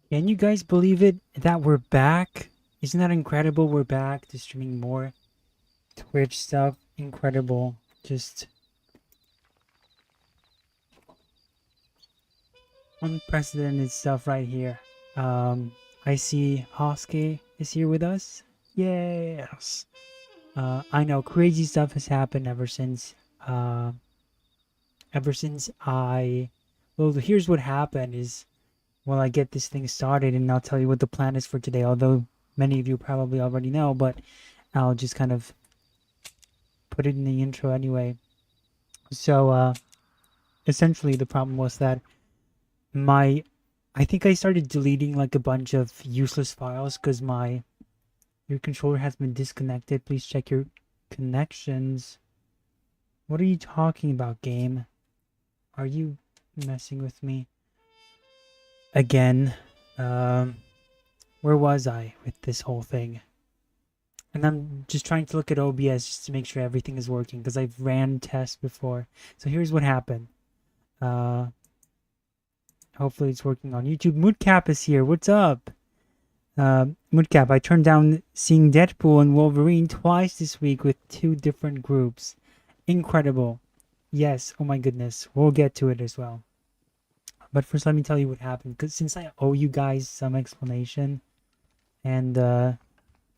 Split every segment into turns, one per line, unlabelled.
Can you guys believe it that we're back? Isn't that incredible? We're back to streaming more Twitch stuff. Incredible. Just unprecedented stuff right here. I see Hoske is here with us. Yes. I know crazy stuff has happened uh, ever since well, here's what happened is, well, I get this thing started and I'll tell you what the plan is for today, although many of you probably already know, but I'll just kind of put it in the intro anyway. So, essentially the problem was that I think I started deleting like a bunch of useless files because your controller has been disconnected. Please check your connections. What are you talking about, game? Are you messing with me? Again, where was I with this whole thing? And I'm just trying to look at OBS just to make sure everything is working because I've ran tests before. So here's what happened. Hopefully it's working on YouTube. Moodcap is here. What's up? Moodcap, I turned down seeing Deadpool and Wolverine twice this week with 2 different groups. Incredible. Yes, oh my goodness. We'll get to it as well. But first let me tell you what happened, because since I owe you guys some explanation, and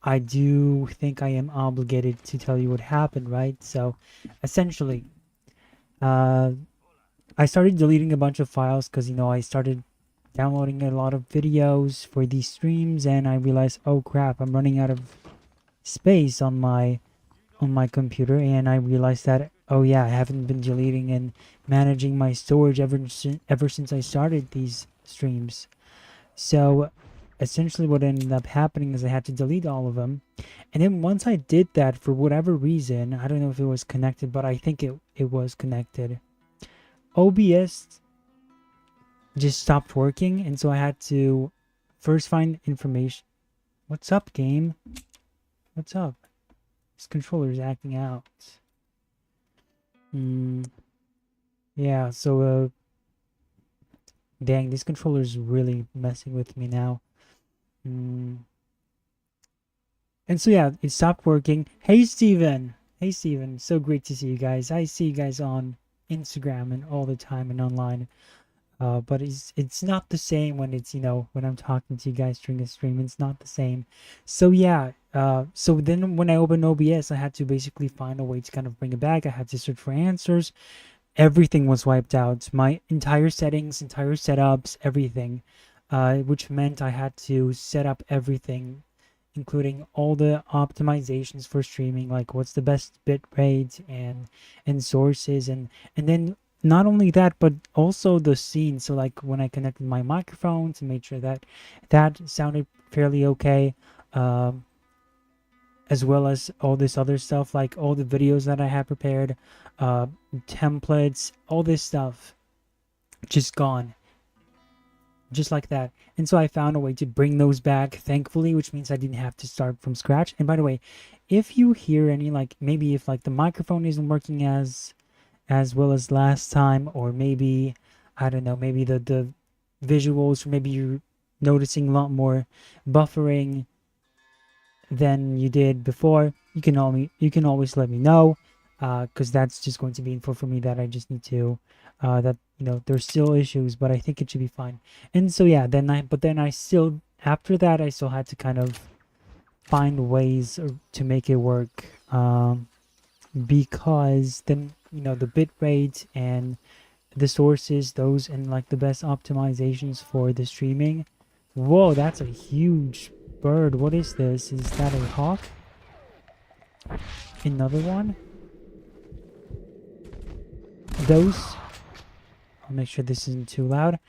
I do think I am obligated to tell you what happened, right? So essentially, I started deleting a bunch of files because, you know, I started downloading a lot of videos for these streams, and I realized, oh crap, I'm running out of space on my computer, and I realized that, oh yeah, I haven't been deleting and managing my storage ever since I started these streams. So essentially what ended up happening is I had to delete all of them, and then once I did that, for whatever reason, I don't know if it was connected, but I think it was connected, OBS just stopped working, and so I had to first find information. What's up, game? What's up? This controller is acting out. Yeah, so dang, this controller is really messing with me now. And so yeah, it stopped working. Hey Steven! Hey Steven, so great to see you guys. I see you guys on Instagram and all the time and online. But it's not the same when it's, you know, when I'm talking to you guys during a stream. It's not the same. So yeah, so then when I opened OBS, I had to basically find a way to kind of bring it back. I had to search for answers. Everything was wiped out. My entire settings, entire setups, everything. Which meant I had to set up everything, including all the optimizations for streaming, like what's the best bit rate and sources, and then not only that, but also the scene. So like when I connected my microphone to make sure that that sounded fairly okay, as well as all this other stuff, like all the videos that I had prepared, templates, all this stuff just gone, just like that. And so I found a way to bring those back, thankfully, which means I didn't have to start from scratch. And by the way, if you hear any, like maybe if like the microphone isn't working as well as last time, or maybe I don't know, maybe the visuals, or maybe you're noticing a lot more buffering than you did before, you can always let me know, because that's just going to be info for me that I just need to that, you know, there's still issues, but I think it should be fine. And so yeah, then I still, after that, I still had to kind of find ways to make it work, because then, you know, the bit rate and the sources, those, and like the best optimizations for the streaming. Whoa, that's a huge bird. What is this? Is that a hawk? Another one? Those, I'll make sure this isn't too loud.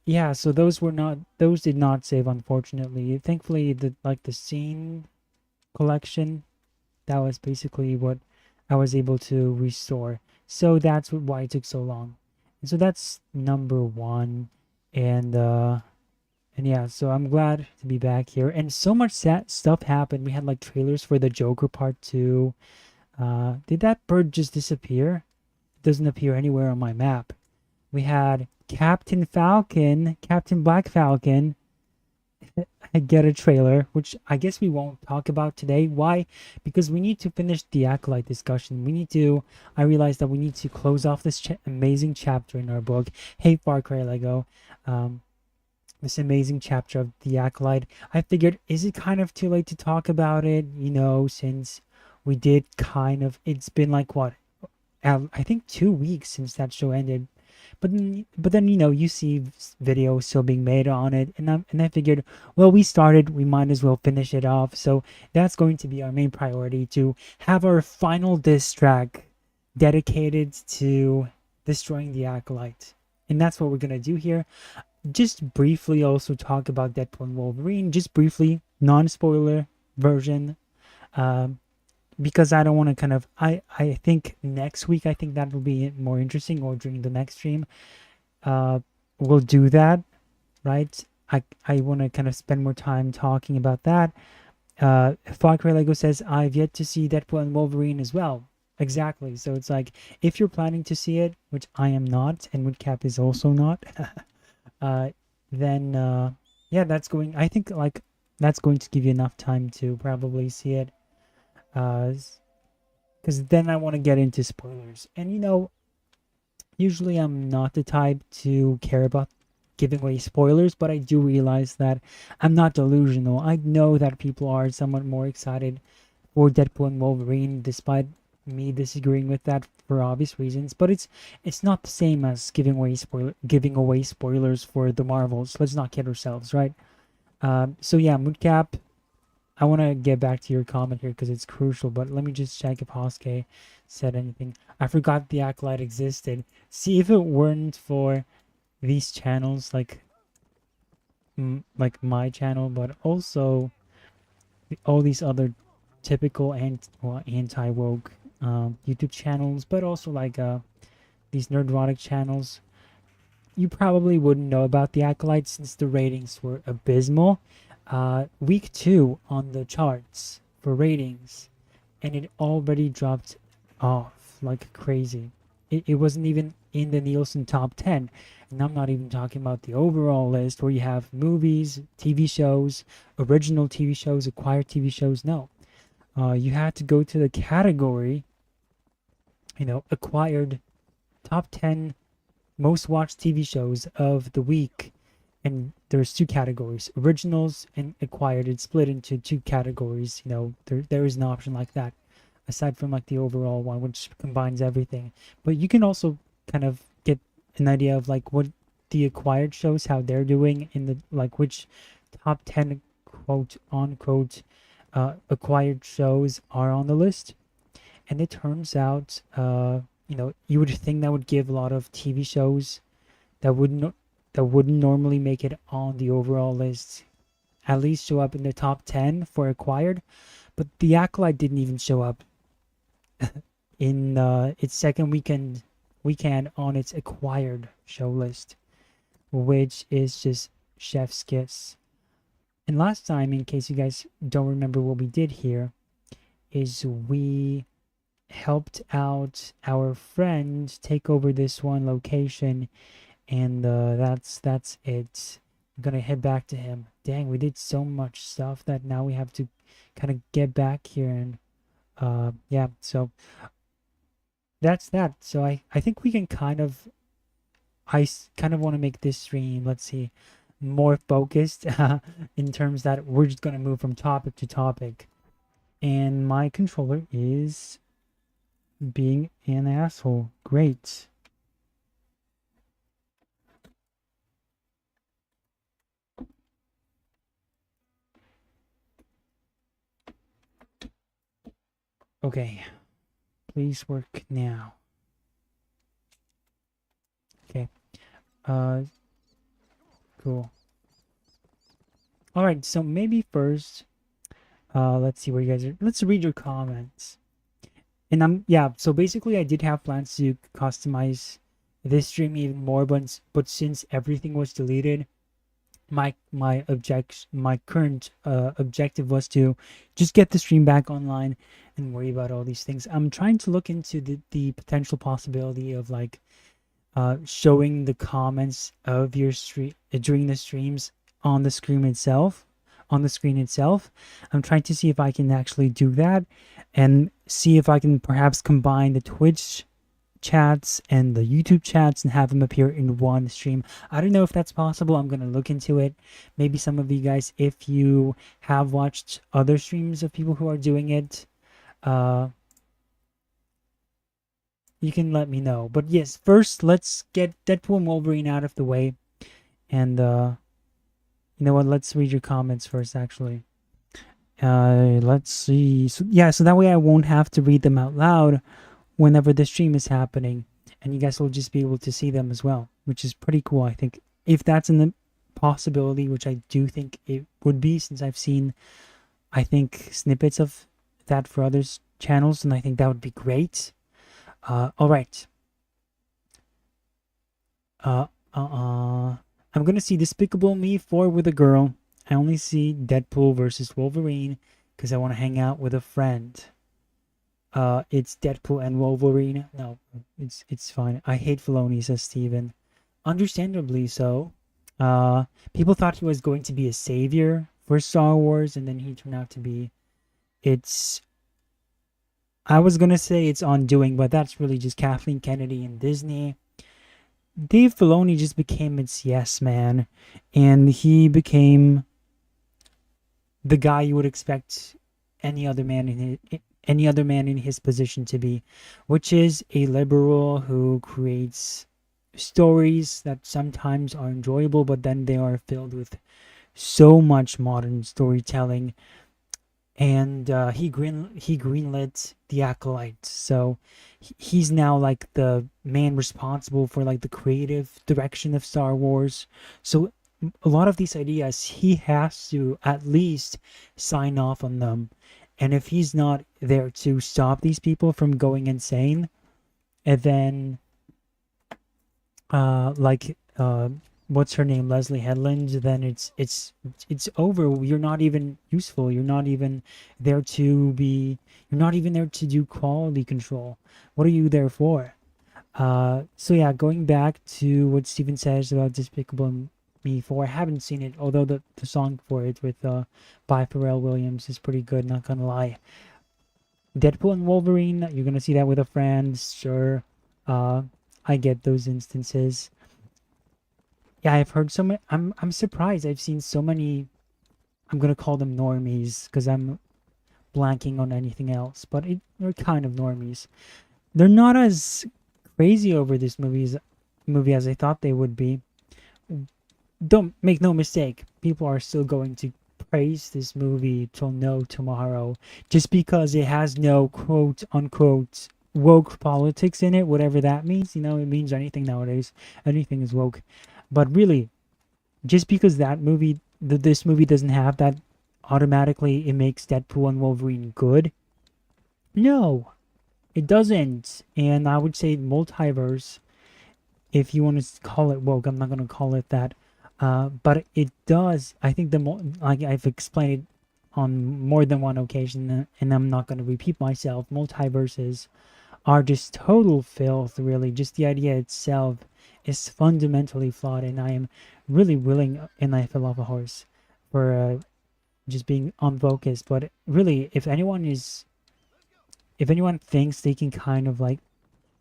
Yeah, so those did not save, unfortunately. Thankfully, the scene collection, that was basically what I was able to restore. So that's why it took so long. And so that's number one. And yeah, so I'm glad to be back here. And so much stuff happened. We had like trailers for the Joker Part 2. Did that bird just disappear? It doesn't appear anywhere on my map. We had Captain Falcon, Captain Black Falcon, get a trailer, which I guess we won't talk about today. Why? Because we need to finish the Acolyte discussion. I realized that we need to close off this amazing chapter in our book. Hey, Far Cry Lego. This amazing chapter of the Acolyte. I figured, is it kind of too late to talk about it? Since we did it's been like what? I think 2 weeks since that show ended. But then you see videos still being made on it, and I figured, well, we started, we might as well finish it off. So that's going to be our main priority, to have our final diss track dedicated to destroying the Acolyte, and that's what we're gonna do here. Just briefly also talk about Deadpool and Wolverine, just briefly, non-spoiler version. Because I don't want to I think next week, I think that will be more interesting, or during the next stream, we'll do that, right? I want to kind of spend more time talking about that. Far Cry Lego says, I've yet to see Deadpool and Wolverine as well. Exactly. So it's like, if you're planning to see it, which I am not, and Woodcap is also not, then yeah, I think like that's going to give you enough time to probably see it. Because then I want to get into spoilers. And usually I'm not the type to care about giving away spoilers, but I do realize that I'm not delusional. I know that people are somewhat more excited for Deadpool and Wolverine, despite me disagreeing with that for obvious reasons. But it's not the same as giving away spoilers for the Marvels. Let's not kid ourselves, right? So yeah, Moodcap, I want to get back to your comment here because it's crucial, but let me just check if Hoske said anything. I forgot the Acolyte existed. See, if it weren't for these channels, like my channel, but also all these other typical anti-woke YouTube channels, but also like these nerdrotic channels, you probably wouldn't know about the Acolyte since the ratings were abysmal. Week 2 on the charts for ratings, and it already dropped off like crazy. It wasn't even in the Nielsen top 10, and I'm not even talking about the overall list where you have movies, TV shows, original TV shows, acquired TV shows. No, you had to go to the category, acquired top 10 most watched TV shows of the week. And there's 2 categories, originals and acquired. It's split into 2 categories. There is an option like that, aside from like the overall one, which combines everything. But you can also kind of get an idea of like what the acquired shows, how they're doing in the like which top 10 quote unquote acquired shows are on the list. And it turns out, you would think that would give a lot of TV shows that wouldn't normally make it on the overall list at least show up in the top 10 for acquired, but the Acolyte didn't even show up in its second weekend on its acquired show list, which is just chef's kiss. And last time, in case you guys don't remember what we did here, is we helped out our friend take over this one location. And that's it. I'm gonna head back to him. Dang, we did so much stuff that now we have to kind of get back here. And yeah, so that's that. So I think we can kind of want to make this stream, let's see, more focused in terms that we're just gonna move from topic to topic. And my controller is being an asshole. Great. Okay, please work now. Okay, cool. All right, so maybe first, let's see where you guys are. Let's read your comments. And so basically I did have plans to customize this stream even more, but since everything was deleted, my current objective was to just get the stream back online and worry about all these things. I'm trying to look into the potential possibility of like showing the comments of your stream during the streams on the screen itself. On the screen itself, I'm trying to see if I can actually do that, and see if I can perhaps combine the Twitch chats and the YouTube chats and have them appear in one stream. I don't know if that's possible. I'm gonna look into it. Maybe some of you guys, if you have watched other streams of people who are doing it, you can let me know. But yes, first let's get Deadpool and Wolverine out of the way, and you know what? Let's read your comments first, actually. Let's see. So that way I won't have to read them out loud whenever the stream is happening, and you guys will just be able to see them as well, which is pretty cool. I think if that's in the possibility, which I do think it would be, since I've seen, I think, snippets of that for others channels, and I think that would be great. All right. I'm gonna see Despicable Me 4 with a girl. I only see Deadpool versus Wolverine because I want to hang out with a friend. It's Deadpool and Wolverine. No, it's fine. I hate Filoni, says Steven. Understandably so. People thought he was going to be a savior for Star Wars, and then he turned out to be... I was gonna say it's Undoing, but that's really just Kathleen Kennedy and Disney. Dave Filoni just became its yes man, and he became the guy you would expect any other man in his position to be, which is a liberal who creates stories that sometimes are enjoyable, but then they are filled with so much modern storytelling. And he greenlit the Acolyte, so he's now like the man responsible for like the creative direction of Star Wars. So a lot of these ideas, he has to at least sign off on them, and if he's not there to stop these people from going insane, and then what's her name, Leslie Headland, then it's over. You're not even useful. You're not even there to do quality control. What are you there for? So yeah, going back to what Steven says about Despicable Me 4, I haven't seen it, although the song for it with by Pharrell Williams is pretty good, not gonna lie. Deadpool and Wolverine, you're gonna see that with a friend, sure. I get those instances. Yeah, I've heard so many. I'm surprised. I've seen so many. I'm gonna call them normies because I'm blanking on anything else. But they're kind of normies. They're not as crazy over this movie as I thought they would be. Don't make no mistake. People are still going to praise this movie till no tomorrow, just because it has no quote unquote woke politics in it, whatever that means. You know, it means anything nowadays. Anything is woke. But really, just because that movie, this movie doesn't have that, automatically it makes Deadpool and Wolverine good? No, it doesn't. And I would say multiverse, if you want to call it woke, I'm not going to call it that. But it does. I think like I've explained it on more than one occasion, and I'm not going to repeat myself. Multiverses are just total filth, really. Just the idea itself is fundamentally flawed, and I am really willing, and I fell off a horse for just being unfocused. But really, if anyone thinks they can kind of like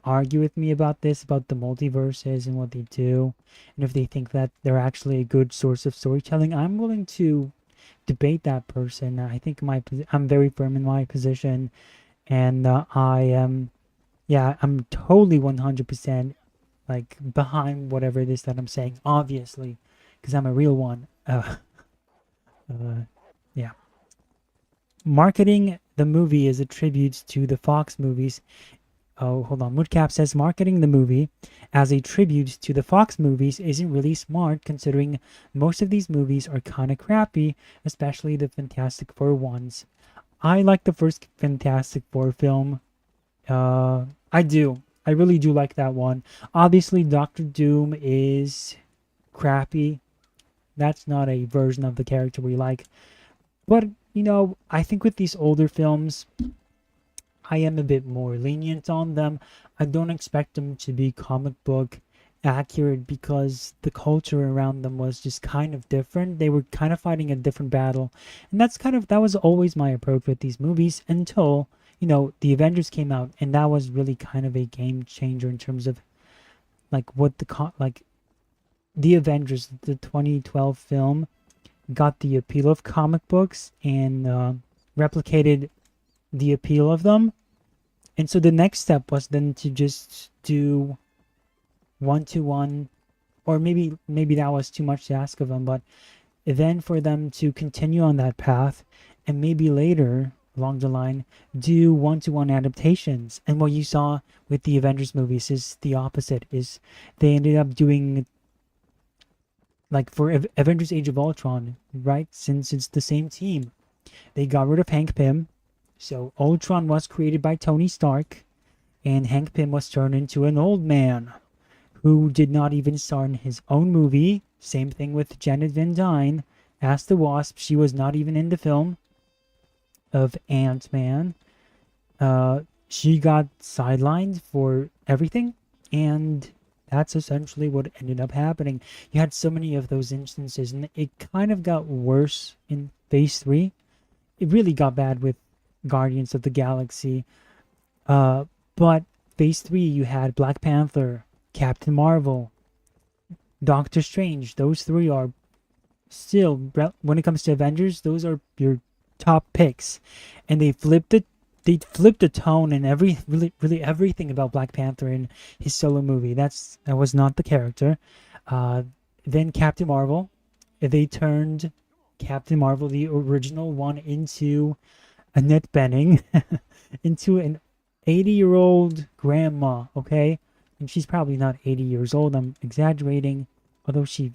argue with me about this, about the multiverses and what they do, and if they think that they're actually a good source of storytelling, I'm willing to debate that person. I think I'm very firm in my position, and I am, yeah, I'm totally 100% like behind whatever it is that I'm saying, obviously, because I'm a real one. Yeah. Marketing the movie is a tribute to the Fox movies. Oh, hold on. Moodcap says marketing the movie as a tribute to the Fox movies isn't really smart, considering most of these movies are kind of crappy, especially the Fantastic Four ones. I like the first Fantastic Four film. I do. I really do like that one. Obviously, Doctor Doom is crappy. That's not a version of the character we like. But, you know, I think with these older films, I am a bit more lenient on them. I don't expect them to be comic book accurate because the culture around them was just kind of different. They were kind of fighting a different battle. And that was always my approach with these movies until, the Avengers came out, and that was really kind of a game changer in terms of like what the Avengers, the 2012 film, got the appeal of comic books and replicated the appeal of them. And so the next step was then to just do one-to-one, or maybe that was too much to ask of them, but then for them to continue on that path and maybe later along the line do one-to-one adaptations. And what you saw with the Avengers movies is the opposite. Is they ended up doing, like, for Avengers Age of Ultron, right? Since it's the same team, they got rid of Hank Pym. So Ultron was created by Tony Stark, and Hank Pym was turned into an old man who did not even star in his own movie. Same thing with Janet Van Dyne as the Wasp. She was not even in the film of Ant-Man. She got sidelined for everything, and that's essentially what ended up happening. You had so many of those instances, and it kind of got worse in Phase 3. It really got bad with Guardians of the Galaxy. But Phase 3, you had Black Panther, Captain Marvel, Doctor Strange. Those three are still, when it comes to Avengers, those are your top picks. And they flipped the tone and really everything about Black Panther in his solo movie. That was not the character. Then Captain Marvel, they turned Captain Marvel, the original one, into Annette Bening, into an 80-year-old grandma, okay? And she's probably not 80 years old. I'm exaggerating, although she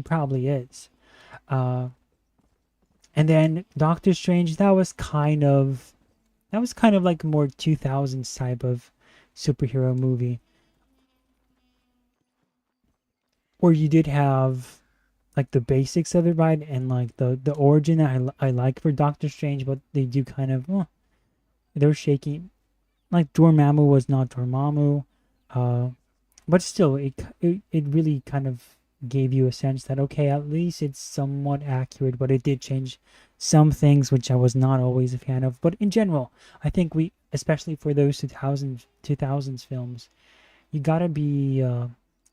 probably is. And then Doctor Strange, that was kind of like more 2000s type of superhero movie, where you did have like the basics of it, right? And like the origin I like for Doctor Strange, but they do kind of, they're shaky. Like Dormammu was not Dormammu, but still it really kind of gave you a sense that, okay, at least it's somewhat accurate, but it did change some things which I was not always a fan of. But in general, I think especially for those 2000s films, you gotta be,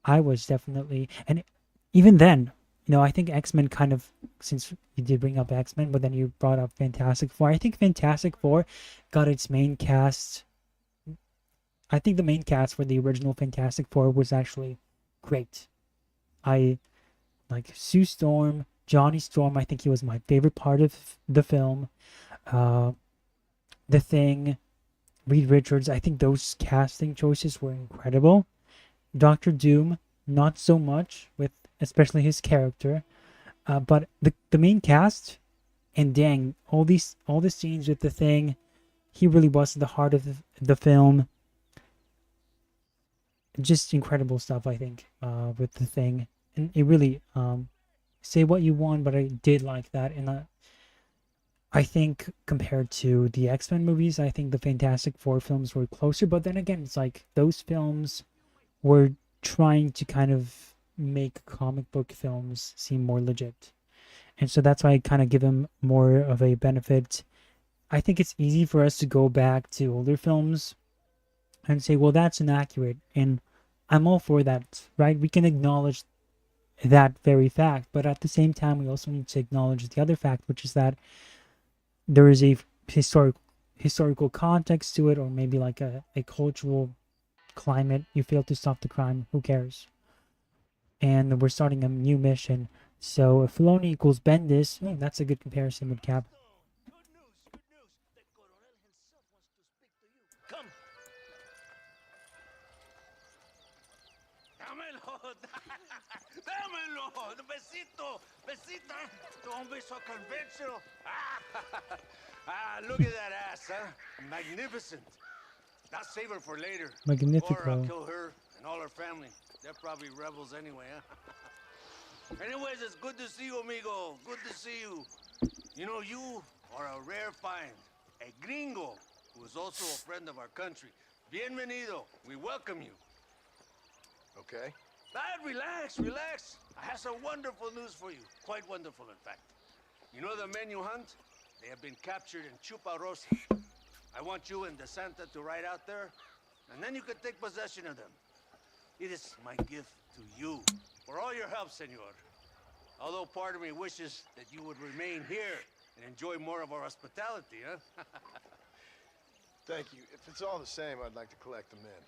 I was definitely, and even then, I think X-Men kind of, since you did bring up X-Men, but then you brought up Fantastic Four. I think Fantastic Four got its main cast. I think the main cast for the original Fantastic Four was actually great. I like Sue Storm, Johnny Storm. I think he was my favorite part of the film. The Thing, Reed Richards. I think those casting choices were incredible. Doctor Doom, not so much, with especially his character, but the main cast, and dang, all the scenes with the Thing, he really was the heart of the film. Just incredible stuff, I think, with the Thing, and it really, say what you want, but I did like that. And I think compared to the X-Men movies, I think the Fantastic Four films were closer. But then again, it's like those films were trying to kind of make comic book films seem more legit, and so that's why I kind of give them more of a benefit. I think it's easy for us to go back to older films and say, well, that's inaccurate, and I'm all for that, right? We can acknowledge that very fact, but at the same time, we also need to acknowledge the other fact, which is that there is a historical context to it, or maybe like a cultural climate. You fail to stop the crime, who cares? And we're starting a new mission. So if Filoni equals Bendis, that's a good comparison with Cap.
Good news. The Coronel himself wants to speak to you. Come. Dámelo. Dámelo. Besito. Besita. Don't be so conventional. Look at that ass, huh? Magnificent. I'll save her for later.
Magnifico.
Or I'll kill her and all her family. They're probably rebels anyway, huh? Anyways, it's good to see you, amigo. Good to see you. You know, you are a rare find. A gringo who is also a friend of our country. Bienvenido. We welcome you.
Okay.
Dad, relax, relax. I have some wonderful news for you. Quite wonderful, in fact. You know the men you hunt? They have been captured in Chuparosa. I want you and DeSanto to ride out there, and then you can take possession of them. It is my gift to you for all your help, senor. Although part of me wishes that you would remain here and enjoy more of our hospitality, huh?
Thank you. If it's all the same, I'd like to collect the men.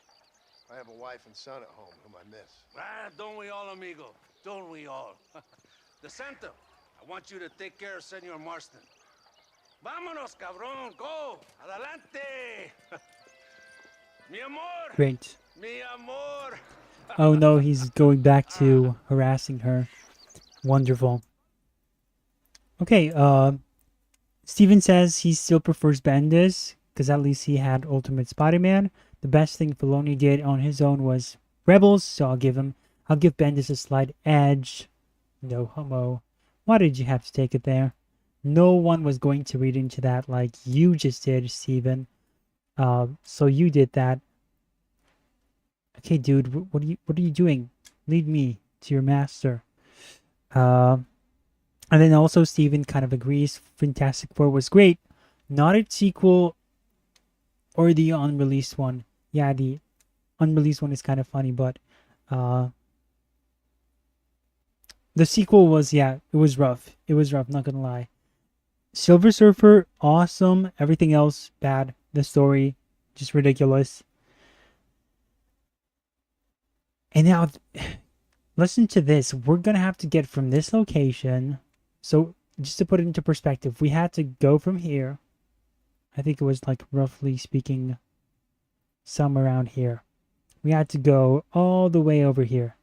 I have a wife and son at home whom I miss.
Ah, don't we all, amigo? Don't we all? DeSanto, I want you to take care of Senor Marsdon. Vámonos, cabrón, go! Adelante! Mi amor!
Great.
Mi amor!
Oh no, he's going back to harassing her. Wonderful. Okay, Steven says he still prefers Bendis, because at least he had Ultimate Spider-Man. The best thing Filoni did on his own was Rebels, so I'll give Bendis a slight edge. No homo. Why did you have to take it there? No one was going to read into that like you just did, Steven. So you did that. Okay, dude, what are you doing? Lead me to your master. And then also Steven kind of agrees Fantastic Four was great. Not its sequel or the unreleased one. Yeah, the unreleased one is kind of funny, but the sequel was, yeah, it was rough. It was rough, not gonna lie. Silver Surfer, awesome. Everything else, bad. The story, just ridiculous. And now, listen to this. We're gonna have to get from this location. So, just to put it into perspective, we had to go from here. I think it was like roughly speaking somewhere around here. We had to go all the way over here.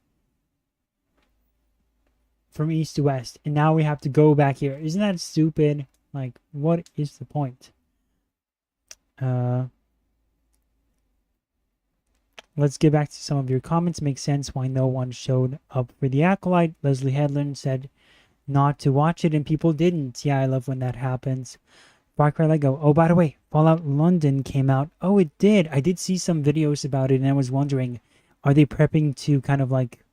From east to west. And now we have to go back here. Isn't that stupid? Like, what is the point? Let's get back to some of your comments. Makes sense why no one showed up for the Acolyte. Leslie Headland said not to watch it and people didn't. Yeah, I love when that happens. Far Cry Lego. Oh, by the way, Fallout London came out. Oh, it did. I did see some videos about it and I was wondering, are they prepping to kind of like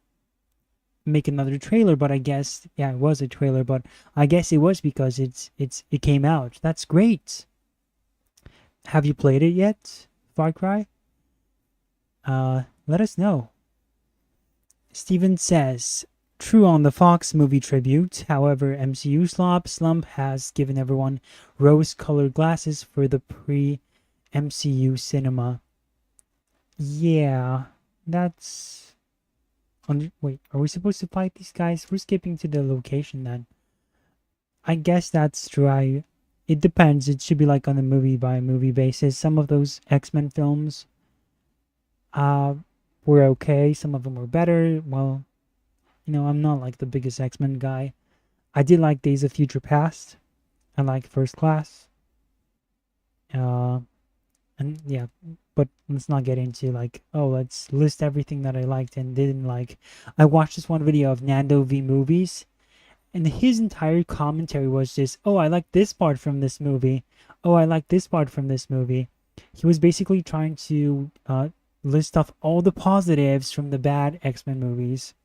make another trailer? But I guess, yeah, it was a trailer, but I guess it was because it came out. That's great. Have you played it yet, Far Cry? Let us know. Steven says, true on the Fox movie tribute. However, MCU slump has given everyone rose-colored glasses for the pre-MCU cinema. Yeah, that's... Wait, are we supposed to fight these guys? We're skipping to the location then. I guess that's true. It depends. It should be like on a movie-by-movie basis. Some of those X-Men films were okay. Some of them were better. Well, you know, I'm not like the biggest X-Men guy. I did like Days of Future Past. I like First Class. And yeah, but let's not get into like, oh, let's list everything that I liked and didn't like. I watched this one video of Nando v Movies, and his entire commentary was just, oh, I like this part from this movie. Oh, I like this part from this movie. He was basically trying to list off all the positives from the bad X-Men movies.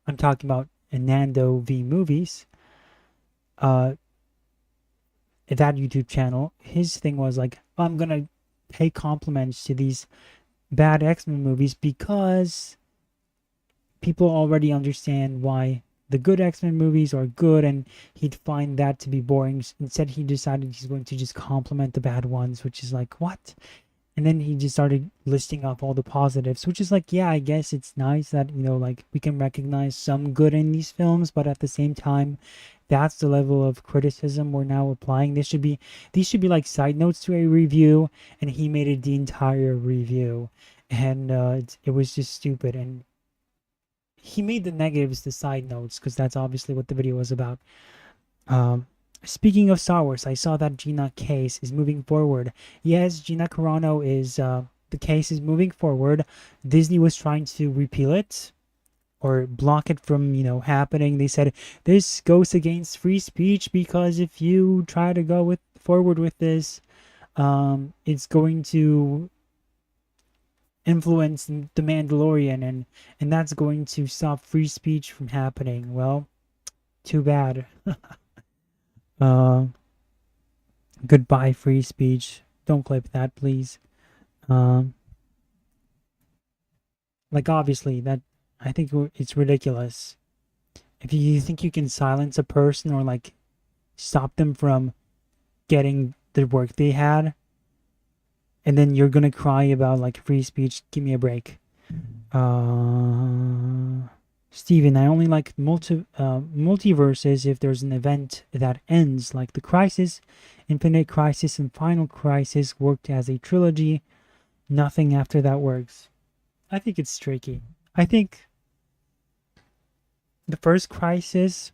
I'm talking about Nando v Movies. That YouTube channel. His thing was like, I'm gonna pay compliments to these bad X-Men movies because people already understand why the good X-Men movies are good, and he'd find that to be boring. Instead, he decided he's going to just compliment the bad ones, which is like, what? And then he just started listing off all the positives, which is like, yeah, I guess it's nice that, you know, like we can recognize some good in these films, but at the same time, that's the level of criticism we're now applying. These should be like side notes to a review, and he made it the entire review, and it was just stupid. And he made the negatives the side notes because that's obviously what the video was about. Speaking of Star Wars, I saw that Gina case is moving forward. Yes, Gina Carano is, the case is moving forward. Disney was trying to repeal it or block it from, you know, happening. They said, this goes against free speech because if you try to go forward with this, it's going to influence the Mandalorian, and that's going to stop free speech from happening. Well, too bad. uh, Goodbye, free speech. Don't clip that, please. Um, like obviously that I think it's ridiculous. If you think you can silence a person or like stop them from getting the work they had, and then you're gonna cry about like free speech, give me a break. Steven, I only like multiverses if there's an event that ends, like the Crisis, Infinite Crisis, and Final Crisis worked as a trilogy. Nothing after that works. I think it's tricky. I think the first Crisis,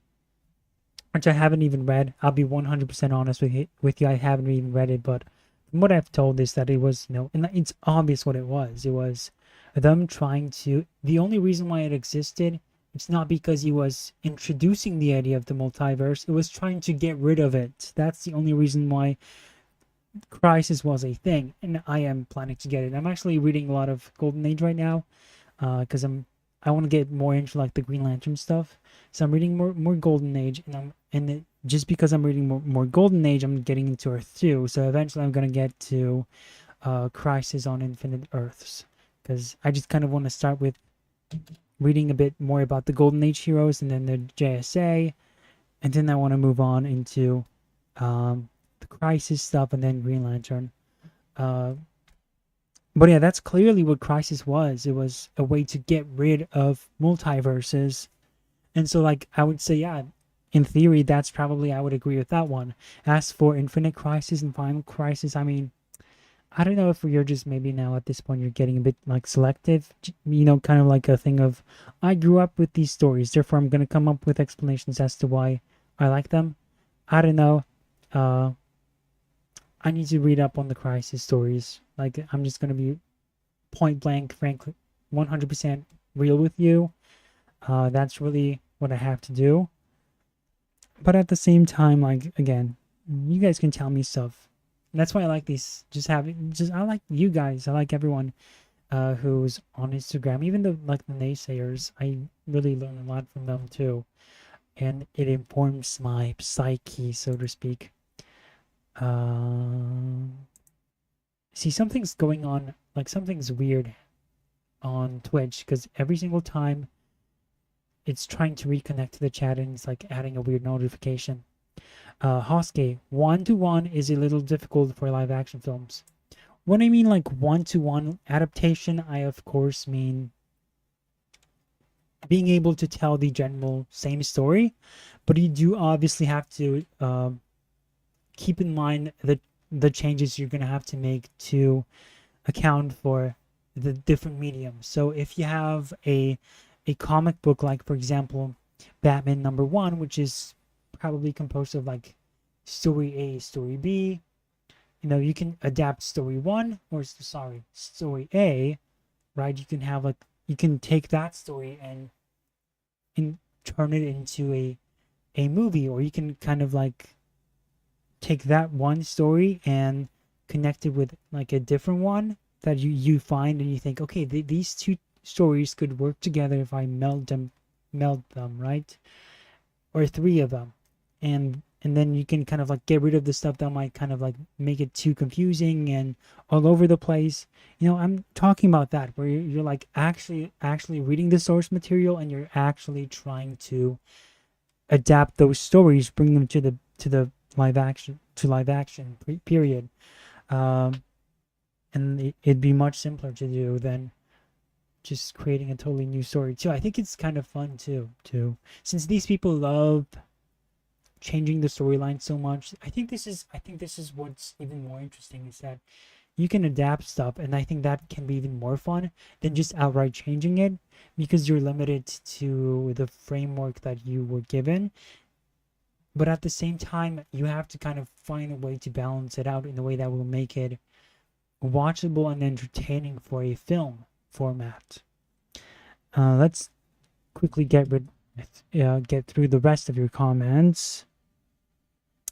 which I haven't even read, I'll be 100% honest with you, I haven't even read it, but from what I've told is that it was, and it's obvious what it was. It was them trying to, the only reason why it existed, it's not because he was introducing the idea of the multiverse, it was trying to get rid of it. That's the only reason why Crisis was a thing, and I am planning to get it. I'm actually reading a lot of Golden Age right now, because I want to get more into like the Green Lantern stuff. So I'm reading more Golden Age, just because I'm reading more Golden Age, I'm getting into Earth 2. So eventually I'm gonna get to Crisis on Infinite Earths, because I just kind of want to start with reading a bit more about the Golden Age heroes and then the JSA, and then I want to move on into the Crisis stuff and then Green Lantern. But yeah, that's clearly what Crisis was. It was a way to get rid of multiverses. And so like I would say, yeah, in theory, that's probably, I would agree with that one. As for Infinite Crisis and Final Crisis, I mean, I don't know if you're just maybe now at this point you're getting a bit like selective, kind of like a thing of, I grew up with these stories, therefore I'm going to come up with explanations as to why I like them. I don't know. I need to read up on the Crisis stories. Like, I'm just going to be point blank, frankly, 100% real with you. That's really what I have to do. But at the same time, like, again, you guys can tell me stuff. And that's why I like these. I like you guys. I like everyone who's on Instagram. Even the naysayers, I really learn a lot from them too. And it informs my psyche, so to speak. See, something's going on, like something's weird on Twitch, because every single time it's trying to reconnect to the chat and it's like adding a weird notification. Hoske, 1-to-1 is a little difficult for live action films. When I mean like 1-to-1 adaptation, I of course mean being able to tell the general same story, but you do obviously have to keep in mind the changes you're going to have to make to account for the different mediums. So if you have a comic book, like for example Batman #1, which is probably composed of like story A, story B, you can adapt story 1 or story A, right? You can have like, you can take that story and turn it into a movie, or you can kind of like take that one story and connect it with like a different one that you find, and you think, okay, these two stories could work together if I meld them, right? Or 3 of them, and then you can kind of like get rid of the stuff that might kind of like make it too confusing and all over the place. I'm talking about that, where you're like actually reading the source material, and you're actually trying to adapt those stories, bring them to the live action period. And it'd be much simpler to do than just creating a totally new story too. I think it's kind of fun too, since these people love changing the storyline so much. I think this is what's even more interesting, is that you can adapt stuff, and I think that can be even more fun than just outright changing it, because you're limited to the framework that you were given. But at the same time, you have to kind of find a way to balance it out in a way that will make it watchable and entertaining for a film format. Let's quickly get through the rest of your comments.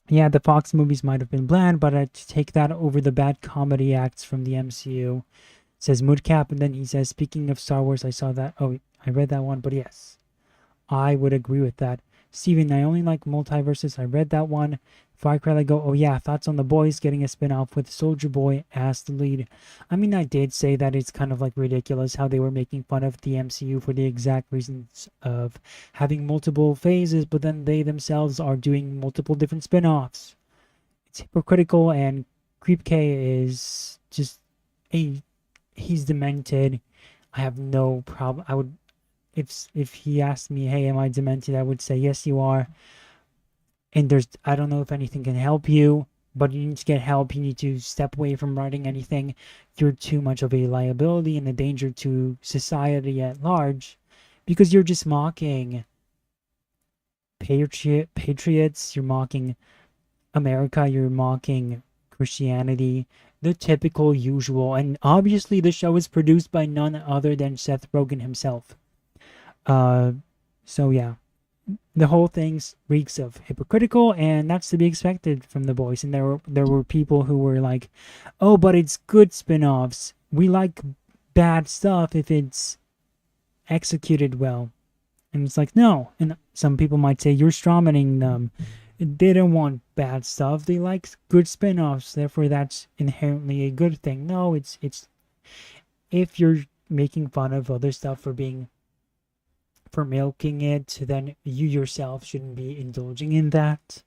Yeah, the Fox movies might have been bland, but I'd take that over the bad comedy acts from the MCU. says Moodcap, and then he says, speaking of Star Wars, I saw that. Oh, I read that one, but yes, I would agree with that. Steven, I only like multiverses. I read that one. Firecracker, I go, oh yeah, thoughts on The Boys getting a spin-off with Soldier Boy as the lead. I mean, I did say that it's kind of like ridiculous how they were making fun of the MCU for the exact reasons of having multiple phases, but then they themselves are doing multiple different spin-offs. It's hypocritical, and Creep K is just he's demented. I have no problem. I would, if he asked me, hey, am I demented? I would say, yes, you are. And I don't know if anything can help you, but you need to get help. You need to step away from writing anything. You're too much of a liability and a danger to society at large, because you're just mocking patriots. You're mocking America. You're mocking Christianity. The typical usual. And obviously the show is produced by none other than Seth Rogen himself. So yeah, the whole thing reeks of hypocritical, and that's to be expected from The Boys. And there were people who were like, oh, but it's good spin-offs. We like bad stuff if it's executed well. And it's like, no. And some people might say, you're strawmanning them. They don't want bad stuff. They like good spin-offs. Therefore, that's inherently a good thing. No, it's if you're making fun of other stuff for milking it, then you yourself shouldn't be indulging in that.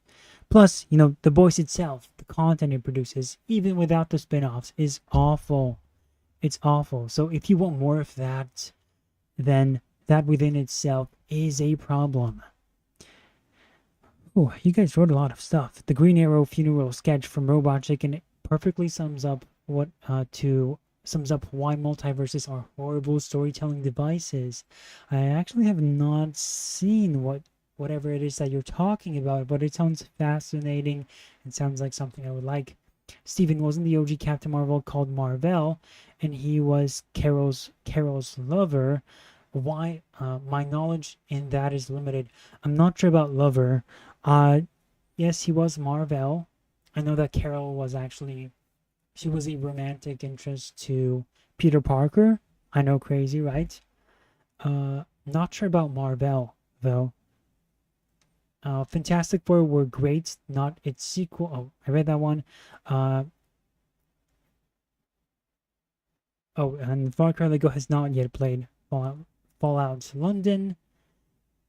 Plus, The Boys itself, the content it produces, even without the spin-offs, is awful. It's awful. So if you want more of that, then that within itself is a problem. Oh, you guys wrote a lot of stuff. The Green Arrow funeral sketch from Robot Chicken perfectly sums up why multiverses are horrible storytelling devices. I actually have not seen whatever it is that you're talking about, but it sounds fascinating. It sounds like something I would like. Steven, wasn't the OG Captain Marvel called Marvel, and he was Carol's lover? Why? My knowledge in that is limited. I'm not sure about lover. Yes, he was Marvel. I know that Carol was actually, she was a romantic interest to Peter Parker. I know, crazy, right? Not sure about Marvel, though. Fantastic Four were great, not its sequel. Oh, I read that one. And Far Cry Lego has not yet played Fallout London.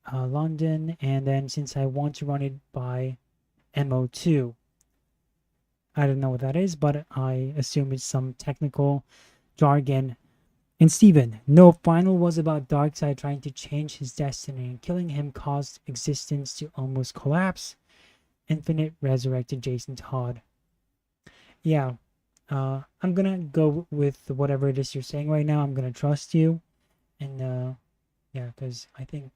And then since I want to run it by MO2, I don't know what that is, but I assume it's some technical jargon. And Steven, no, Final was about Darkseid trying to change his destiny, and killing him caused existence to almost collapse. Infinite resurrected Jason Todd. Yeah, I'm gonna go with whatever it is you're saying right now. I'm gonna trust you. And yeah, because I think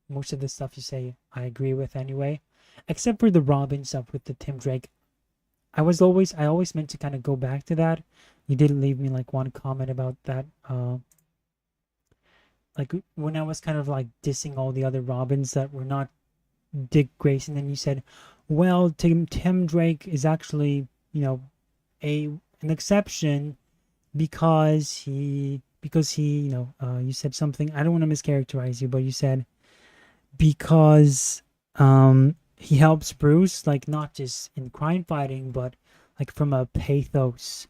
most of the stuff you say I agree with anyway, except for the Robin stuff with the Tim Drake. I always meant to kind of go back to that. You did leave me like one comment about that. Like when I was kind of like dissing all the other Robins that were not Dick Grayson, then you said, well, Tim Drake is actually, an exception because he you said something. I don't want to mischaracterize you, but you said because he helps Bruce, like not just in crime fighting, but like from a pathos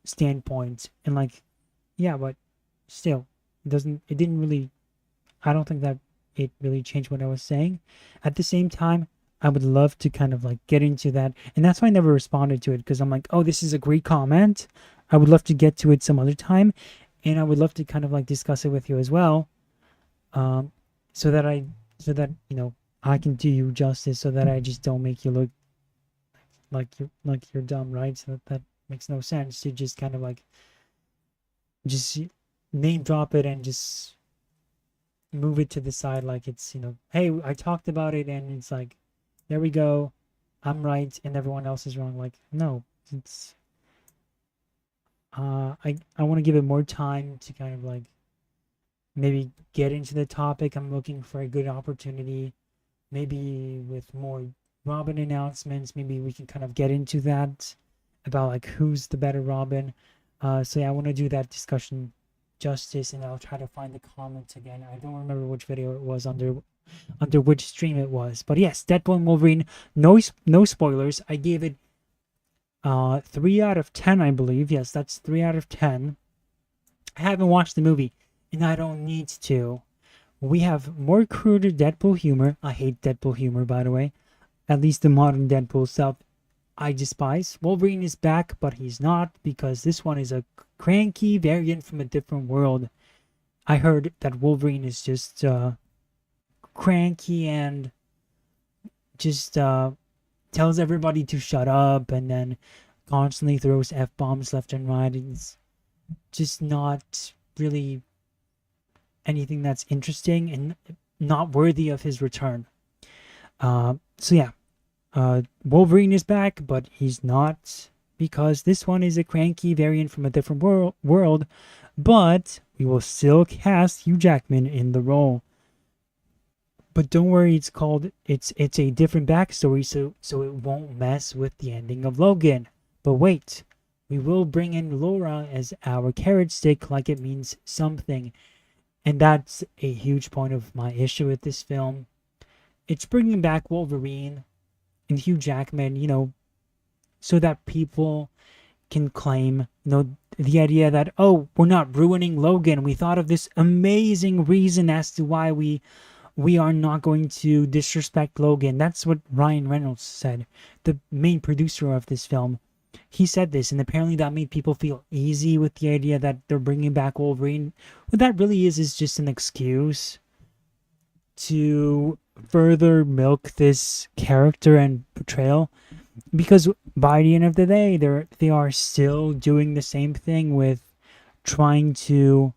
standpoint. And like, yeah, but still, it didn't really, I don't think that it really changed what I was saying. At the same time, I would love to kind of like get into that. And that's why I never responded to it, because I'm like, oh, this is a great comment. I would love to get to it some other time. And I would love to kind of like discuss it with you as well. So that I can do you justice, so that I just don't make you look like you're dumb, right? So that makes no sense to just kind of like just name drop it and just move it to the side like it's, hey, I talked about it and it's like, there we go, I'm right and everyone else is wrong. Like, no, it's I want to give it more time to kind of like maybe get into the topic. I'm looking for a good opportunity, maybe with more Robin announcements. Maybe we can kind of get into that about like who's the better Robin. So yeah, I want to do that discussion justice, and I'll try to find the comments again. I don't remember which video it was, under which stream it was. But yes, Deadpool and Wolverine, no spoilers. I gave it 3 out of 10, I believe. Yes, that's 3 out of 10. I haven't watched the movie, and I don't need to. We have more cruder Deadpool humor. I hate Deadpool humor, by the way. At least the modern Deadpool stuff I despise. Wolverine is back, but he's not, because this one is a cranky variant from a different world. I heard that Wolverine is just cranky and just tells everybody to shut up, and then constantly throws F-bombs left and right. It's just not really anything that's interesting and not worthy of his return. So yeah, Wolverine is back, but he's not, because this one is a cranky variant from a different world, but we will still cast Hugh Jackman in the role. But don't worry, it's a different backstory, so it won't mess with the ending of Logan. But wait, we will bring in Laura as our carrot stick, like it means something. And that's a huge point of my issue with this film. It's bringing back Wolverine and Hugh Jackman, so that people can claim, the idea that, oh, we're not ruining Logan. We thought of this amazing reason as to why we are not going to disrespect Logan. That's what Ryan Reynolds said, the main producer of this film. He said this, and apparently that made people feel easy with the idea that they're bringing back Wolverine. What that really is just an excuse to further milk this character and portrayal, because by the end of the day, they are still doing the same thing with trying to,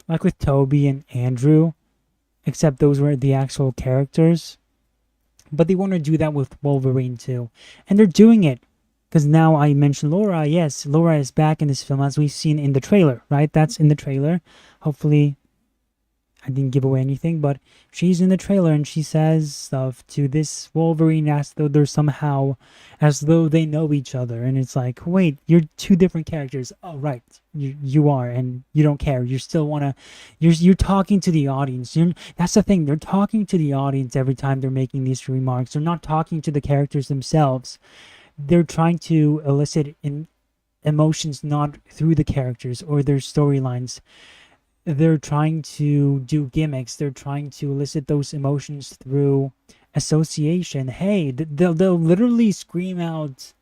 like with Toby and Andrew, except those were the actual characters. But they want to do that with Wolverine too, and they're doing it. Because now I mentioned Laura. Yes, Laura is back in this film, as we've seen in the trailer, right? That's in the trailer. Hopefully, I didn't give away anything, but she's in the trailer, and she says stuff to this Wolverine as though they know each other. And it's like, wait, you're two different characters. Oh, right, you are, and you don't care. You still wanna, you're talking to the audience. That's the thing. They're talking to the audience every time they're making these remarks. They're not talking to the characters themselves. They're trying to elicit emotions not through the characters or their storylines. They're trying to do gimmicks. They're trying to elicit those emotions through association. Hey, they'll literally scream out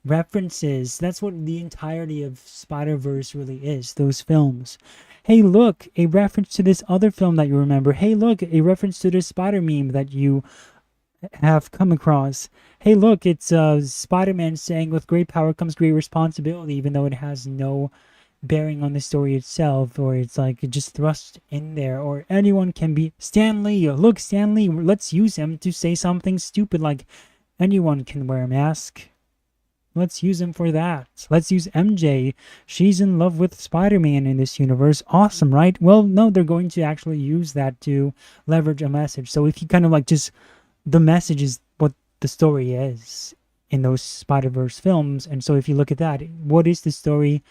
references. That's what the entirety of Spider-Verse really is, those films. Hey, look, a reference to this other film that you remember. Hey, look, a reference to this Spider meme that you have come across. Hey, look, it's Spider-Man saying, with great power comes great responsibility, even though it has no bearing on the story itself, or it's like just thrust in there. Or anyone can be Stan Lee. Look, Stan Lee, let's use him to say something stupid, like anyone can wear a mask. Let's use him for that. Let's use MJ. She's in love with Spider-Man in this universe. Awesome, right? Well, no, they're going to actually use that to leverage a message. So if you kind of like just, the message is what the story is in those Spider-Verse films. And so if you look at that, what is the story?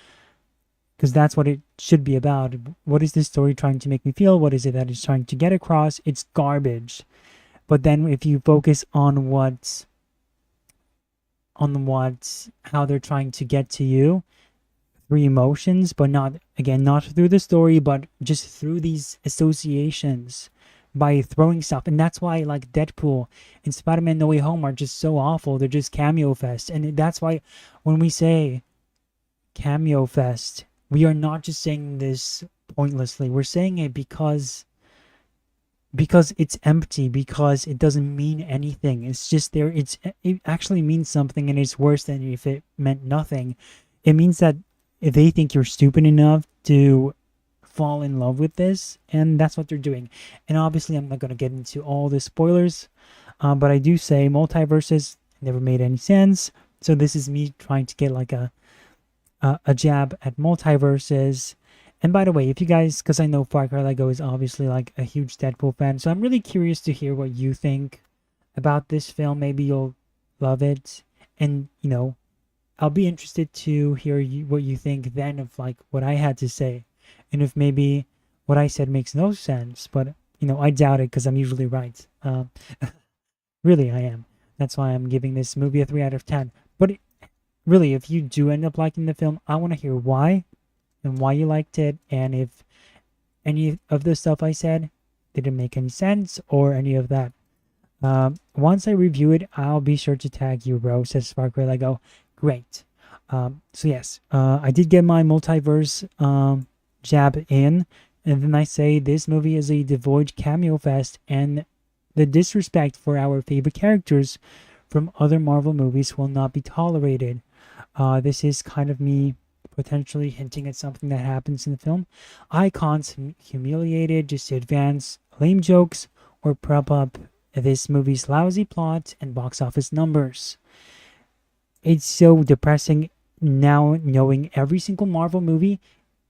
Because that's what it should be about. What is this story trying to make me feel? What is it that it's trying to get across? It's garbage. But then if you focus on how they're trying to get to you through emotions, but not through the story, but just through these associations, by throwing stuff. And that's why, like, Deadpool and Spider-Man No Way Home are just so awful. They're just cameo fest. And that's why when we say cameo fest, we are not just saying this pointlessly. We're saying it because it's empty, because it doesn't mean anything. It's just there. It actually means something, and it's worse than if it meant nothing. It means that if they think you're stupid enough to fall in love with this, and that's what they're doing. And obviously I'm not going to get into all the spoilers, but I do say multiverses never made any sense. So this is me trying to get like a jab at multiverses. And by the way, if you guys, because I know Far Cry Lego is obviously like a huge Deadpool fan, so I'm really curious to hear what you think about this film. Maybe you'll love it, and I'll be interested to hear what you think then of like what I had to say, and if maybe what I said makes no sense. But I doubt it because I'm usually right. Really, I am. That's why I'm giving this movie a 3 out of 10. But really, if you do end up liking the film, I want to hear why and why you liked it, and if any of the stuff I said didn't make any sense or any of that. Once I review it, I'll be sure to tag you, bro, says Sparkray Lego. Great. So yes, I did get my multiverse jab in, and then I say this movie is a devoid cameo fest, and the disrespect for our favorite characters from other Marvel movies will not be tolerated. This is kind of me potentially hinting at something that happens in the film. Icons humiliated just to advance lame jokes or prop up this movie's lousy plot and box office numbers. It's so depressing now knowing every single Marvel movie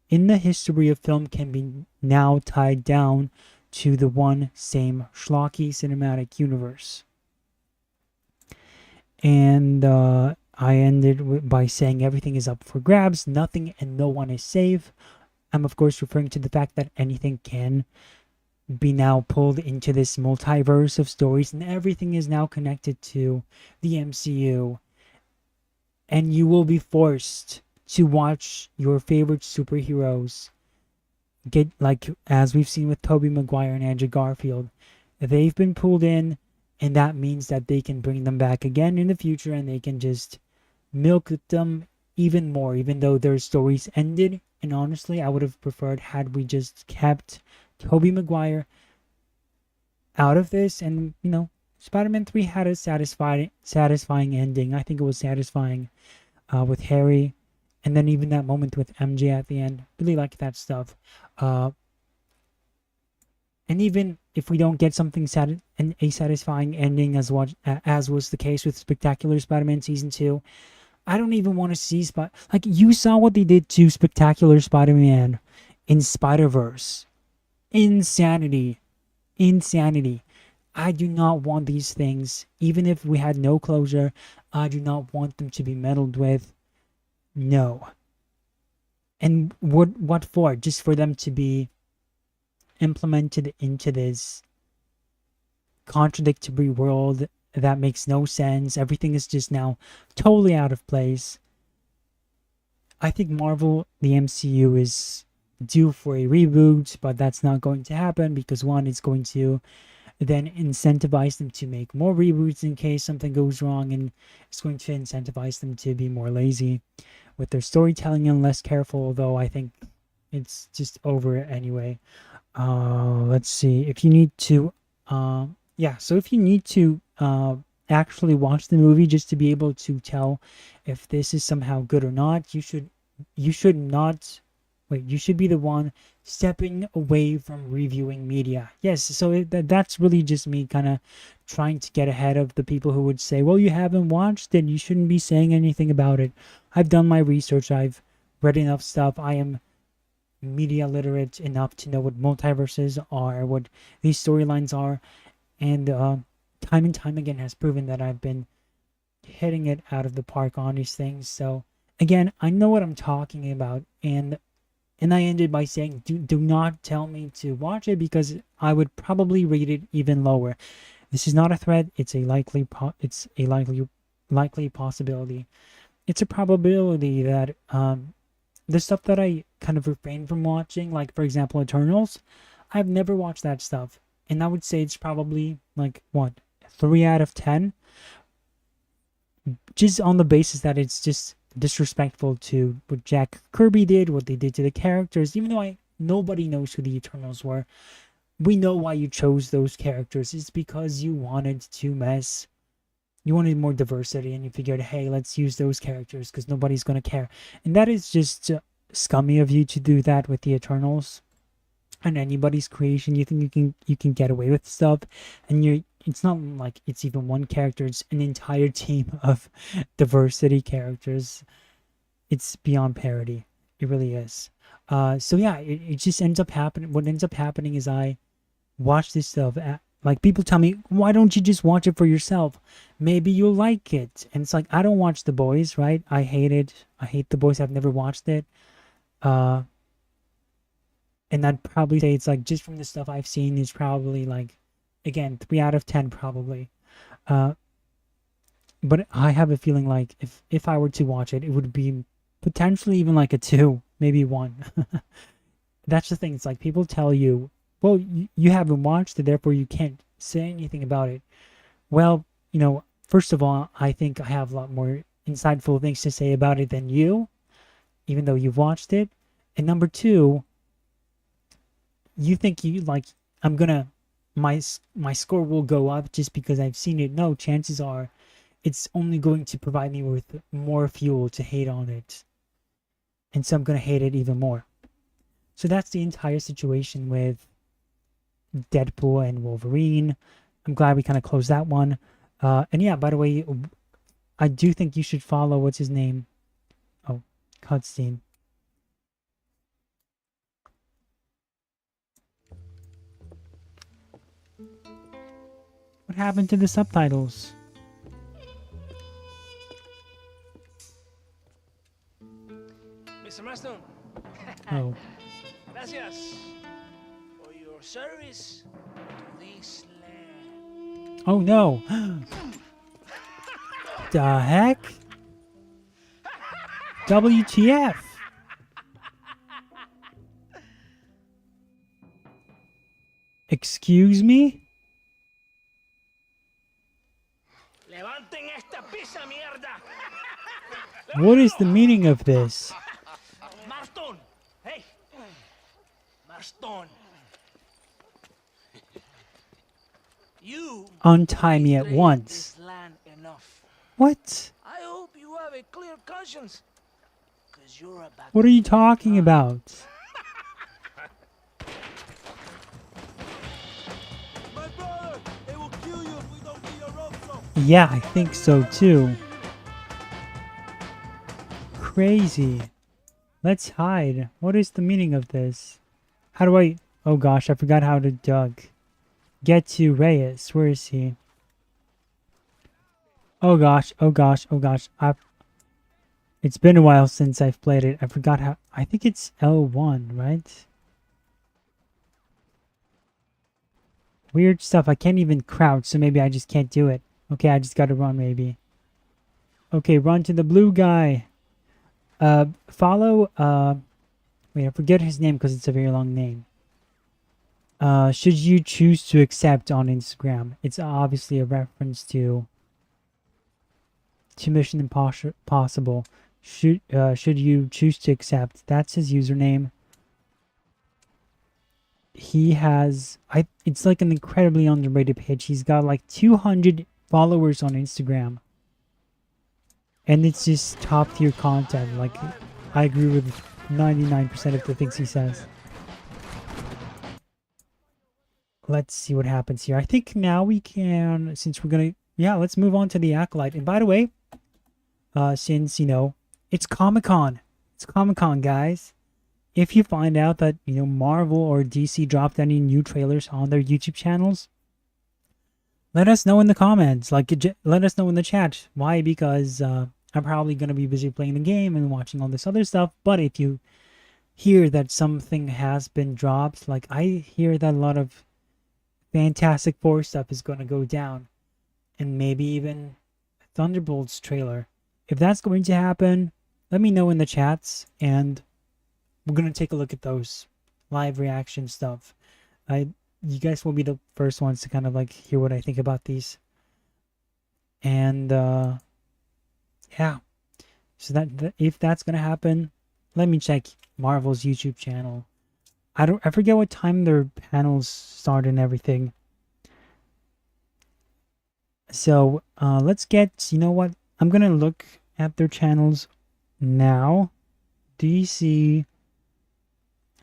in the history of film can be now tied down to the one same schlocky cinematic universe. And I ended by saying everything is up for grabs, nothing and no one is safe. I'm of course referring to the fact that anything can be now pulled into this multiverse of stories, and everything is now connected to the MCU. And you will be forced to watch your favorite superheroes get, like as we've seen with Tobey Maguire and Andrew Garfield, they've been pulled in, and that means that they can bring them back again in the future, and they can just milk them even more, even though their stories ended. And honestly, I would have preferred had we just kept Tobey Maguire out of this, and Spider-Man 3 had a satisfying ending. I think it was satisfying with Harry, and then even that moment with MJ at the end. Really like that stuff. And even if we don't get something a satisfying ending as was the case with Spectacular Spider-Man Season 2, I don't even want to see you saw what they did to Spectacular Spider-Man in Spider-Verse. Insanity. I do not want these things. Even if we had no closure, I do not want them to be meddled with. No. And what for? Just for them to be implemented into this contradictory world that makes no sense. Everything is just now totally out of place. I think Marvel, the MCU, is due for a reboot, but that's not going to happen because one, it's going to then incentivize them to make more reboots in case something goes wrong, and it's going to incentivize them to be more lazy with their storytelling and less careful, although I think it's just over anyway. Let's see, if you need to if you need to actually watch the movie just to be able to tell if this is somehow good or not, you should be the one stepping away from reviewing media. Yes, so that's really just me kind of trying to get ahead of the people who would say, well, you haven't watched it, you shouldn't be saying anything about it. I've done my research, I've read enough stuff, I am media literate enough to know what multiverses are, what these storylines are, and time and time again has proven that I've been hitting it out of the park on these things. So again, I know what I'm talking about, and I ended by saying, do not tell me to watch it because I would probably rate it even lower. This is not a threat. It's a likely possibility. It's a probability that the stuff that I kind of refrain from watching, like for example Eternals, I've never watched that stuff, and I would say it's probably 3 out of 10, just on the basis that it's just disrespectful to what Jack Kirby did, what they did to the characters. Even though nobody knows who the Eternals were, we know why you chose those characters. It's because you wanted more diversity, and you figured, hey, let's use those characters because nobody's gonna care. And that is just scummy of you to do that with the Eternals and anybody's creation. You think you can get away with stuff, and it's not like it's even one character, it's an entire team of diversity characters. It's beyond parody. It really is. So yeah, it just ends up happening. What ends up happening is I watch this stuff Like, people tell me, why don't you just watch it for yourself? Maybe you'll like it. And it's like, I don't watch The Boys, right? I hate it. I hate The Boys. I've never watched it. And I'd probably say it's like, just from the stuff I've seen, is probably like, again, 3 out of 10 probably. But I have a feeling like if I were to watch it, it would be potentially even like a 2, maybe 1. That's the thing. It's like, people tell you, well, you haven't watched it, therefore you can't say anything about it. Well, you know, first of all, I think I have a lot more insightful things to say about it than you, even though you've watched it. And number 2, you think my score will go up just because I've seen it. No, chances are it's only going to provide me with more fuel to hate on it. And so I'm going to hate it even more. So that's the entire situation with Deadpool and Wolverine. I'm glad we kind of closed that one. And yeah, by the way, I do think you should follow, what's his name? Oh, cutscene. What happened to the subtitles?
Mr. Marsdon.
Oh.
Gracias for your service to this land.
Oh no. The heck? WTF? Excuse me?
Levanten esta pizza, mierda.
What is the meaning of this?
Marsdon. Hey. Marsdon. You
Untie me at
betrayed
once.
this land enough.
What?
I hope you have a clear conscience. 'Cause you're about
What are you talking about?
My brother, they will kill you if we don't get your rope.
Yeah, I think so too. Crazy. Let's hide. What is the meaning of this? How do I... Oh gosh, I forgot how to get to Reyes. Where is he? Oh gosh, oh gosh, oh gosh. It's been a while since I've played it. I forgot how... I think it's L1, right? Weird stuff. I can't even crouch, so maybe I just can't do it. Okay, I just gotta run, maybe. Okay, run to the blue guy. Follow... Wait, I forget his name because it's a very long name. Should you choose to accept on Instagram. It's obviously a reference to Mission Impossible. Should you choose to accept. That's his username. He has... it's like an incredibly underrated page. He's got like 200 followers on Instagram. And it's just top tier content. Like, I agree with 99% of the things he says. Let's see what happens here. I think now we can, since we're gonna... Yeah, let's move on to the Acolyte. And by the way, since, you know, it's Comic-Con. It's Comic-Con, guys. If you find out that, you know, Marvel or DC dropped any new trailers on their YouTube channels, let us know in the comments. Like, let us know in the chat. Why? Because I'm probably going to be busy playing the game and watching all this other stuff. But if you hear that something has been dropped, like I hear that a lot of Fantastic Four stuff is going to go down. And maybe even Thunderbolts trailer. If that's going to happen, let me know in the chats. And we're going to take a look at those live reaction stuff. You guys will be the first ones to kind of like hear what I think about these. And yeah. So that if that's going to happen, let me check Marvel's YouTube channel. I forget what time their panels start and everything. So let's get, you know what? I'm going to look at their channels now. DC.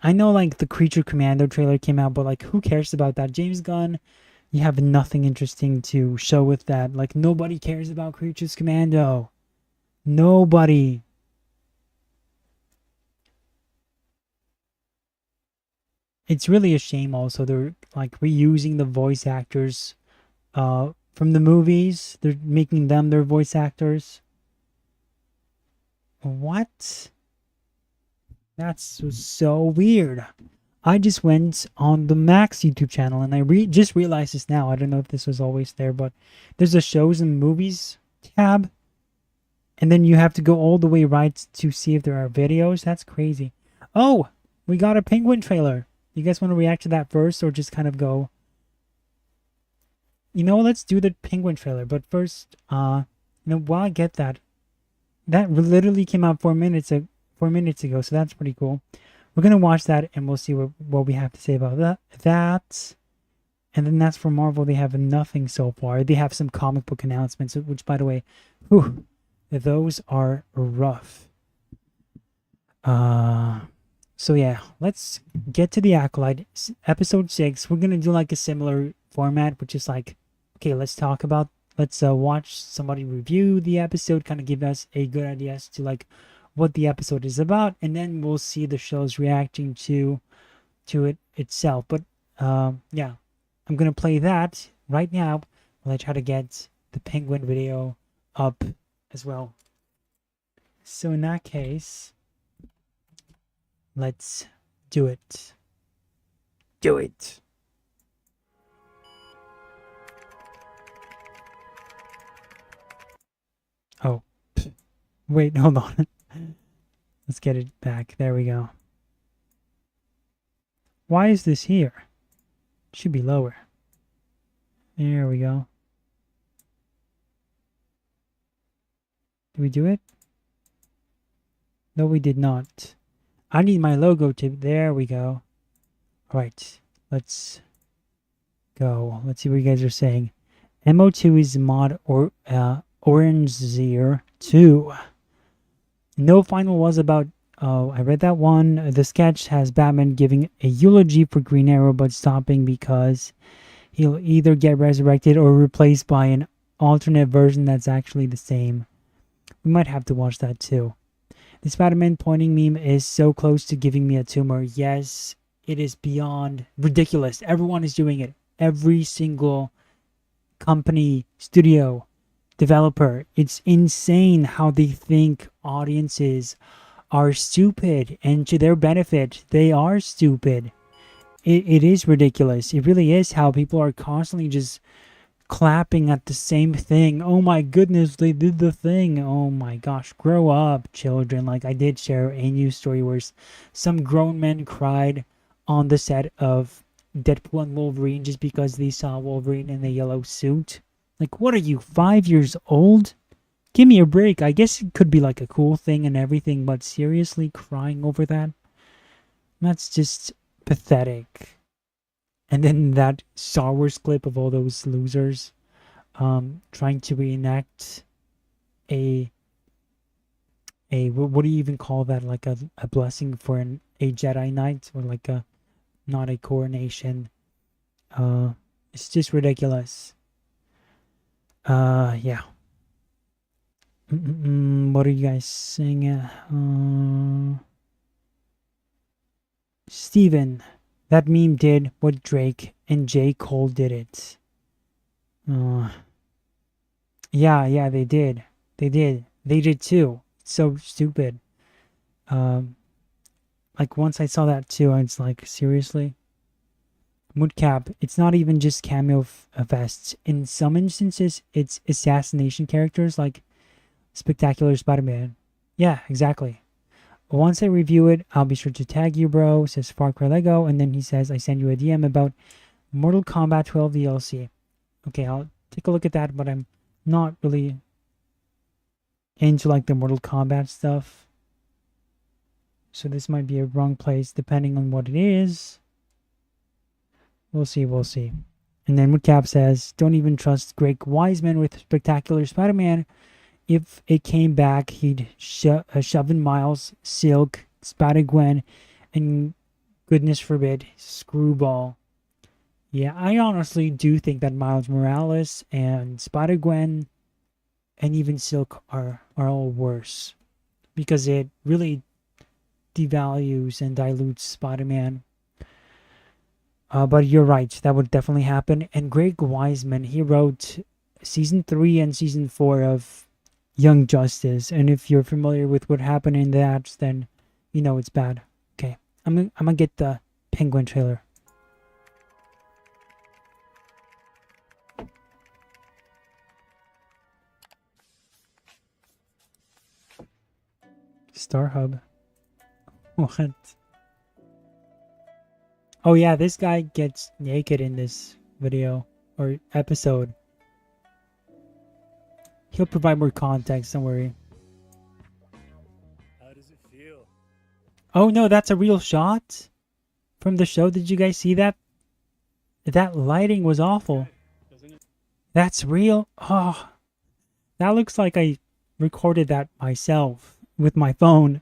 I know like the Creature Commando trailer came out, but like who cares about that? James Gunn, you have nothing interesting to show with that. Like nobody cares about Creatures Commando. Nobody. it's really a shame also. They're like reusing the voice actors from the movies. They're making them their voice actors. What? That's so weird. I just went on the Max YouTube channel and I just realized this now. I don't know if this was always there, but there's a shows and movies tab. And then you have to go all the way right to see if there are videos. That's crazy. Oh, we got a Penguin trailer. You guys want to react to that first or just kind of go? You know, let's do the Penguin trailer. But first, while I get that literally came out 4 minutes ago, so that's pretty cool. We're gonna watch that and we'll see what we have to say about that. And then that's for Marvel. They have nothing so far. They have some comic book announcements, which, by the way, whew, those are rough. So yeah, let's get to the Acolyte episode 6. We're gonna do like a similar format, which is like, okay, let's watch somebody review the episode, kind of give us a good idea as to like what the episode is about, and then we'll see the show's reacting to it itself. But yeah, I'm gonna play that right now while I try to get the Penguin video up as well. So in that case, let's do it. Do it. Oh, wait, hold on. Let's get it back. There we go. Why is this here? It should be lower. There we go. Did we do it? No, we did not. I need my logo to... There we go. Alright, let's go. Let's see what you guys are saying. MO2 is mod or Orange Zero 2. No final was about... Oh, I read that one. The sketch has Batman giving a eulogy for Green Arrow but stopping because he'll either get resurrected or replaced by an alternate version that's actually the same. We might have to watch that too. The Spider-Man pointing meme is so close to giving me a tumor. Yes, it is beyond ridiculous. Everyone is doing it. Every single company, studio, developer. It's insane how they think audiences are stupid, and to their benefit, they are stupid. It is ridiculous. It really is how people are constantly just clapping at the same thing. Oh my goodness, they did the thing. Oh my gosh, grow up, children. Like, I did share a news story where some grown men cried on the set of Deadpool and Wolverine just because they saw Wolverine in the yellow suit. Like, what are you, 5 years old? Give me a break. I guess it could be like a cool thing and everything, but seriously crying over that? That's just pathetic. And then that Star Wars clip of all those losers trying to reenact a what do you even call that? Like a blessing for a Jedi Knight, or like a not a coronation. It's just ridiculous. Yeah. What are you guys saying? Steven, that meme did what Drake and J. Cole did it. Yeah, they did. They did too. It's so stupid. Like, once I saw that too, I was like, seriously? Moodcap, it's not even just cameo fests. In some instances, it's assassination characters like Spectacular Spider-Man. Yeah, exactly. Once I review it, I'll be sure to tag you, bro, says Far Cry Lego. And then he says, I send you a DM about Mortal Kombat 12 DLC. Okay, I'll take a look at that, but I'm not really into like the Mortal Kombat stuff. So this might be a wrong place depending on what it is. We'll see. And then Woodcap says, don't even trust Greg Wiseman with Spectacular Spider-Man. If it came back, he'd shove in Miles, Silk, Spider-Gwen, and goodness forbid, Screwball. Yeah, I honestly do think that Miles Morales and Spider-Gwen and even Silk are all worse, because it really devalues and dilutes Spider-Man. But you're right, that would definitely happen. And Greg Wiseman, he wrote season 3 and season 4 of Young Justice. And if you're familiar with what happened in that, then you know it's bad. Okay, I'm gonna get the Penguin trailer. Star Hub. What? Oh yeah, this guy gets naked in this video or episode. He'll provide more context, don't worry.
How does it feel?
Oh no, that's a real shot from the show. Did you guys see that? That lighting was awful. That's real. Oh, that looks like I recorded that myself with my phone,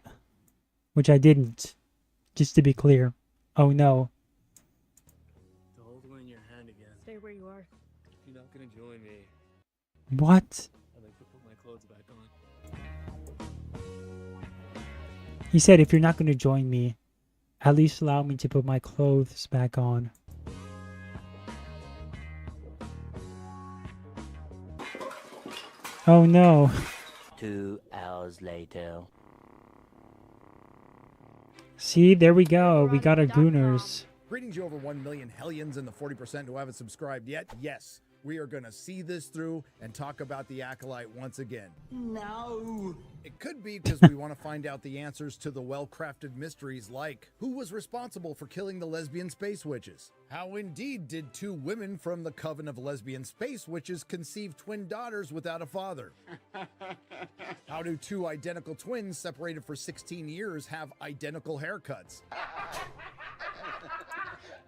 which I didn't, just to be clear. Oh no.
To hold one in your hand again.
Stay where you are.
You're not gonna join me.
What?
I'd like to put my clothes back on.
He said, if you're not going to join me, at least allow me to put my clothes back on. Oh no.
2 hours later.
See, there we go. We got our gooners.
Greetings, you over 1 million hellions and the 40% who haven't subscribed yet. Yes, we are going to see this through and talk about the Acolyte once again. No. It could be because we want to find out the answers to the well-crafted mysteries like who was responsible for killing the lesbian space witches? How indeed did 2 women from the coven of lesbian space witches conceive twin daughters without a father? How do 2 identical twins separated for 16 years have identical haircuts?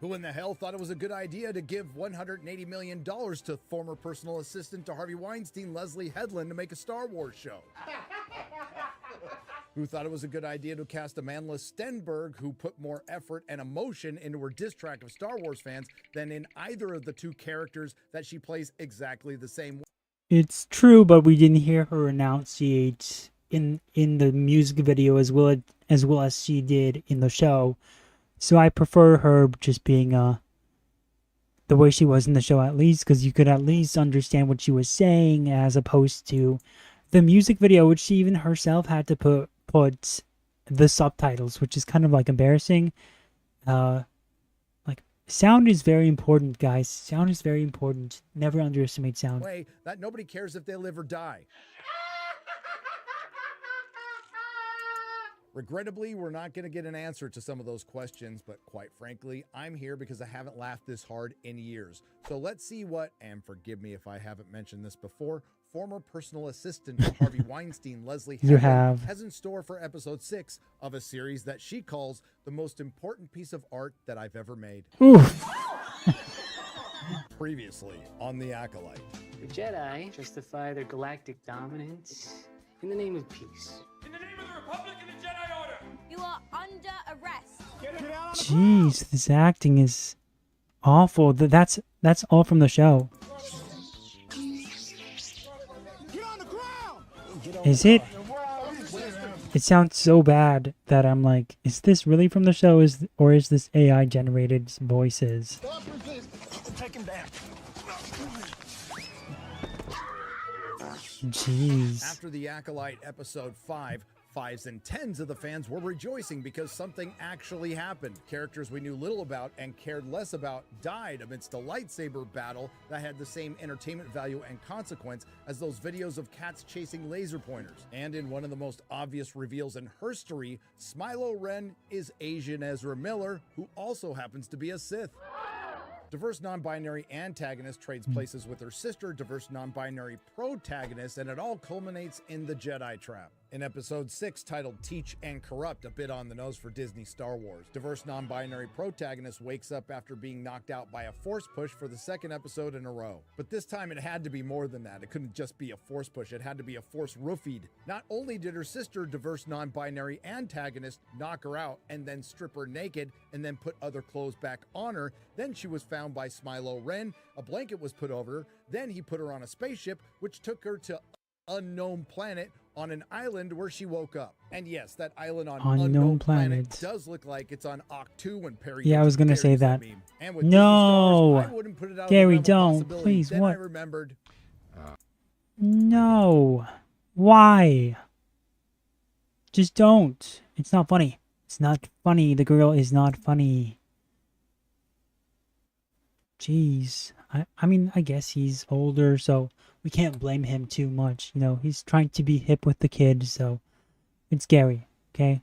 Who in the hell thought it was a good idea to give $180 million to former personal assistant to Harvey Weinstein, Leslie Headland, to make a Star Wars show? Who thought it was a good idea to cast Amandla Stenberg, who put more effort and emotion into her diss track of Star Wars fans than in either of the 2 characters that she plays exactly the same way?
It's true, but we didn't hear her enunciate in the music video as well as she did in the show. So I prefer her just being the way she was in the show, at least, because you could at least understand what she was saying, as opposed to the music video, which she even herself had to put the subtitles, which is kind of like embarrassing. Like, sound is very important, guys. Sound is very important. Never underestimate sound.
Way that nobody cares if they live or die. Regrettably, we're not going to get an answer to some of those questions, but quite frankly, I'm here because I haven't laughed this hard in years. So let's see what, and forgive me if I haven't mentioned this before, former personal assistant to Harvey Weinstein, Leslie Headland, has in store for episode 6 of a series that she calls the most important piece of art that I've ever made.
Oof.
Previously on The Acolyte.
The Jedi justify their galactic dominance in the name of peace.
In the name of the Republic and the Jedi Order!
You are under arrest.
Jeez, this acting is awful. That's all from the show. Is it? It sounds so bad that I'm like, is this really from the show? Or is this AI generated voices? Jeez.
After The Acolyte episode 5, 5s and 10s of the fans were rejoicing because something actually happened. Characters we knew little about and cared less about died amidst a lightsaber battle that had the same entertainment value and consequence as those videos of cats chasing laser pointers. And in one of the most obvious reveals in herstory, Smilo Ren is Asian Ezra Miller, who also happens to be a Sith. Diverse non-binary antagonist trades places with her sister, diverse non-binary protagonist, and it all culminates in the Jedi Trap. In episode 6, titled Teach and Corrupt, a bit on the nose for Disney Star Wars, diverse non-binary protagonist wakes up after being knocked out by a force push for the 2nd episode in a row. But this time it had to be more than that. It couldn't just be a force push, it had to be a force roofied. Not only did her sister, diverse non-binary antagonist, knock her out and then strip her naked and then put other clothes back on her, then she was found by Smilo Ren, a blanket was put over her, then he put her on a spaceship which took her to unknown planet on an island where she woke up. And yes, that island on
Unknown
Unknown
Planet.
Planet does look like it's on Octu when Perry.
Yeah, I
goes
was
to
gonna say
Gary's
that.
meme. And with
No!
Disney Stars, I wouldn't put it out of
Gary,
the realm of
don't.
possibility.
Please,
Then
what?
I remembered.
No. Why? Just don't. It's not funny. It's not funny. The girl is not funny. Jeez. I mean, I guess he's older, so we can't blame him too much. You know, he's trying to be hip with the kids, so it's Gary, okay?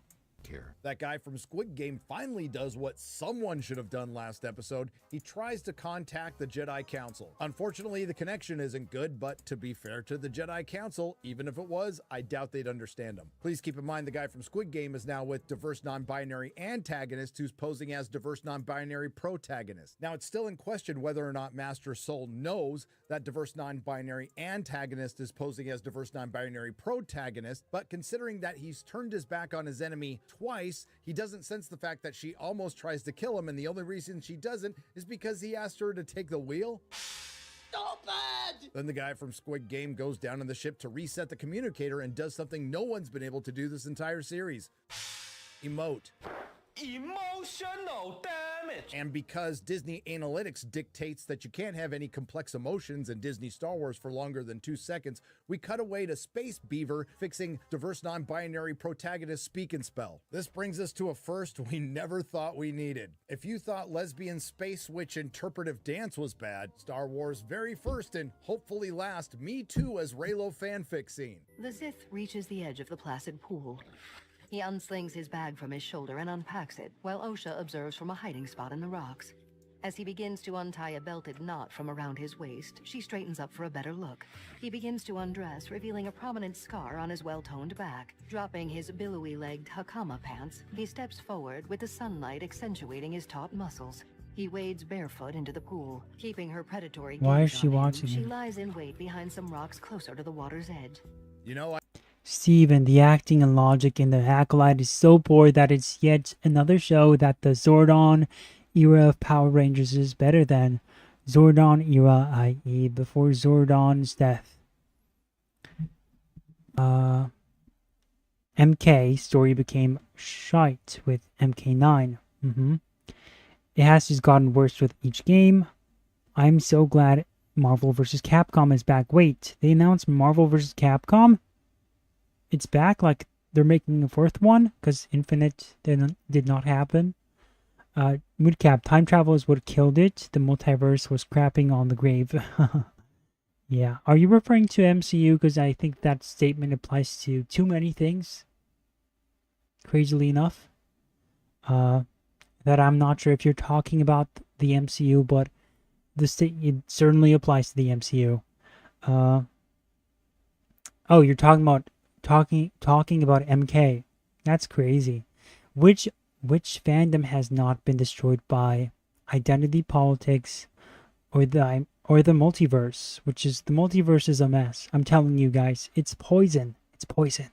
That guy from Squid Game finally does what someone should have done last episode. He tries to contact the Jedi Council. Unfortunately, the connection isn't good, but to be fair to the Jedi Council, even if it was, I doubt they'd understand him. Please keep in mind the guy from Squid Game is now with diverse non-binary antagonist who's posing as diverse non-binary protagonist. Now, it's still in question whether or not Master Soul knows that diverse non-binary antagonist is posing as diverse non-binary protagonist, but considering that he's turned his back on his enemy twice, he doesn't sense the fact that she almost tries to kill him, and the only reason she doesn't is because he asked her to take the wheel. Stupid! Then the guy from Squid Game goes down in the ship to reset the communicator and does something no one's been able to do this entire series. Emote.
Emotional damage.
And because Disney Analytics dictates that you can't have any complex emotions in Disney Star Wars for longer than 2 seconds, we cut away to Space Beaver fixing diverse non-binary protagonist speak and spell. This brings us to a first we never thought we needed. If you thought lesbian space witch interpretive dance was bad, Star Wars' very first and hopefully last Me Too as Reylo fanfic scene.
The Sith reaches the edge of the placid pool. He unslings his bag from his shoulder and unpacks it, while Osha observes from a hiding spot in the rocks. As he begins to untie a belted knot from around his waist, she straightens up for a better look. He begins to undress, revealing a prominent scar on his well-toned back. Dropping his billowy-legged hakama pants, he steps forward with the sunlight accentuating his taut muscles. He wades barefoot into the pool, keeping her predatory gaze
Why is she
on him.
watching
She
him?
lies in wait behind some rocks closer to the water's edge.
You know,
Steven, the acting and logic in the Acolyte is so poor that it's yet another show that the Zordon era of Power Rangers is better than. Zordon era, i.e. before Zordon's death. MK story became shite with MK9. It has just gotten worse with each game. I'm so glad Marvel vs. Capcom is back. Wait, they announced Marvel vs. Capcom? It's back? Like, they're making a fourth one? Because Infinite did not happen. Moodcap, time travel is what killed it. The multiverse was crapping on the grave. Yeah. Are you referring to MCU? Because I think that statement applies to too many things. Crazily enough. That I'm not sure if you're talking about the MCU, but it certainly applies to the MCU. Oh, you're talking about MK. That's crazy. Which fandom has not been destroyed by identity politics or the multiverse? Which is, the multiverse is a mess. I'm telling you guys, it's poison. It's poison.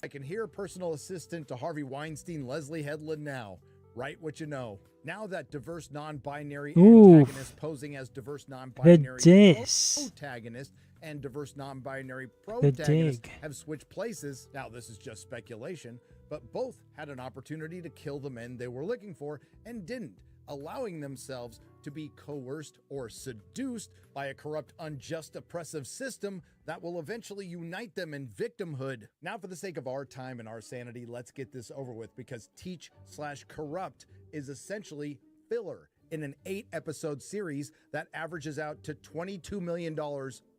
I can hear personal assistant to Harvey Weinstein, Leslie Headland now. Write what you know. Now that diverse non-binary antagonist posing as diverse non-binary protagonist and diverse non-binary protagonist have switched places. Now, this is just speculation, but both had an opportunity to kill the men they were looking for and didn't, allowing themselves to be coerced or seduced by a corrupt, unjust, oppressive system that will eventually unite them in victimhood. Now, for the sake of our time and our sanity, let's get this over with, because Teach/Corrupt is essentially filler in an 8-episode series that averages out to $22 million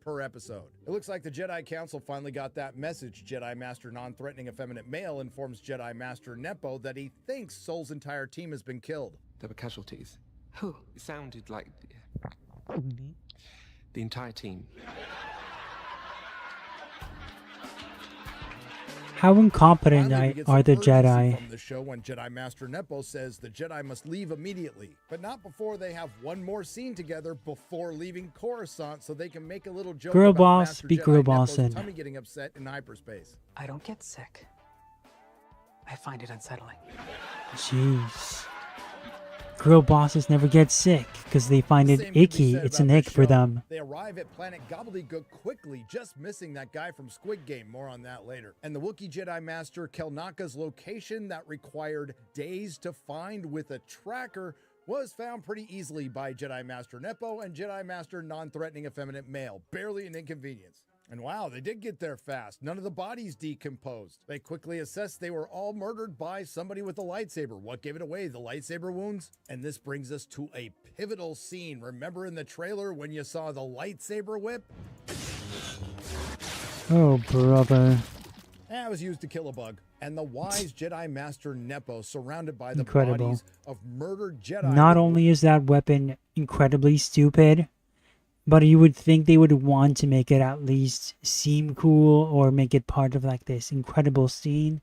per episode. It looks like the Jedi Council finally got that message. Jedi Master Non-Threatening Effeminate Male informs Jedi Master Nepo that he thinks Soul's entire team has been killed.
There were casualties. Who? It sounded like the entire team.
How incompetent are the Jedi?
From the show when Jedi Master Nepo says the Jedi must leave immediately, but not before they have one more scene together before leaving Coruscant, so they can make a little joke
Girl
about
boss,
Master
be
Jedi
girl
Nepo's
bossin'.
tummy getting upset in hyperspace.
I don't get sick. I find it unsettling.
Jeez. girl bosses never get sick because they find it
Same could be
icky.
said
It's
about
an
this
ick for
show.
them.
They arrive at Planet Gobbledygook quickly, just missing that guy from Squid Game. More on that later. And the Wookiee Jedi Master Kelnaka's location that required days to find with a tracker was found pretty easily by Jedi Master Nepo and Jedi Master Non-Threatening Effeminate Male. Barely an inconvenience. And wow, they did get there fast. None of the bodies decomposed. They quickly assessed they were all murdered by somebody with a lightsaber. What gave it away? The lightsaber wounds? And this brings us to a pivotal scene. Remember in the trailer when you saw the lightsaber whip?
Oh, brother.
That was used to kill a bug. And the wise Jedi Master Nepo surrounded by the
Incredible.
bodies of murdered Jedi.
Not only is that weapon incredibly stupid, but you would think they would want to make it at least seem cool or make it part of like this incredible scene.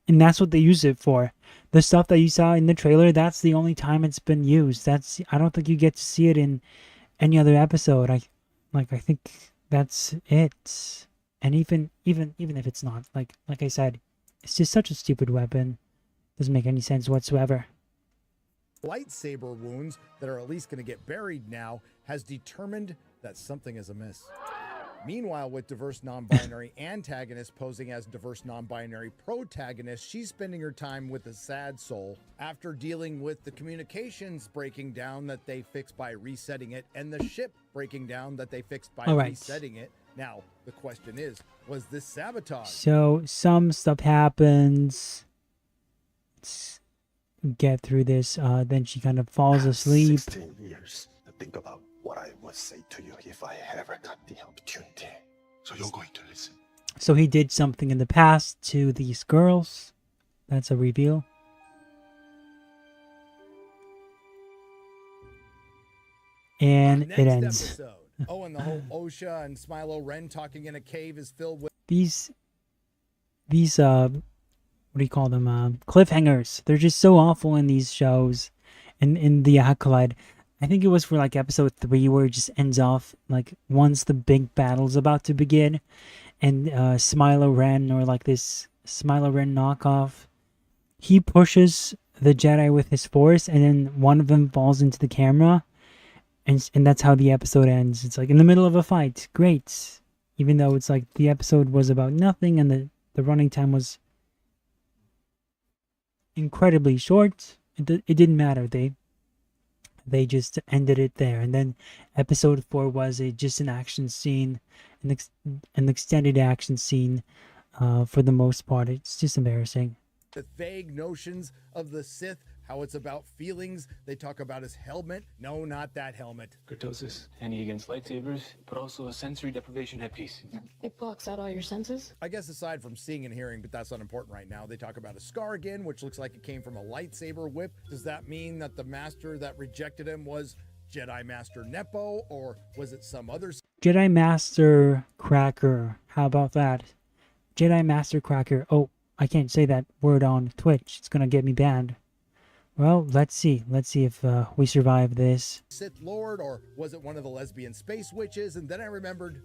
And that's what they use it for. The stuff that you saw in the trailer, that's the only time it's been used. I don't think you get to see it in any other episode. I think that's it. And even if it's not, like I said, it's just such a stupid weapon. Doesn't make any sense whatsoever.
lightsaber wounds that are at least going to get buried now has determined that something is amiss. Meanwhile, with diverse non-binary antagonist posing as diverse non-binary protagonist, she's spending her time with a sad soul after dealing with the communications breaking down that they fixed by resetting it and the ship breaking down that they fixed by resetting it. Now, the question is, was this sabotage?
So some stuff happens. Let's get through this. Then she kind of falls asleep.
16 years to think about what I would say to you if I ever got the opportunity. So you're going to listen.
So he did something in the past to these girls. That's a reveal. And it ends.
Episode. Oh, and the whole Osha and Smilo Ren talking in a cave is filled with
These what do you call them? Cliffhangers. They're just so awful in these shows. In the Acolyte. I think it was for like episode 3 where it just ends off like once the big battle's about to begin, and Smilo Ren, or like this Smilo Ren knockoff, he pushes the Jedi with his force, and then one of them falls into the camera, and that's how the episode ends. It's like in the middle of a fight. Great. Even though it's like the episode was about nothing and the running time was incredibly short, it didn't matter. They just ended it there. And then episode 4 was just an action scene, an extended action scene for the most part. It's just embarrassing.
the vague notions of the Sith, how it's about feelings. They talk about his helmet. No, not that helmet.
Kurtosis, handy against lightsabers, but also a sensory deprivation headpiece.
It blocks out all your senses?
I guess aside from seeing and hearing, but that's not important right now. They talk about a scar again, which looks like it came from a lightsaber whip. Does that mean that the master that rejected him was Jedi Master Nepo, or was it some other...
Jedi Master Cracker. How about that? Jedi Master Cracker. Oh, I can't say that word on Twitch. It's gonna get me banned. Well, let's see. Let's see if we survive this.
Sith Lord, or was it one of the lesbian space witches? And then I remembered...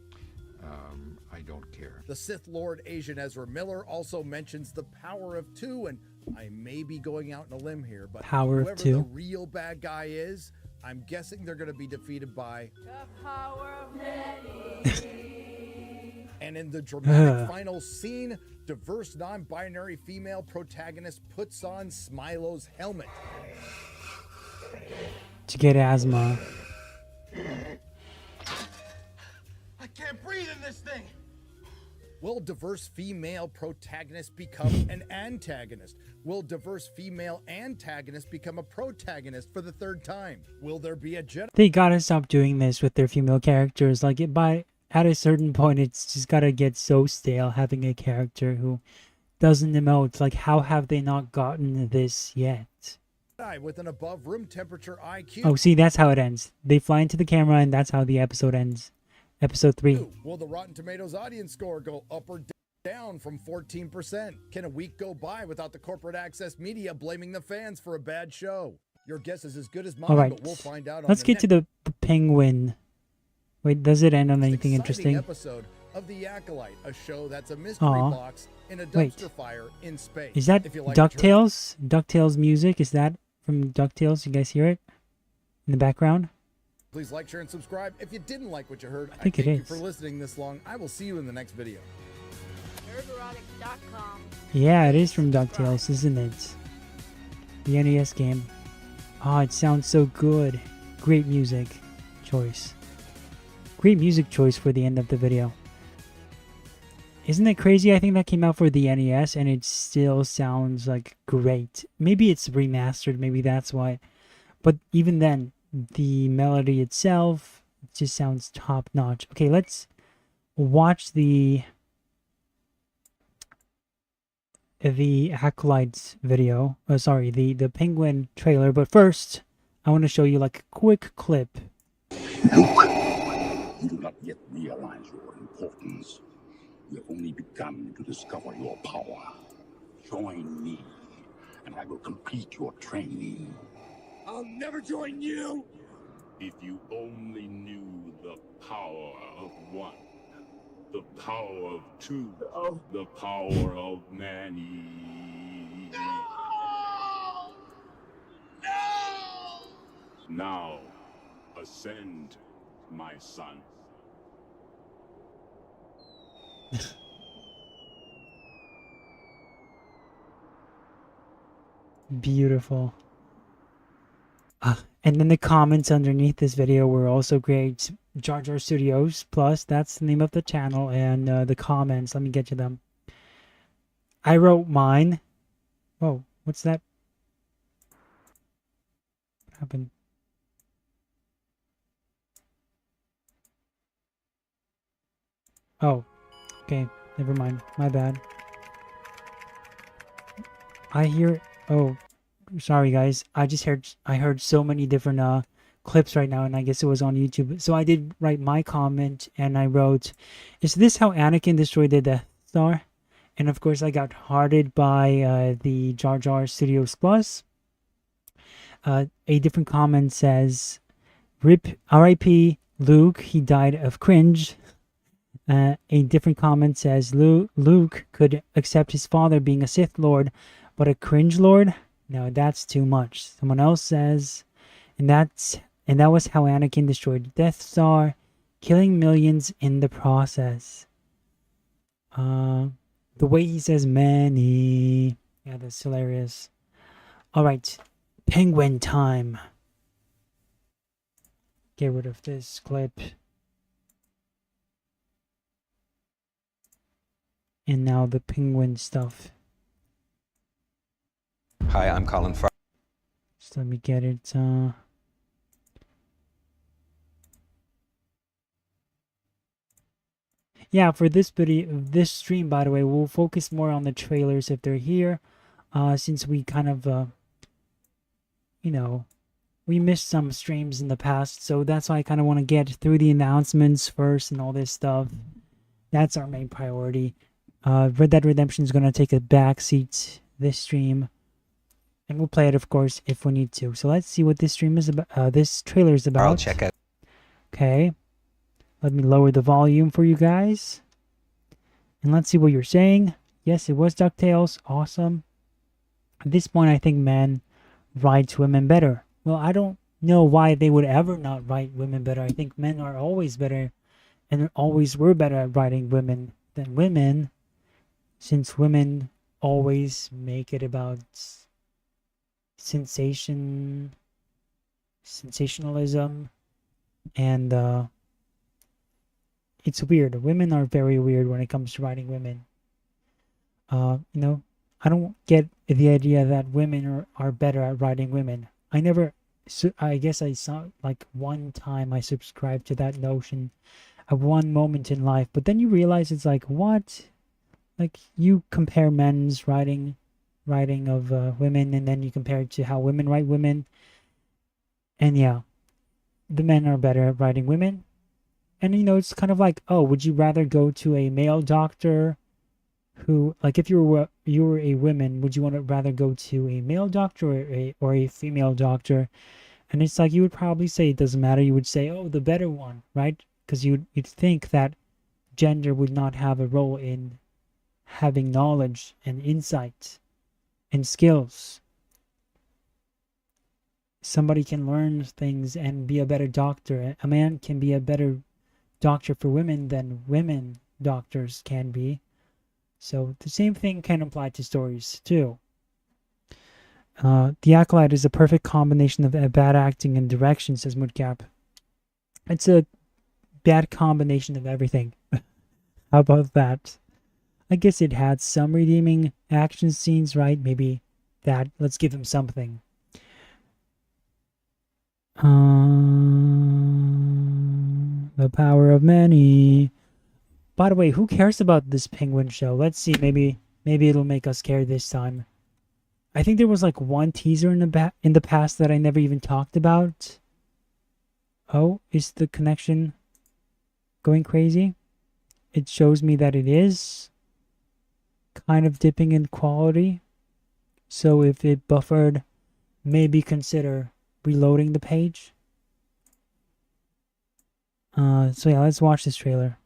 I don't care.
The Sith Lord Asian Ezra Miller also mentions the Power of Two, and I may be going out on a limb here, but
Power of
whoever
Two.
the real bad guy is, I'm guessing they're going to be defeated by...
The power of many.
And in the dramatic final scene, diverse non-binary female protagonist puts on Smilo's helmet.
To get asthma.
I can't breathe in this thing.
Will diverse female protagonist become an antagonist? Will diverse female antagonist become a protagonist for the third time? Will there be a Jedi?
They gotta stop doing this with their female characters. Like, at a certain point, it's just gotta get so stale having a character who doesn't emote. Like, how have they not gotten this yet?
With an above room temperature IQ.
Oh, see, that's how it ends. They fly into the camera, and that's how the episode ends. Episode 3.
Will the Rotten Tomatoes audience score go up or down from 14%? Can a week go by without the corporate access media blaming the fans for a bad show? Your guess is as good as mine,
All right.
but we'll find out.
Let's get to the penguin. Wait, does it end on anything interesting?
Episode of The Acolyte, a show that's a mystery box in a dumpster fire in space.
Is that
If you like
DuckTales? DuckTales music? Is that from DuckTales. You guys hear it in the background?
Please like, share, and subscribe. If you didn't like what you heard, I
think it
thank you
is.
for listening this long. I will see you in the next video.
Nerderotic.com.
Yeah, it is from DuckTales, isn't it? The NES game. Oh, it sounds so good. Great music choice. Great music choice for the end of the video. Isn't it crazy? I think that came out for the NES and it still sounds like great. Maybe it's remastered, maybe that's why. But even then, the melody itself just sounds top notch. Okay, let's watch the Acolytes video. Oh, sorry, the Penguin trailer. But first, I want to show you like a quick clip.
You do not yet realize your importance. You have only begun to discover your power. Join me, and I will complete your training.
I'll never join you!
If you only knew the power of one, the power of two, the power of Maaaaanyyyy.
No! No!
Now, ascend, my son.
Beautiful. And then the comments underneath this video were also great. Jar Jar Studios Plus, that's the name of the channel, and the comments, let me get you them. I wrote mine. Whoa, what's that? What happened? Oh, okay, never mind, my bad. I hear, oh, sorry guys, I heard so many different clips right now, and I guess it was on YouTube. So I did write my comment, and I wrote, is this how Anakin destroyed the Death Star? And of course I got hearted by the Jar Jar Studios Plus. A different comment says, RIP, R.I.P. Luke, he died of cringe. A different comment says, Luke could accept his father being a Sith Lord, but a cringe Lord? No, that's too much. Someone else says, and that was how Anakin destroyed the Death Star, killing millions in the process. The way he says many. Yeah, that's hilarious. Alright, Penguin time. Get rid of this clip. And now the Penguin stuff.
Hi, I'm Colin Farrell.
Just let me get it. Yeah, for this video, this stream, by the way, we'll focus more on the trailers if they're here. Since we kind of, you know, we missed some streams in the past, so that's why I kind of want to get through the announcements first and all this stuff. That's our main priority. Red Dead Redemption is going to take a backseat this stream. And we'll play it, of course, if we need to. So let's see what this stream is about. This trailer is about.
I'll check it.
Okay. Let me lower the volume for you guys. And let's see what you're saying. Yes, it was DuckTales. Awesome. At this point, I think men write women better. Well, I don't know why they would ever not write women better. I think men are always better and always were better at writing women than women, since women always make it about sensationalism, and it's weird. Women are very weird when it comes to writing women. You know, I don't get the idea that women are better at writing women. I guess I saw, like, one time I subscribed to that notion at one moment in life, but then you realize it's like, what? Like, you compare men's writing of women, and then you compare it to how women write women, and yeah, the men are better at writing women. And you know, it's kind of like, oh, would you rather go to a male doctor who, like, if you were a woman, would you want to rather go to a male doctor or a female doctor? And it's like, you would probably say it doesn't matter. You would say, oh, the better one, right? Because you'd think that gender would not have a role in having knowledge and insight and skills. somebody can learn things and be a better doctor. A man can be a better doctor for women than women doctors can be. So the same thing can apply to stories too. The Acolyte is a perfect combination of bad acting and direction, says Moodcap. It's a bad combination of everything. How about that? I guess it had some redeeming action scenes, right? Maybe that. Let's give him something. The Power of Maaaaanyyyy. By the way, who cares about this penguin show? Let's see. Maybe it'll make us care this time. I think there was like one teaser in the past that I never even talked about. Oh, is the connection going crazy? It shows me that it is kind of dipping in quality. So if it buffered, maybe consider reloading the page. So yeah, let's watch this trailer.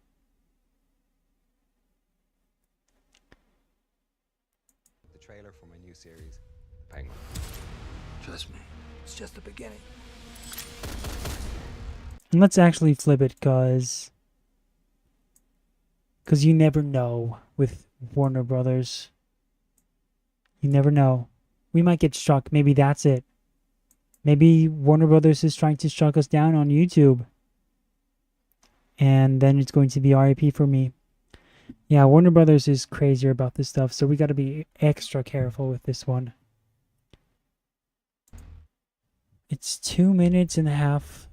The trailer for my new series, Penguin.
Trust me, it's just the beginning.
And let's actually flip it, cause you never know with Warner Brothers. You never know. We might get struck. Maybe that's it. Maybe Warner Brothers is trying to struck us down on YouTube. And then it's going to be RIP for me. Yeah, Warner Brothers is crazier about this stuff, so we got to be extra careful with this one. It's 2 minutes and a half.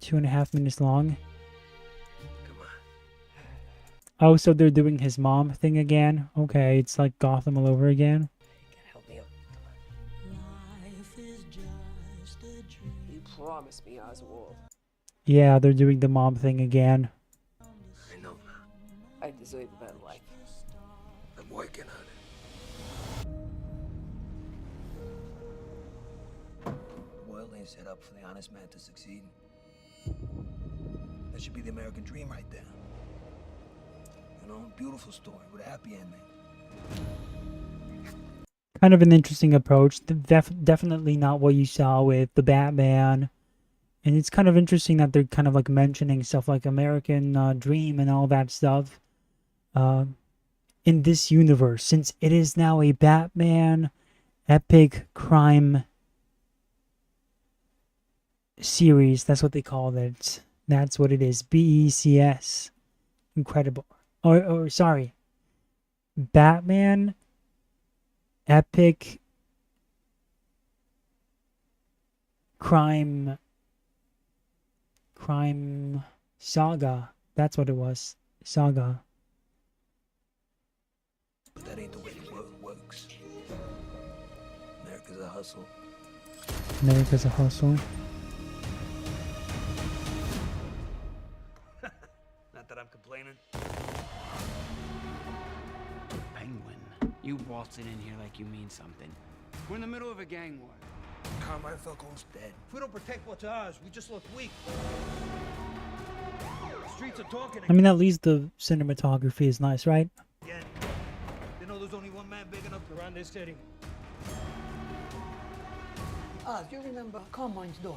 2.5 minutes long. Oh, so they're doing his mom thing again? Okay, it's like Gotham all over again.
You promised me, Oswald.
Yeah, they're doing the mom thing again.
I know.
I deserve a better life.
I'm working on it. The world ain't set up for the honest man to succeed. That should be the American dream right there. You know, beautiful story with a happy ending.
Kind of an interesting approach. Definitely not what you saw with the Batman. And it's kind of interesting that they're kind of like mentioning stuff like American Dream and all that stuff in this universe, since it is now a Batman epic crime series. That's what they call it. That's what it is. BECS. Incredible. Or sorry. Batman epic crime saga. That's what it was. Saga.
But that ain't the way the world works. America's a hustle.
America's a hustle.
Not that I'm complaining.
Penguin, you waltzing in here like you mean something. We're in the middle of a gang war.
Carmine Falcone's dead.
If we don't protect what's ours, we just look weak. The streets are talking
I mean, at least the cinematography is nice, right?
again. They know there's only one man big enough to run this city.
Do you remember Carmine's daughter?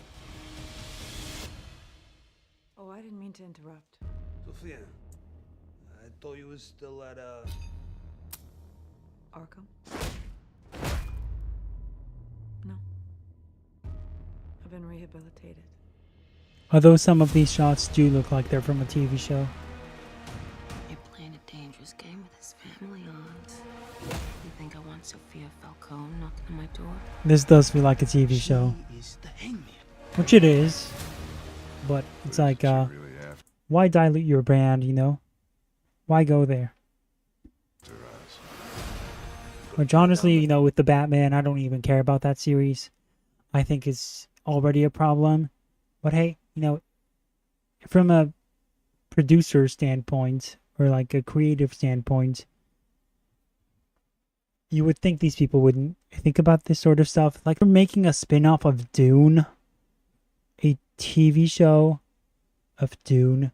Oh, I didn't mean to interrupt.
Sophia, I thought you was still at,
Arkham? No. I've been rehabilitated.
Although some of these shots do look like they're from a TV show.
You're playing a dangerous game with his family odds. You think I want Sophia Falcone knocking on my door?
This does feel like a TV show. Which it is. But it's like, why dilute your brand, you know? Why go there? Which honestly, you know, with the Batman, I don't even care about that series. I think it's already a problem. But hey, you know, from a producer standpoint, or like a creative standpoint, you would think these people wouldn't think about this sort of stuff. Like, we're making a spin-off of Dune. A TV show of Dune.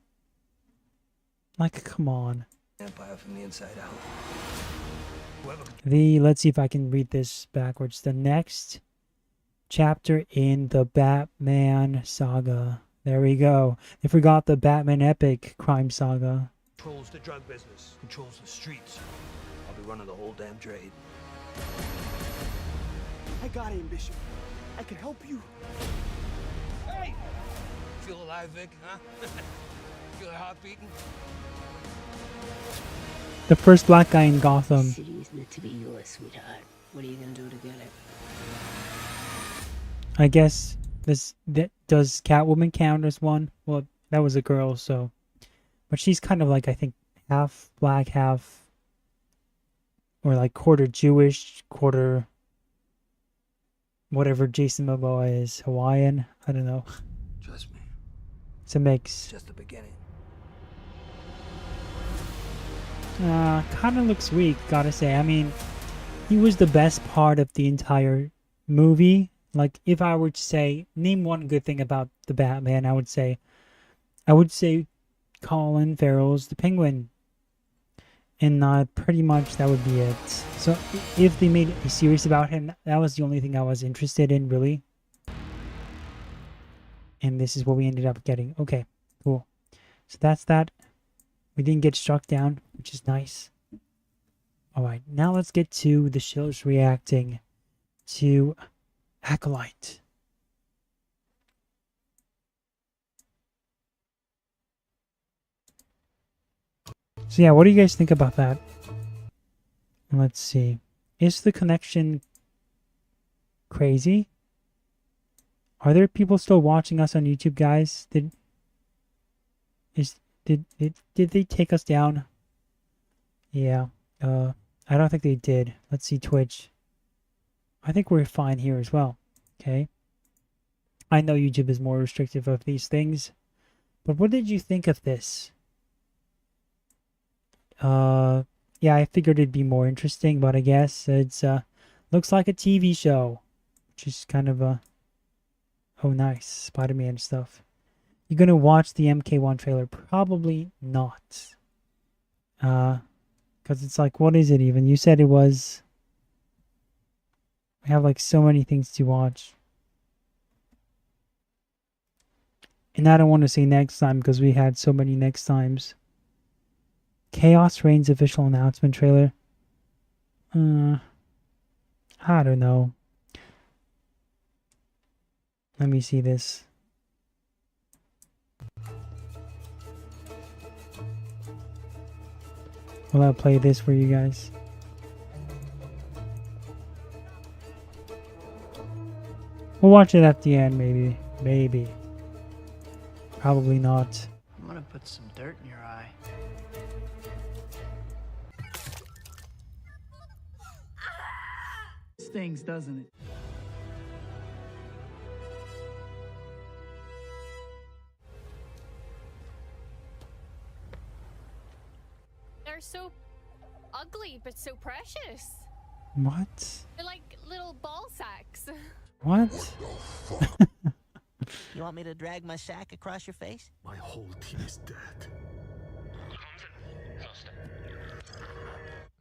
Like, come on.
Empire from the inside out.
Let's see if I can read this backwards. The next chapter in the Batman saga. There we go. They forgot the Batman epic crime saga.
Controls the drug business, controls the streets. I'll be running the whole damn trade.
I got ambition. I can help you.
Hey! Feel alive, Vic, huh? Feel your heart beating?
The first black guy in Gotham.
The city is meant to be yours, sweetheart. What are you gonna do to get it?
I guess does Catwoman count as one? Well, that was a girl, so, but she's kind of like, I think, half black, half, or like quarter Jewish, quarter whatever Jason Momoa is, Hawaiian. I don't know.
Trust me.
It's a mix.
Just the beginning.
Kind of looks weak, gotta say. I mean, he was the best part of the entire movie. Like, if I were to say, name one good thing about the Batman, I would say Colin Farrell's the Penguin. And pretty much that would be it. So, if they made a series about him, that was the only thing I was interested in, really. And this is what we ended up getting. Okay, cool. So that's that. We didn't get struck down, which is nice. Alright, now let's get to the Shills reacting to Acolyte. So yeah, what do you guys think about that? Let's see. Is the connection crazy? Are there people still watching us on YouTube, guys? Did they take us down? Yeah. I don't think they did. Let's see Twitch. I think we're fine here as well. Okay. I know YouTube is more restrictive of these things. But what did you think of this? Yeah, I figured it'd be more interesting, but I guess it's looks like a TV show. Which is kind of a oh nice. Spider-Man stuff. You gonna watch the MK1 trailer? Probably not. Because it's like, what is it even? You said it was... We have like so many things to watch. And I don't want to say next time because we had so many next times. Chaos Reigns official announcement trailer. I don't know. Let me see this. Will I play this for you guys? We'll watch it at the end, maybe. Maybe. Probably not.
I'm gonna put some dirt in your eye.
Stings, doesn't it?
They're so ugly, but so precious.
What?
They're like little ball sacks.
What?
You want me to drag my sack across your face?
My whole team is dead.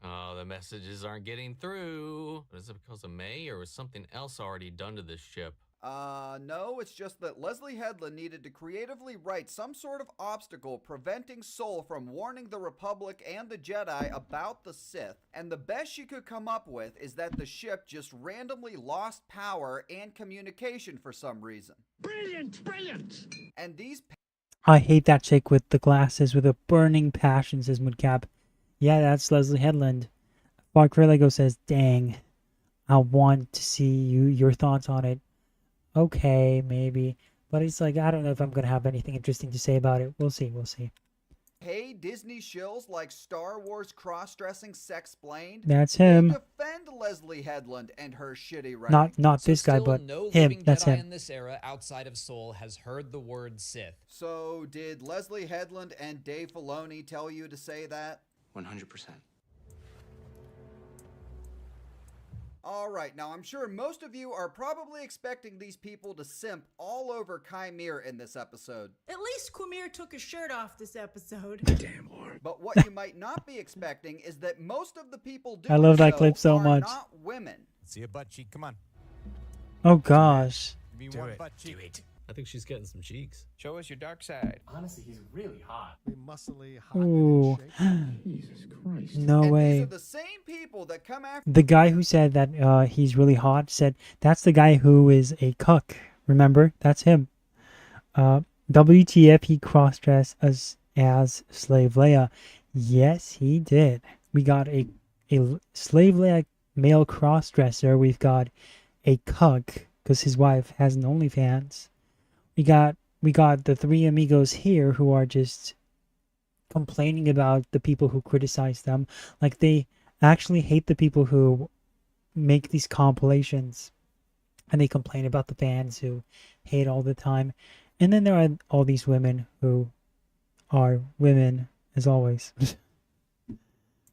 Oh, the messages aren't getting through. Is it because of May, or was something else already done to this ship?
No, it's just that Leslie Headland needed to creatively write some sort of obstacle preventing Sol from warning the Republic and the Jedi about the Sith, and the best she could come up with is that the ship just randomly lost power and communication for some reason.
Brilliant! Brilliant!
And these...
I hate that chick with the glasses with a burning passion, says Moodcap. Yeah, that's Leslie Headland. Mark Lego says, dang, I want to see your thoughts on it. Okay, maybe. But it's like, I don't know if I'm going to have anything interesting to say about it. We'll see, we'll see.
Hey, Disney shills like Star Wars cross-dressing sex-blamed.
That's him.
They defend Leslie Headland and her shitty writing.
Not this guy, but
no
him.
living
That's
Jedi
him.
in this era outside of Sol has heard the word Sith.
So, did Leslie Headland and Dave Filoni tell you to say that?
100%.
Alright, now I'm sure most of you are probably expecting these people to simp all over Chimere in this episode.
At least Quamir took his shirt off this episode.
Damn Lord.
But what you might not be expecting is that most of the people doing
I love that
so
clip so
are
much.
not women.
See a butt cheek, come on.
Oh gosh.
Do it.
I think she's getting some cheeks.
Show us your dark side.
Honestly, he's really hot.
Muscly, hot,
Ooh.
Jesus Christ.
No
and
way.
These are the same people that come after.
The guy who said that he's really hot said that's the guy who is a cuck. Remember? That's him. WTF, he cross-dressed as Slave Leia. Yes, he did. We got a Slave Leia male cross-dresser. We've got a cuck because his wife has an OnlyFans. We got the three amigos here who are just complaining about the people who criticize them. Like, they actually hate the people who make these compilations, and they complain about the fans who hate all the time. And then there are all these women who are women, as always.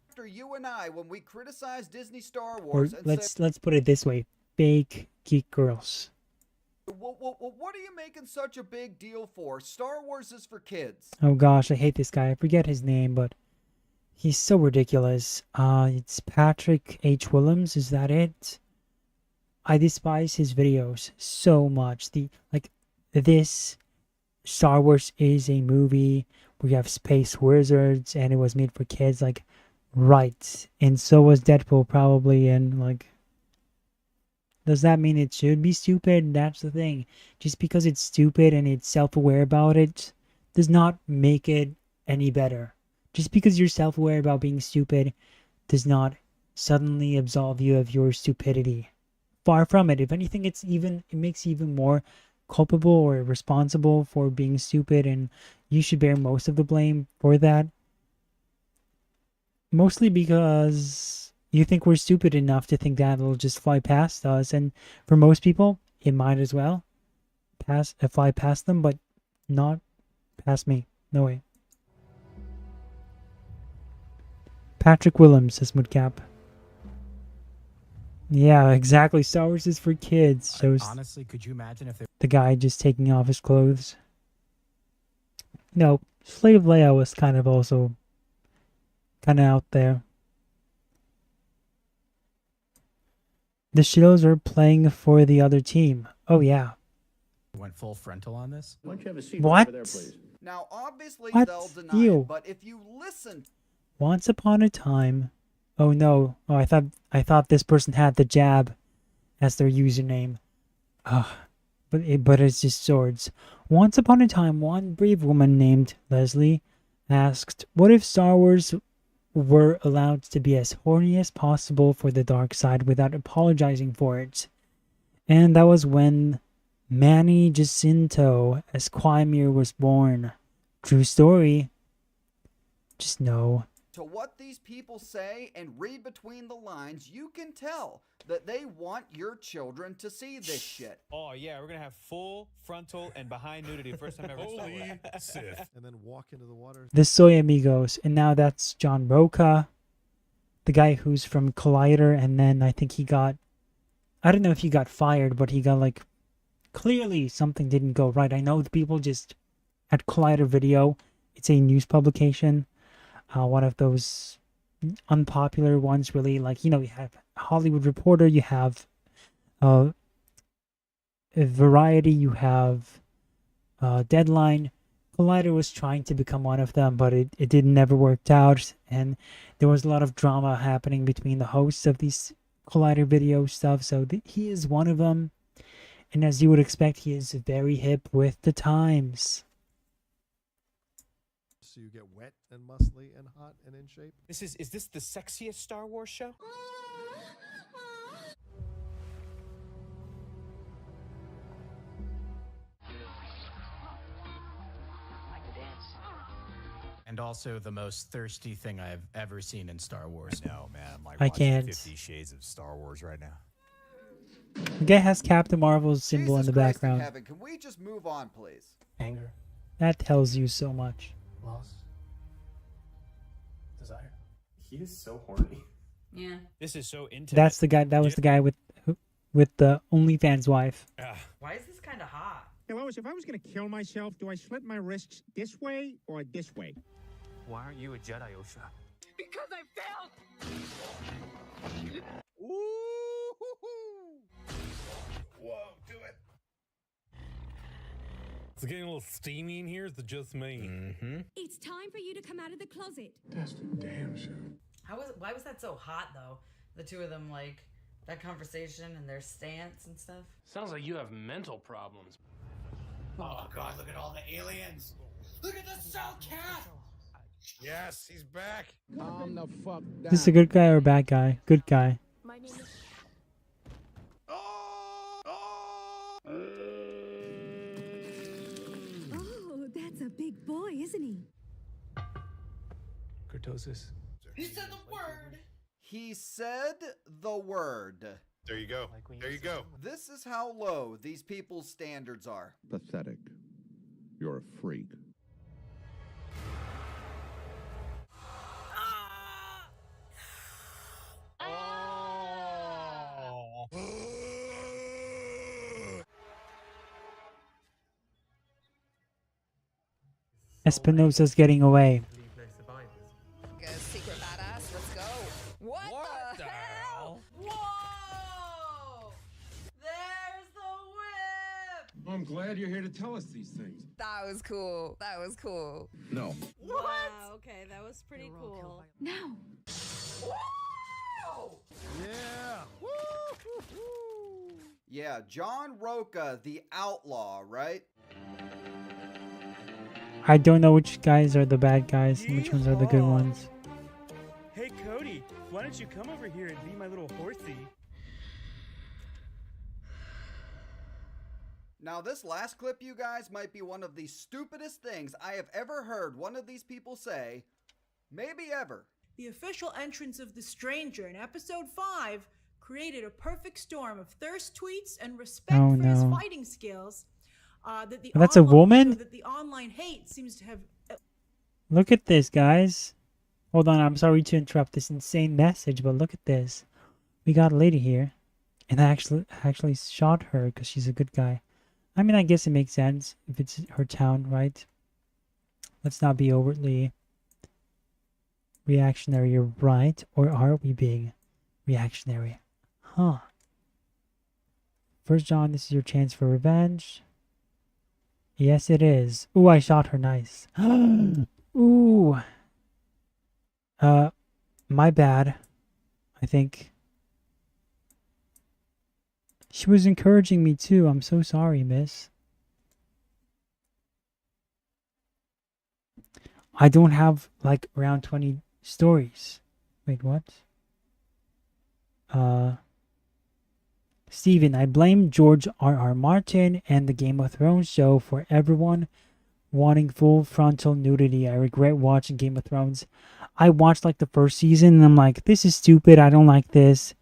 After you and I, when we criticize Disney Star
Or
Wars, and
let's put it this way: fake geek girls.
what are you making such a big deal for? Star Wars is for kids.
Oh gosh, I hate this guy. I forget his name, but he's so ridiculous. It's Patrick H. Willems. Is that it? I despise his videos so much. This Star Wars is a movie. We have space wizards, and it was made for kids. Like, right. And so was Deadpool, probably. And like, does that mean it should be stupid? That's the thing. Just because it's stupid and it's self-aware about it does not make it any better. Just because you're self-aware about being stupid does not suddenly absolve you of your stupidity. Far from it. If anything, it makes you even more culpable or responsible for being stupid, and you should bear most of the blame for that. Mostly because you think we're stupid enough to think that it'll just fly past us, and for most people, it might as well fly past them, but not past me. No way. Patrick Willems, says Moodcap. Yeah, exactly. Star Wars is for kids. Shows
Honestly, could you imagine if
the guy just taking off his clothes. No, Slave Leia was kind of also kind of out there. The Shills are playing for the other team. Oh yeah.
went full frontal on this?
What?
Now, obviously,
What?
they'll deny
Ew.
it, but if you listen,
Once upon a time. Oh no. Oh, I thought this person had the jab as their username. But it's just swords. Once upon a time, one brave woman named Leslie asked, what if Star Wars were allowed to be as horny as possible for the dark side without apologizing for it? And that was when Manny Jacinto as Quimir was born. True story. Just know.
to what these people say and read between the lines, you can tell that they want your children to see this shit.
Oh yeah, we're gonna have full frontal and behind nudity. First time ever.
Holy Sith. And then walk into the water.
The Soy Amigos. And now that's John Roca, the guy who's from Collider. And then I think he got, I don't know if he got fired, but he got like, clearly something didn't go right. I know the people just at Collider Video, it's a news publication, one of those unpopular ones, really. Like, you know, you have Hollywood Reporter, you have Variety, you have Deadline. Collider was trying to become one of them, but it didn't never worked out, and there was a lot of drama happening between the hosts of these Collider Video stuff, so he is one of them. And as you would expect, he is very hip with the times.
So you get wet and muscly and hot and in shape?
Is this the sexiest Star Wars show?
And also the most thirsty thing I've ever seen in Star Wars.
No, man, I'm like
I
watching
can't.
50 Shades of Star Wars right now.
The guy has Captain Marvel's symbol in the
Christ in
background.
heaven, can we just move on, please?
Anger. That tells you so much.
Loss. Desire. He is so horny.
Yeah. This is so intimate.
That's the guy. That was the guy with the OnlyFans wife.
Why is this kind of hot?
Hey, Lois, if I was going to kill myself, do I slit my wrists this way or this way?
Why aren't you a Jedi, Osha? Because I failed!
Whoa!
It's getting a little steamy in here. Is it just me?
It's time for you to come out of the closet.
That's the damn show.
Why was that so hot though? The two of them, like, that conversation and their stance and stuff.
Sounds like you have mental problems.
Oh God, look at all the aliens. Look at the cell cat.
Yes, he's back.
Calm the fuck down.
Is this a good guy or a bad guy? Good guy.
My name is... Oh, that's a big boy, isn't he?
Kurtosis.
He said the word.
He said the word.
There you go. There you go.
This is how low these people's standards are.
Pathetic. You're a freak.
Espinosa's getting away.
Secret badass, let's go. What the hell?
Whoa! There's the whip!
I'm glad you're here to tell us these things.
That was cool. That was cool.
No.
Wow, okay, that was pretty cool.
No.
Yeah. Yeah, John Roca, the outlaw, right?
I don't know which guys are the bad guys and which ones are the good ones.
Hey, Cody, why don't you come over here and be my little horsey?
Now, this last clip, you guys, might be one of the stupidest things I have ever heard one of these people say, maybe ever.
The official entrance of the stranger in episode 5 created a perfect storm of thirst tweets and respect for his fighting skills.
That's a woman?
That the online hate seems to have...
Look at this, guys. Hold on, I'm sorry to interrupt this insane message, but look at this. We got a lady here, and I actually shot her because she's a good guy. I mean, I guess it makes sense if it's her town, right? Let's not be overtly reactionary, right? Or are we being reactionary? Huh. First John, this is your chance for revenge. Yes, it is. Ooh, I shot her. Nice. Ooh. My bad. I think. She was encouraging me too. I'm so sorry, miss. I don't have like around 20 stories. Wait, what? Steven, I blame George R.R. Martin and the Game of Thrones show for everyone wanting full frontal nudity. I regret watching Game of Thrones. I watched like the first season and I'm like, this is stupid. I don't like this.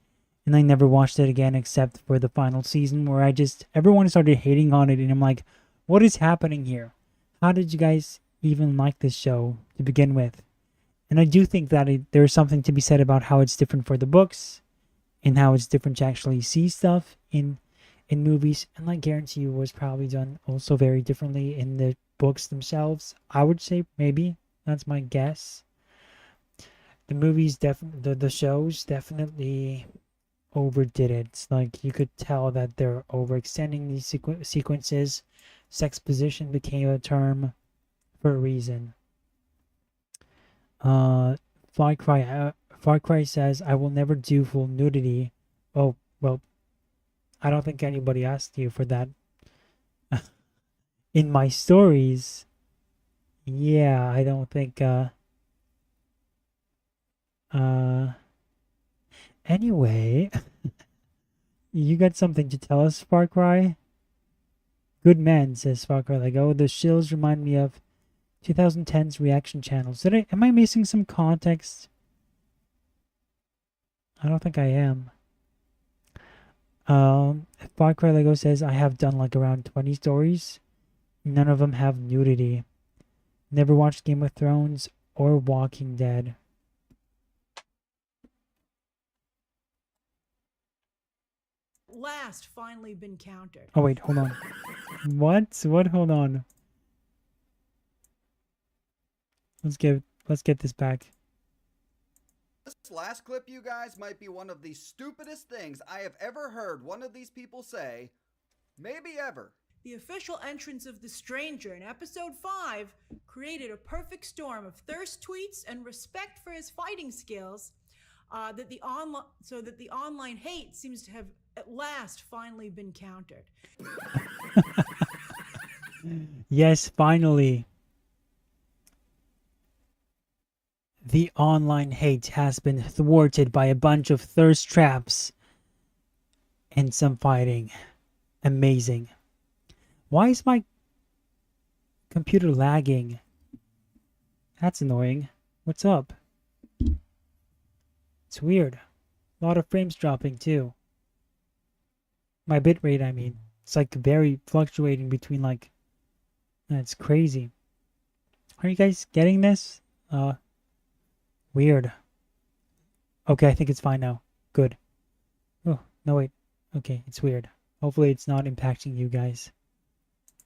And I never watched it again except for the final season where everyone started hating on it and I'm like, what is happening here? How did you guys even like this show to begin with? And I do think that there's something to be said about how it's different for the books and how it's different to actually see stuff in movies. And I guarantee you it was probably done also very differently in the books themselves. I would say maybe. That's my guess. The movies, the shows definitely overdid it. It's like you could tell that they're overextending these sequences. Sexposition became a term for a reason. Far Cry says, I will never do full nudity. Oh, well, I don't think anybody asked you for that. In my stories, yeah, I don't think, anyway, you got something to tell us, Far Cry? Good man, says Far Cry, like, oh, the Shills remind me of 2010's reaction channels. Am I missing some context? I don't think I am. Far Cry Lego says, I have done like around 20 stories. None of them have nudity. Never watched Game of Thrones or Walking Dead.
Last finally been countered.
Oh wait, hold on. What? Hold on. Let's get this back.
This last clip, you guys, might be one of the stupidest things I have ever heard one of these people say, maybe ever.
The official entrance of the stranger in episode 5 created a perfect storm of thirst tweets and respect for his fighting skills that the online hate seems to have at last finally been countered.
Yes, finally. The online hate has been thwarted by a bunch of thirst traps and some fighting. Amazing. Why is my computer lagging? That's annoying. What's up? It's weird. A lot of frames dropping too. My bitrate, I mean. It's like very fluctuating between like... It's crazy. Are you guys getting this? Weird. Okay, I think it's fine now. Good. Oh, no wait. Okay, it's weird. Hopefully it's not impacting you guys.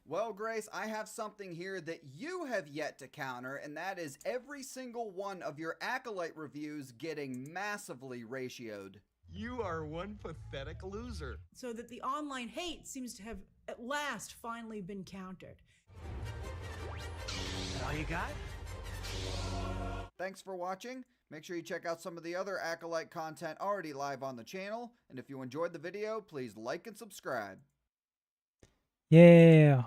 Well, Grace, I have something here that you have yet to counter, and that is every single one of your Acolyte reviews getting massively ratioed.
You are one pathetic loser.
So that the online hate seems to have at last finally been countered.
All you got?
Thanks for watching. Make sure you check out some of the other Acolyte content already live on the channel. And if you enjoyed the video, please like and subscribe.
Yeah.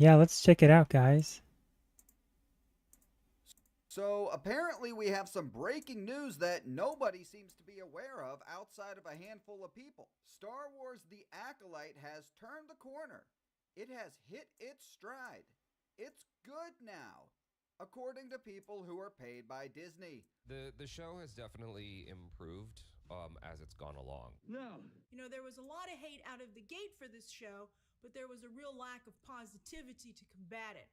Yeah, let's check it out, guys.
So apparently we have some breaking news that nobody seems to be aware of outside of a handful of people. Star Wars The Acolyte has turned the corner. It has hit its stride. It's good now, according to people who are paid by Disney.
The show has definitely improved as it's gone along.
No. You know, there was a lot of hate out of the gate for this show, but there was a real lack of positivity to combat it.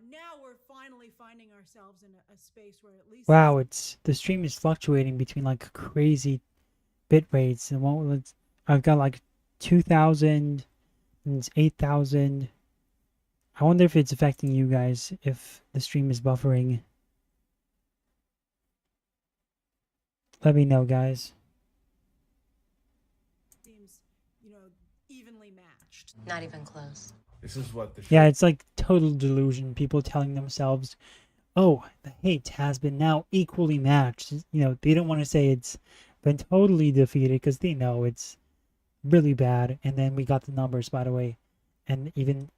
Now we're finally finding ourselves in a space where at least...
Wow, the stream is fluctuating between like crazy bit rates. And I've got like 2,000 and 8,000. I wonder if it's affecting you guys, if the stream is buffering. Let me know, guys.
Seems, you know, evenly matched.
Not even close.
This is what the show...
Yeah, it's like total delusion. People telling themselves, oh, the hate has been now equally matched. You know, they don't want to say it's been totally defeated because they know it's really bad. And then we got the numbers, by the way. And even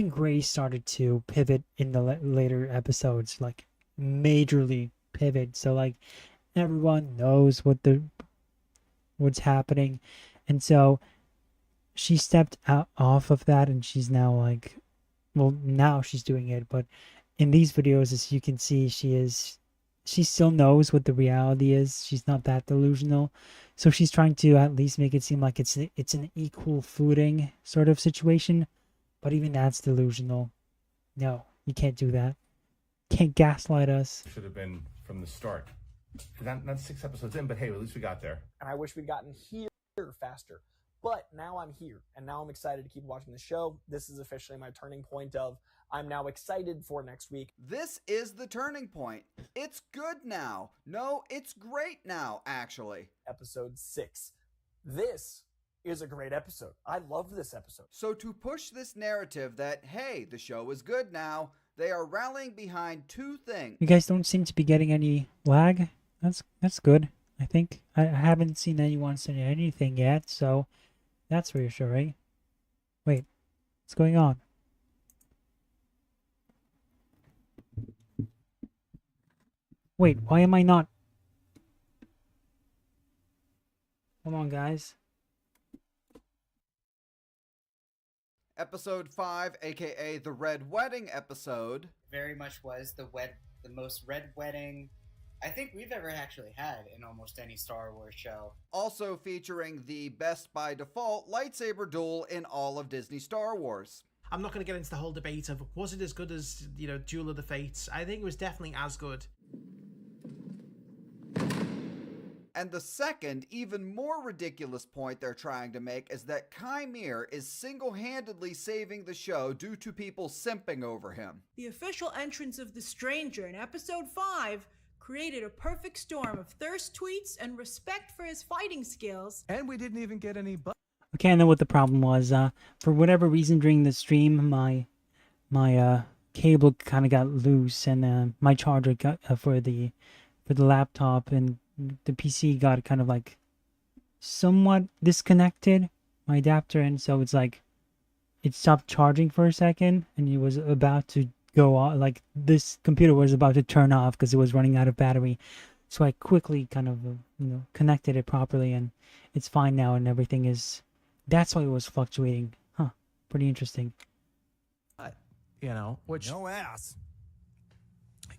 Grace started to pivot in the later episodes, like majorly pivot. So like everyone knows what's happening. And so she stepped off of that, and she's now like, well, now she's doing it, but in these videos, as you can see, she still knows what the reality is. She's not that delusional, so she's trying to at least make it seem like it's an equal footing sort of situation, but even that's delusional. No, you can't do that. Can't gaslight us.
Should have been from the start. Not 6 episodes in, but hey, at least we got there.
And I wish we'd gotten here faster. But now I'm here, and now I'm excited to keep watching the show. This is officially my turning point of I'm now excited for next week.
This is the turning point. It's good now. No, it's great now, actually.
Episode 6. This is a great episode. I love this episode.
So to push this narrative that, hey, the show is good now, they are rallying behind 2 things.
You guys don't seem to be getting any lag. That's good, I think. I haven't seen anyone say anything yet, so... That's reassuring. Wait, what's going on? Wait, why am I not? Hold on, guys.
Episode 5, aka the Red Wedding episode.
Very much was the most red wedding I think we've ever actually had in almost any Star Wars show.
Also featuring the best by default lightsaber duel in all of Disney Star Wars.
I'm not going to get into the whole debate of was it as good as, you know, Duel of the Fates. I think it was definitely as good.
And the second, even more ridiculous point they're trying to make is that Chimere is single-handedly saving the show due to people simping over him.
The official entrance of the stranger in episode 5 created a perfect storm of thirst tweets and respect for his fighting skills.
And we didn't even get any
Okay, I know what the problem was. For whatever reason during the stream, my cable kind of got loose, and my charger got for the laptop and the PC got kind of like somewhat disconnected, my adapter, and so it's like it stopped charging for a second, and it was about to go off. Like this computer was about to turn off because it was running out of battery. So I quickly kind of connected it properly, and it's fine now, and everything is. That's why it was fluctuating. Huh. Pretty interesting.
You know, which
no ass.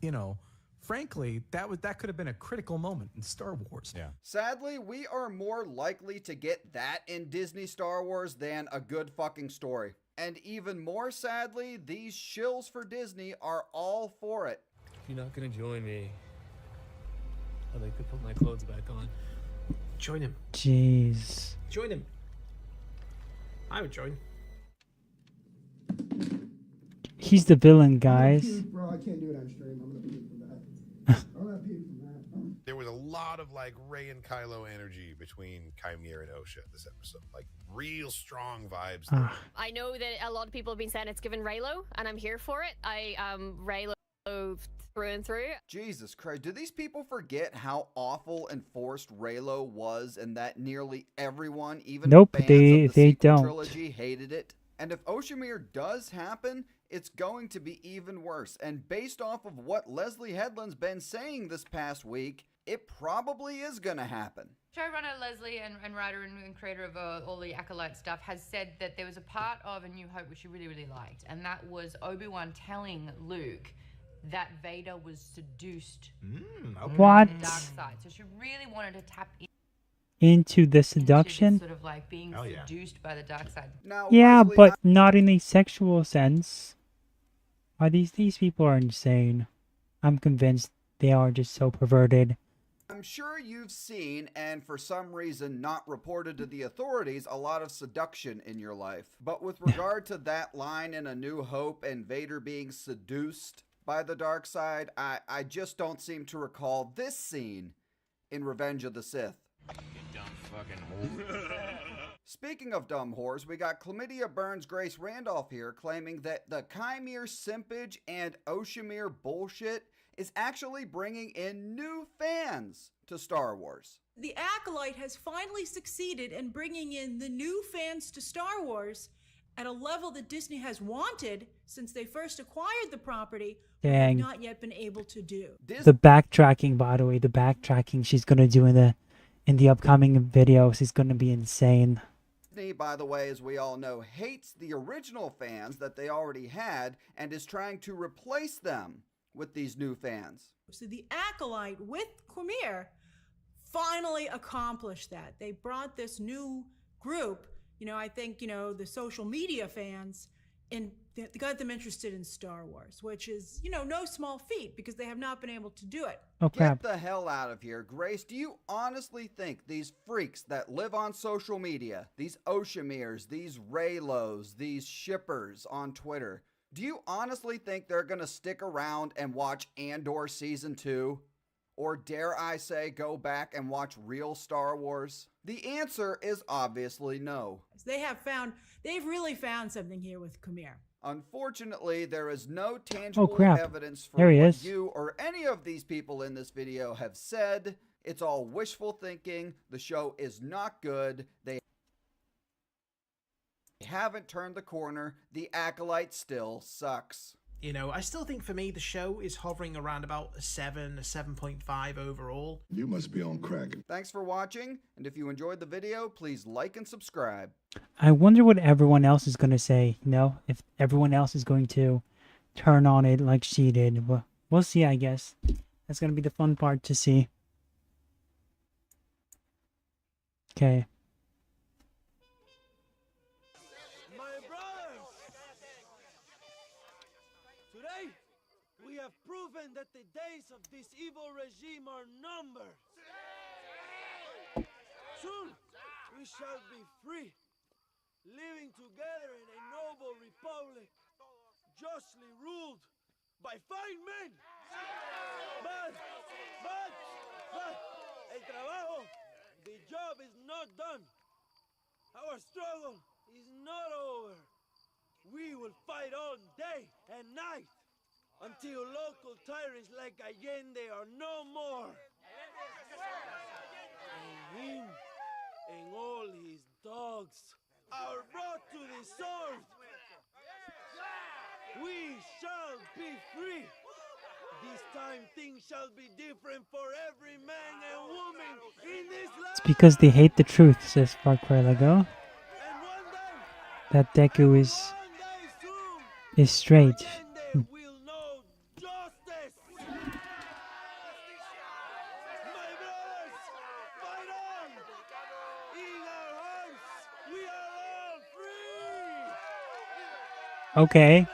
You know, frankly, that could have been a critical moment in Star Wars.
Yeah.
Sadly, we are more likely to get that in Disney Star Wars than a good fucking story. And even more sadly, these shills for Disney are all for it.
You're not gonna join me. I'd like to put my clothes back on.
Join him.
Jeez.
Join him. I would join.
He's the villain, guys.
Bro, I can't do it on stream. I'm gonna puke from that. I'm gonna puke from that.
There was a lot of like Rey and Kylo energy between Chimera and Osha this episode. Like real strong vibes.
I know that a lot of people have been saying it's given Raylo, and I'm here for it. Raylo through and through.
Jesus Christ, do these people forget how awful and forced Raylo was, and that nearly everyone, even
Nope,
fans
they
of the sequel
don't.
trilogy, hated it? And if Oshimir does happen, it's going to be even worse. And based off of what Leslie Headland's been saying this past week, it probably is going to happen.
Showrunner Leslie and writer and creator of all the Acolyte stuff has said that there was a part of A New Hope which she really, really liked, and that was Obi-Wan telling Luke that Vader was seduced
What?
by the dark side. So she really wanted to tap
Into the seduction?
sort of like being seduced by the dark side.
Now,
Yeah,
Leslie,
but not in a sexual sense. Are these people are insane. I'm convinced they are just so perverted.
I'm sure you've seen, and for some reason not reported to the authorities, a lot of seduction in your life. But with regard to that line in A New Hope and Vader being seduced by the dark side, I just don't seem to recall this scene in Revenge of the Sith.
You dumb fucking whore.
Speaking of dumb whores, we got Chlamydia Burns Grace Randolph here claiming that the Chimere simpage and Oshimir bullshit is actually bringing in new fans to Star Wars.
The Acolyte has finally succeeded in bringing in the new fans to Star Wars at a level that Disney has wanted since they first acquired the property, but have
Dang.
not yet been able to do.
The backtracking, by the way, the backtracking she's gonna do in the upcoming videos is gonna be insane.
Disney, by the way, as we all know, hates the original fans that they already had and is trying to replace them with these new fans.
So the Acolyte with Chimere finally accomplished that. They brought this new group, I think, the social media fans, and they got them interested in Star Wars, which is, no small feat because they have not been able to do it.
Oh, crap.
Get the hell out of here. Grace, do you honestly think these freaks that live on social media, these Oshimirs, these Raylos, these shippers on Twitter, do you honestly think they're going to stick around and watch Andor Season 2? Or dare I say go back and watch real Star Wars? The answer is obviously no.
They've really found something here with Chimere.
Unfortunately, there is no tangible
crap.
evidence for
There he
what
is.
you or any of these people in this video have said. It's all wishful thinking. The show is not good. They haven't turned the corner. The Acolyte still sucks.
I still think for me the show is hovering around about a 7, a 7.5 overall.
You must be on crack.
Thanks for watching, and if you enjoyed the video, please like and subscribe.
I wonder what everyone else is gonna say, if everyone else is going to turn on it like she did. We'll see, I guess. That's gonna be the fun part to see. Okay.
Today, we have proven that the days of this evil regime are numbered. Soon, we shall be free, living together in a noble republic, justly ruled by fine men. But, el trabajo, the job is not done. Our
Our struggle is not over. We will fight all day and night until local tyrants like Allende are no more. And him and all his dogs are brought to the sword. We shall be free. This time things shall be different for every man and woman in this land.
It's because they hate the truth, says Far Cry Lego. That Deku is straight. Okay.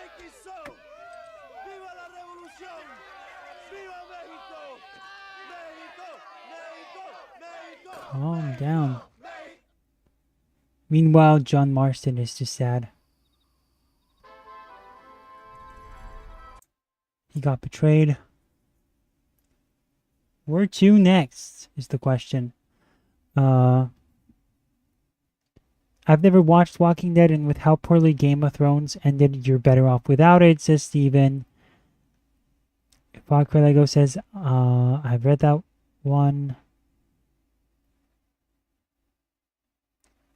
Calm down. Meanwhile, John Marston is just sad. He got betrayed. Where to next is the question. I've never watched Walking Dead, and with how poorly Game of Thrones ended, you're better off without it, says Steven. Far Cry Lego says, I've read that one.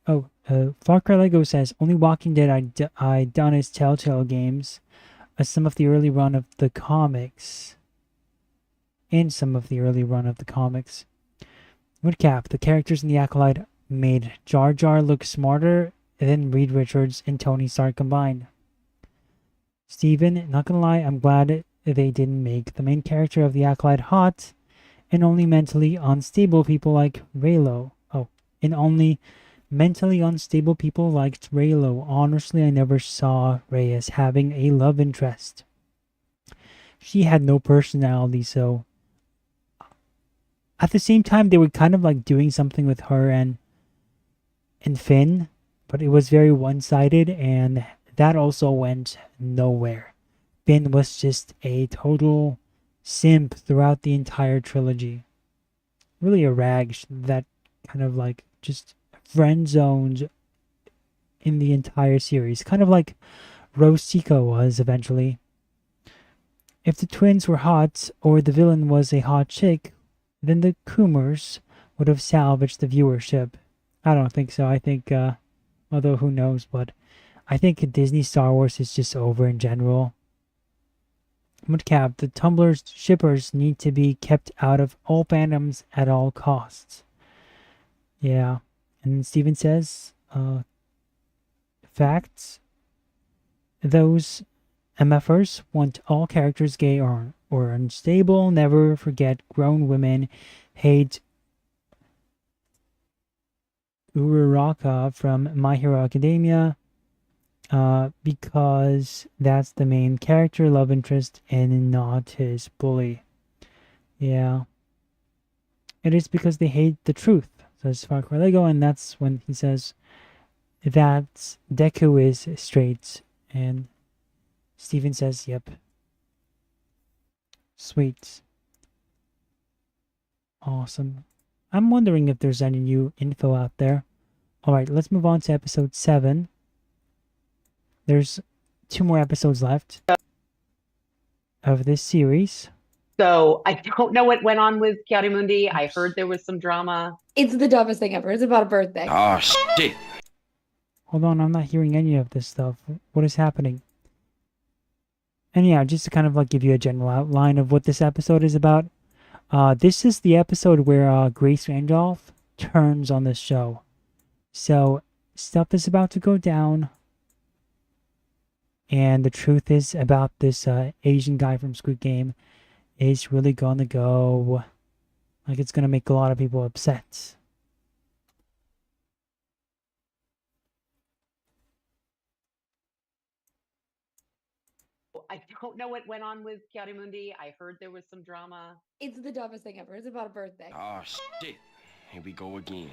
Oh, Far Cry Lego says, only Walking Dead I done is Telltale Games, some of the early run of the comics. In some of the early run of the comics. Woodcap, the characters in the Acolyte made Jar Jar look smarter than Reed Richards and Tony Stark combined. Steven, not gonna lie, I'm glad they didn't make the main character of the Acolyte hot, and only mentally unstable people like Raylo. Oh, and only mentally unstable people liked Raylo. Honestly, I never saw Ray as having a love interest. She had no personality, so at the same time, they were kind of like doing something with her and Finn, but it was very one-sided, and that also went nowhere. Finn was just a total simp throughout the entire trilogy. Really a rag that kind of like just friend-zoned in the entire series. Kind of like Rose Tico was eventually. If the twins were hot, or the villain was a hot chick, then the Coomers would have salvaged the viewership. I don't think so. I think, although who knows, but I think Disney Star Wars is just over in general. Mudcap, the Tumblr's shippers need to be kept out of all fandoms at all costs. Yeah. And Steven says, facts. Those MFers want all characters gay or unstable. Never forget grown women hate Uraraka from My Hero Academia because that's the main character love interest and not his bully. Yeah. It is because they hate the truth, says Far Cry Lego, and that's when he says that Deku is straight, and Steven says, yep. Sweet. Awesome. I'm wondering if there's any new info out there. Alright, let's move on to episode 7. There's 2 more episodes left of this series.
So I don't know what went on with Chiarimundi. I heard there was some drama.
It's the dumbest thing ever. It's about a birthday.
Oh, shit.
Hold on, I'm not hearing any of this stuff. What is happening? And yeah, just to kind of like give you a general outline of what this episode is about. This is the episode where Grace Randolph turns on this show. So stuff is about to go down. And the truth is about this Asian guy from Squid Game is really going to go like it's going to make a lot of people upset.
I don't know what went on with Chiarimundi. I heard there was some drama.
It's the dumbest thing ever. It's about a birthday.
Oh, shit. Here we go again.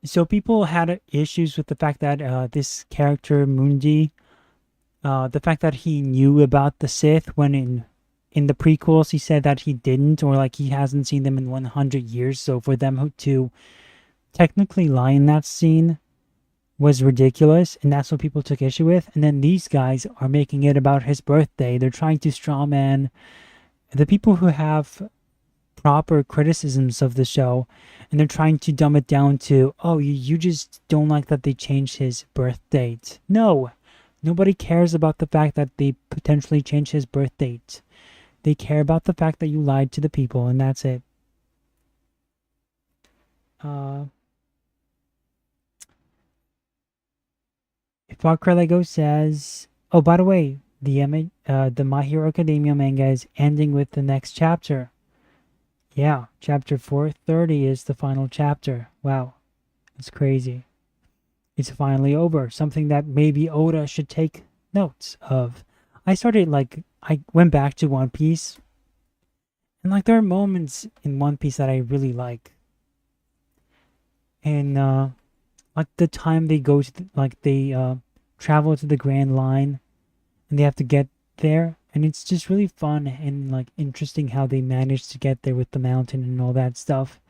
So people had issues with the fact that this character, Mundi, the fact that he knew about the Sith when in the prequels he said that he didn't, or like he hasn't seen them in 100 years. So for them to technically lie in that scene was ridiculous, and that's what people took issue with. And then these guys are making it about his birthday. They're trying to strawman the people who have proper criticisms of the show, and they're trying to dumb it down to, oh, you just don't like that they changed his birth date. No, nobody cares about the fact that they potentially changed his birth date. They care about the fact that you lied to the people, and that's it. Lego says, oh, by the way, the My Hero Academia manga is ending with the next chapter. Yeah, chapter 430 is the final chapter. Wow, it's crazy. It's finally over. Something that maybe Oda should take notes of. I went back to One Piece, and there are moments in One Piece that I really like. And the time they go to they travel to the Grand Line, and they have to get there, and it's just really fun and interesting how they managed to get there with the mountain and all that stuff.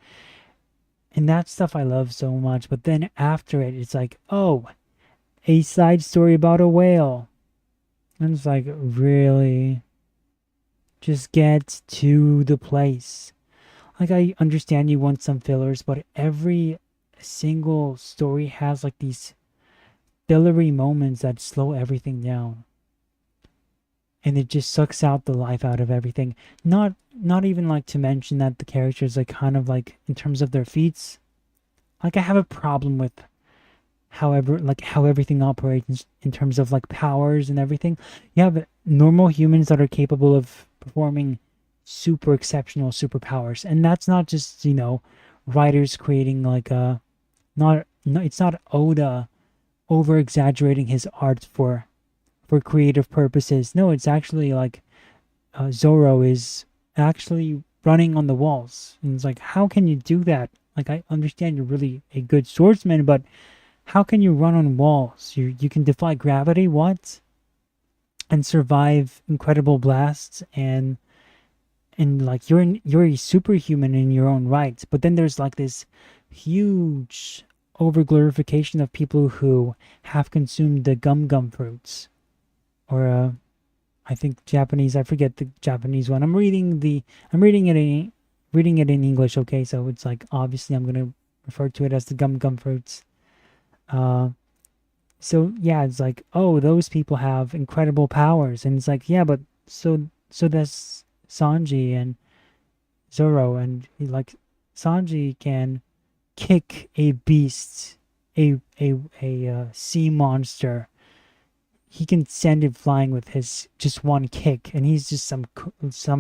And that stuff I love so much. But then after it, it's oh, a side story about a whale. And it's really? Just get to the place. I understand you want some fillers, but every single story has these fillery moments that slow everything down. And it just sucks out the life out of everything. Not even to mention that the characters kind of in terms of their feats. I have a problem with how everything operates in terms of powers and everything. You have normal humans that are capable of performing super exceptional superpowers, and that's not just writers creating it's not Oda over exaggerating his art for creative purposes. No, it's actually Zoro is actually running on the walls, and it's how can you do that? I understand you're really a good swordsman, but how can you run on walls? You can defy gravity, what? And survive incredible blasts, and you're a superhuman in your own right. But then there's this huge overglorification of people who have consumed the gum fruits, or I think Japanese. I forget the Japanese one. I'm reading it in English. Okay, so it's obviously I'm gonna refer to it as the gum fruits. So yeah, it's oh, those people have incredible powers, and it's yeah, but so does Sanji and Zoro, and Sanji can kick a beast, a sea monster. He can send it flying with his just one kick, and he's just some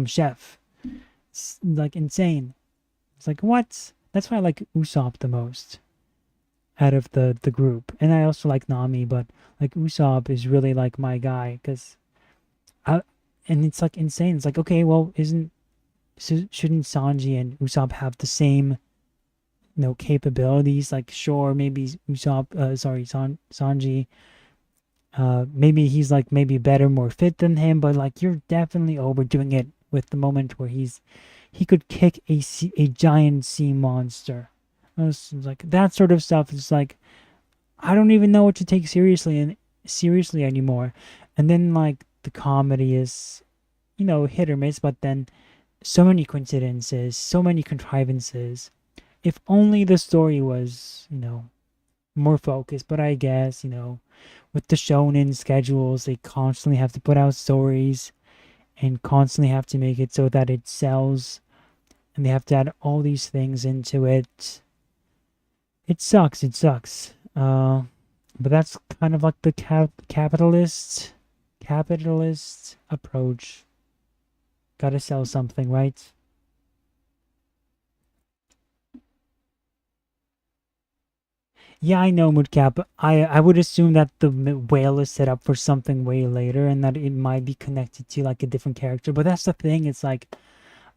chef. It's insane. It's what? That's why I like Usopp the most out of the group. And I also like Nami, but Usopp is really my guy, because and it's insane. It's okay, well, shouldn't Sanji and Usopp have the same capabilities? Sure, maybe Sanji, maybe he's maybe better, more fit than him, but you're definitely overdoing it with the moment where he could kick a giant sea monster. It's that sort of stuff is I don't even know what to take seriously anymore. And then the comedy is hit or miss, but then so many coincidences, so many contrivances. If only the story was more focused. But I guess with the shonen schedules, they constantly have to put out stories and constantly have to make it so that it sells, and they have to add all these things into it. It sucks. But that's kind of the capitalist approach. Gotta sell something, right? Yeah, I know, Moodcap. I would assume that the whale is set up for something way later, and that it might be connected to a different character. But that's the thing. It's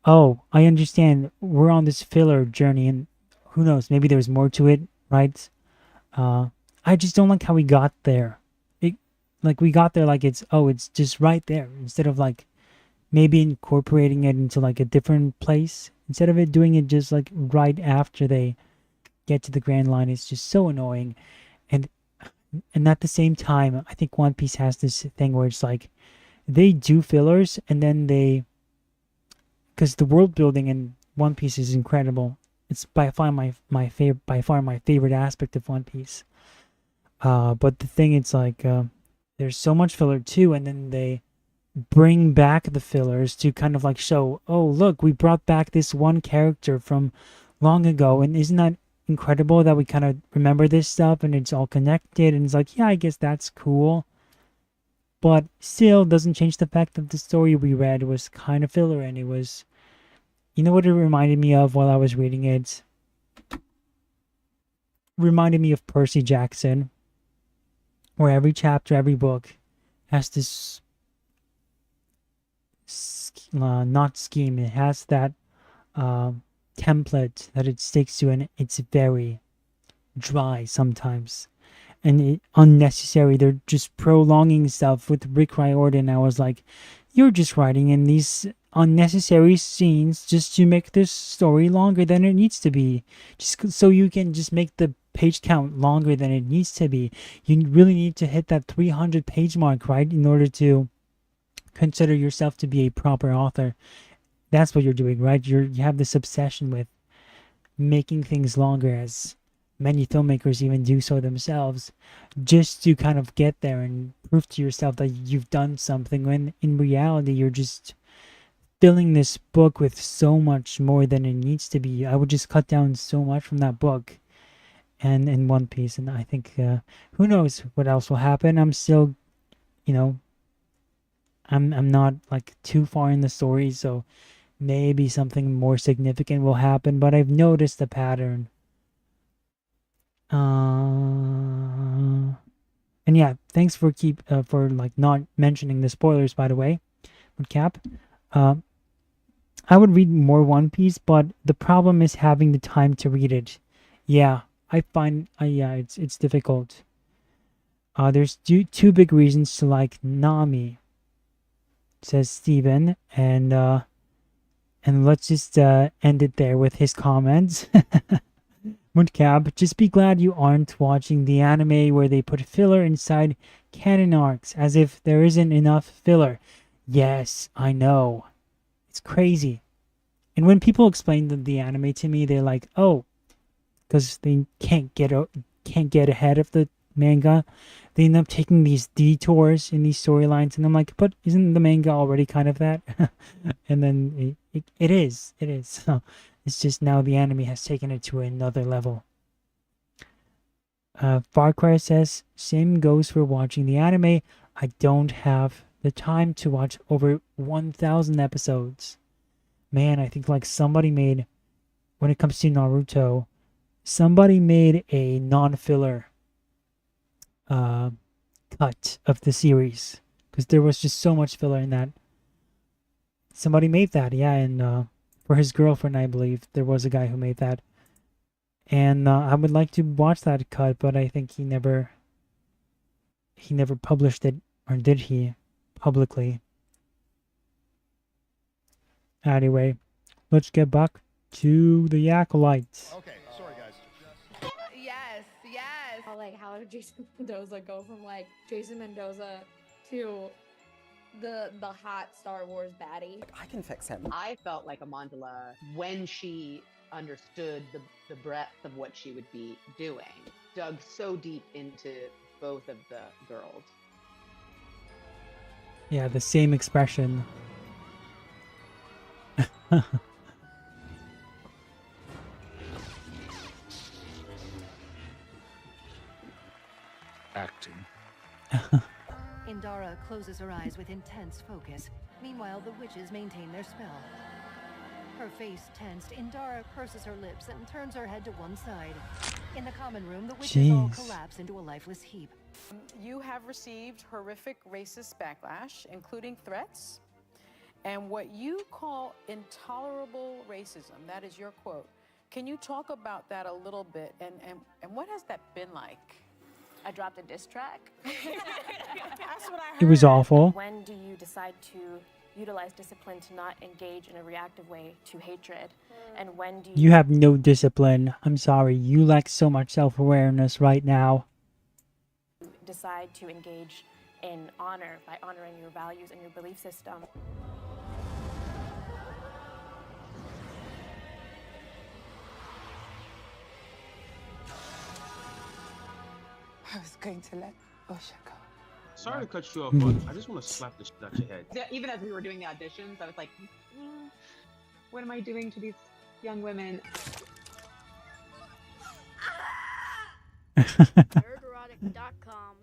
oh, I understand. We're on this filler journey, and who knows? Maybe there's more to it, right? I just don't like how we got there. We got there it's just right there, instead of maybe incorporating it into a different place, instead of it doing it just right after they get to the Grand Line. Is just so annoying. And And at the same time, I think One Piece has this thing where it's like they do fillers and then because the world building in One Piece is incredible. It's by far my favorite aspect of One Piece. But the thing, it's like there's so much filler too, and then they bring back the fillers to kind of like show, oh look, we brought back this one character from long ago, and isn't that incredible that we kind of remember this stuff and it's all connected, and it's like, yeah, I guess that's cool. But still doesn't change the fact that the story we read was kind of filler, and it was, you know what it reminded me of while I was reading it? Reminded me of Percy Jackson, where every chapter, every book has this not scheme, it has that template that it sticks to, and it's very dry sometimes and unnecessary. They're just prolonging stuff. With Rick Riordan, I was like, you're just writing in these unnecessary scenes just to make this story longer than it needs to be, just so you can just make the page count longer than it needs to be. You really need to hit that 300 page mark, right, in order to consider yourself to be a proper author. That's what you're doing, right? You have this obsession with making things longer, as many filmmakers even do so themselves, just to kind of get there and prove to yourself that you've done something, when in reality you're just filling this book with so much more than it needs to be. I would just cut down so much from that book and in One Piece, and I think who knows what else will happen. I'm still, I'm not like too far in the story, so maybe something more significant will happen, but I've noticed a pattern. And yeah, thanks for not mentioning the spoilers, by the way, with Cap. I would read more One Piece, but the problem is having the time to read it. Yeah, I find it's difficult. There's two big reasons to like Nami, says Steven, and let's just end it there with his comments. Mudcab, just be glad you aren't watching the anime where they put filler inside canon arcs, as if there isn't enough filler. Yes, I know. It's crazy. And when people explain the anime to me, they're like, oh, because they can't get ahead of the manga, they end up taking these detours in these storylines, and I'm like, but isn't the manga already kind of that? And then it is. It's just now the anime has taken it to another level. Far Cry says, same goes for watching the anime. I don't have the time to watch over 1,000 episodes. Man, I think like somebody made, when it comes to Naruto, somebody made a non-filler cut of the series, because there was just so much filler in that. Somebody made that, yeah, and for his girlfriend, I believe there was a guy who made that, and I would like to watch that cut, but I think he never published it, or did he, publicly? Anyway, let's get back to the Acolytes.
Okay, sorry guys.
Yes. Oh, like, how did Jason Mendoza go from like Jason Mendoza to the hot Star Wars baddie?
I can fix him. I felt like Amandla, when she understood the breadth of what she would be doing, dug so deep into both of the girls.
Yeah, the same expression.
Acting.
Indara closes her eyes with intense focus. Meanwhile, the witches maintain their spell. Her face tensed, Indara purses her lips and turns her head to one side. In the common room, the witches all collapse into a lifeless heap.
You have received horrific racist backlash, including threats, and what you call intolerable racism. That is your quote. Can you talk about that a little bit, and what has that been like?
I dropped a diss track.
That's what I heard.
It was awful.
When do you decide to utilize discipline to not engage in a reactive way to hatred? And when do
You have no discipline. I'm sorry. You lack so much self-awareness right now.
decide to engage in honor by honoring your values and your belief system.
I was going to let Osha go.
Sorry to cut you off, but I just want to slap the shit out your head.
Even as we were doing the auditions, I was like, what am I doing to these young women?
Nerderotic.com.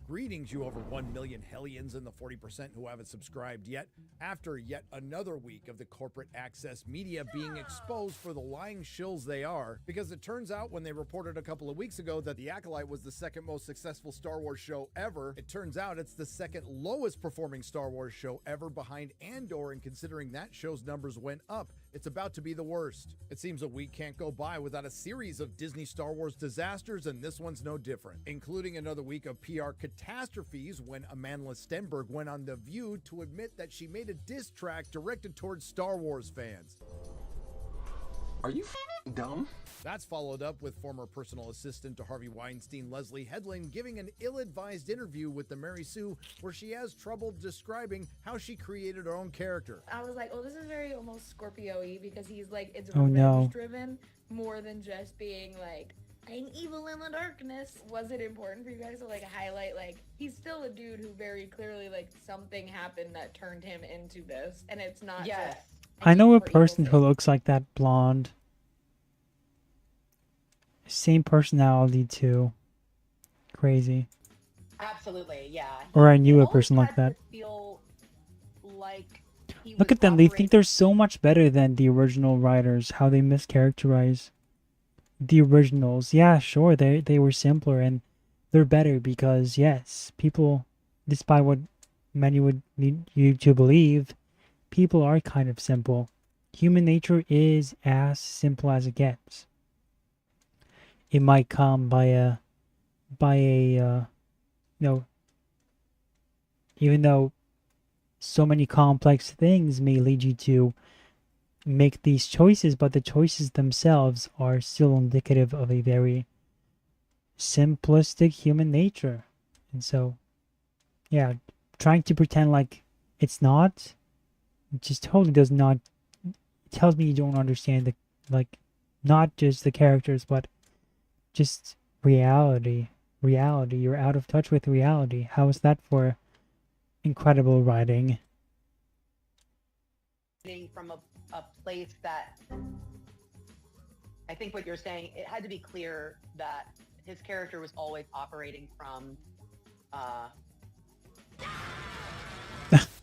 Greetings, you over 1 million hellions and the 40% who haven't subscribed yet. After yet another week of the corporate access media being exposed for the lying shills they are, because it turns out when they reported a couple of weeks ago that The Acolyte was the second most successful Star Wars show ever, it turns out it's the second lowest performing Star Wars show ever behind Andor, and considering that show's numbers went up, it's about to be the worst. It seems a week can't go by without a series of Disney Star Wars disasters, and this one's no different, including another week of PR catastrophes when Amanda Stenberg went on The View to admit that she made a diss track directed towards Star Wars fans.
Are you dumb?
That's followed up with former personal assistant to Harvey Weinstein, Leslie Headland, giving an ill-advised interview with the Mary Sue where she has trouble describing how she created her own character.
I was like, oh, this is very almost Scorpio-y because he's like, it's
Oh, no.
revenge-driven more than just being like, I'm evil in the darkness. Was it important for you guys to like highlight like he's still a dude who very clearly like something happened that turned him into this, and it's not just
I know a person who looks like that, blonde. Same personality too. Crazy.
Absolutely, yeah.
Or I knew a person like that.
Feel like he
Look at them. They think they're so much better than the original writers. How they mischaracterize the originals. Yeah, sure, they were simpler and they're better because yes, people, despite what many would need you to believe, people are kind of simple. Human nature is as simple as it gets. It might come by a even though so many complex things may lead you to make these choices, but the choices themselves are still indicative of a very simplistic human nature. And so, yeah, trying to pretend like it's not, it just totally does not, it tells me you don't understand the, like, not just the characters, but just reality. You're out of touch with reality. How is that for incredible writing?
From a place that I think what you're saying, it had to be clear that his character was always operating from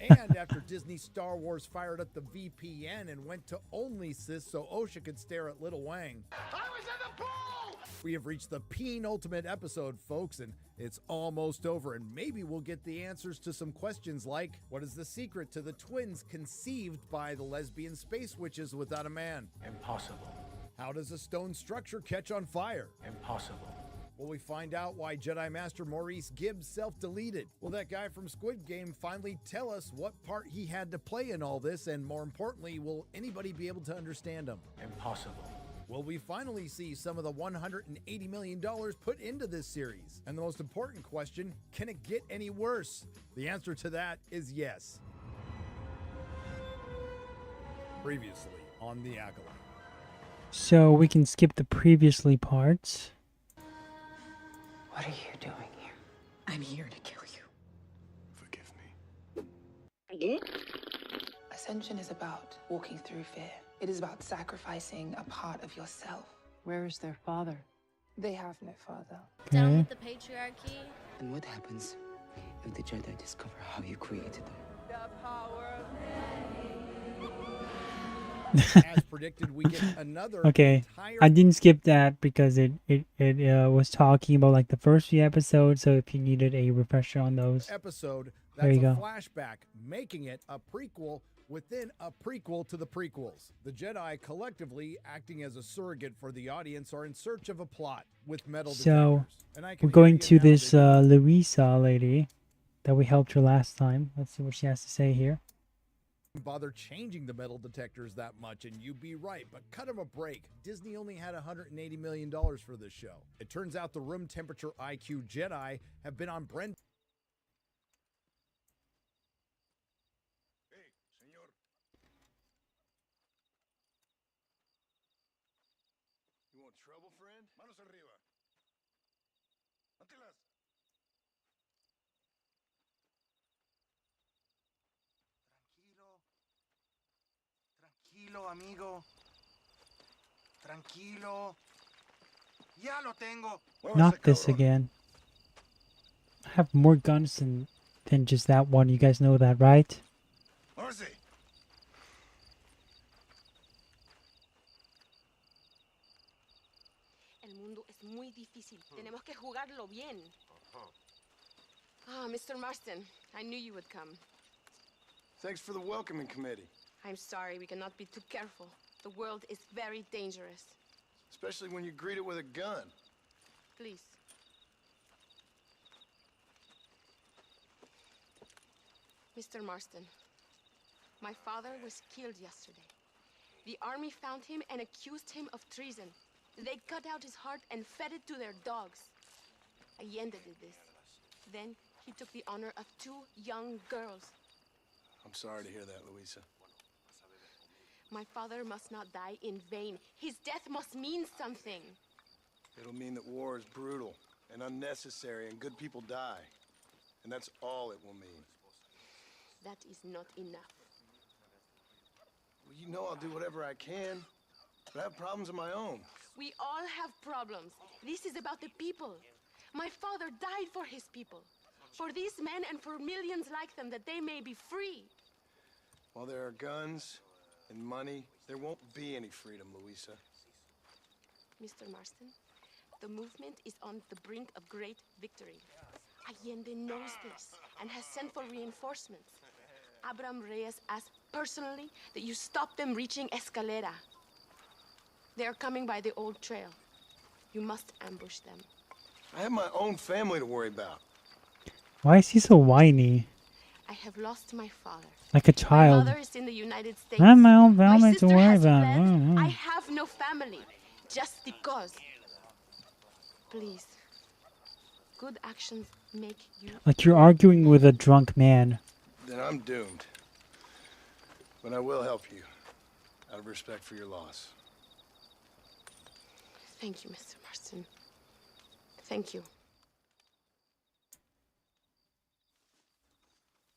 And after Disney Star Wars fired up the VPN and went to OnlySys so Osha could stare at Little Wang. I was in the pool! We have reached the penultimate episode, folks, and it's almost over, and maybe we'll get the answers to some questions like, what is the secret to the twins conceived by the lesbian space witches without a man?
Impossible.
How does a stone structure catch on fire?
Impossible.
Will we find out why Jedi Master Maurice Gibbs self-deleted? Will that guy from Squid Game finally tell us what part he had to play in all this? And more importantly, will anybody be able to understand him?
Impossible.
Will we finally see some of the $180 million put into this series? And the most important question, can it get any worse? The answer to that is yes. Previously on The Acolyte.
So we can skip the previously parts.
What are you doing here? I'm here to kill you.
Forgive me.
Ascension is about walking through fear. It is about sacrificing a part of yourself.
Where is their father?
They have no father.
Down with the patriarchy.
And what happens if the Jedi discover how you created them?
The power of
As predicted, we get another
Okay, I didn't skip that because it was talking about like the first few episodes. So if you needed a refresher on those,
episode,
there
that's
you
a
go.
flashback, making it a prequel within a prequel to the prequels. The Jedi, collectively acting as a surrogate for the audience, are in search of a plot with metal
So
detectors. And I can
we're going
hear
to
you now,
this Louisa lady that we helped her last time. Let's see what she has to say here.
bother changing the metal detectors that much, and you'd be right, but cut him a break. Disney only had $180 million for this show. It turns out the room temperature IQ Jedi have been on Brent.
Hey, señor.
You want trouble, friend?
Manos arriba. Antilas.
Tranquilo, amigo. Tranquilo. Ya lo tengo.
Not this again. I have more guns than just that one. You guys know that, right?
El mundo es muy difícil. Tenemos que jugarlo bien. Ah, Mr. Marston, I knew you would come.
Thanks for the welcoming committee.
I'm sorry, we cannot be too careful. The world is very dangerous.
Especially when you greet it with a gun.
Please. Mr. Marston, my father was killed yesterday. The army found him and accused him of treason. They cut out his heart and fed it to their dogs. Allende did this. Then he took the honor of 2 young girls.
I'm sorry to hear that, Luisa.
My father must not die in vain. His death must mean something.
It'll mean that war is brutal and unnecessary and good people die. And that's all it will mean.
That is not enough.
Well, you know I'll do whatever I can, but I have problems of my own.
We all have problems. This is about the people. My father died for his people. For these men and for millions like them, that they may be free.
While there are guns and money, there won't be any freedom, Luisa.
Mr. Marston, the movement is on the brink of great victory. Allende knows this and has sent for reinforcements. Abraham Reyes asked personally that you stop them reaching Escalera. They are coming by the old trail. You must ambush them.
I have my own family to worry about.
Why is he so whiny?
I have lost my father.
Like a child.
My mother is in the United States.
I have my own
My
family to
sister
worry
has
about.
fled. I have no family. Just because. Please. Good actions make you...
Like you're arguing with a drunk man.
Then I'm doomed. But I will help you, out of respect for your loss.
Thank you, Mr. Marston. Thank you.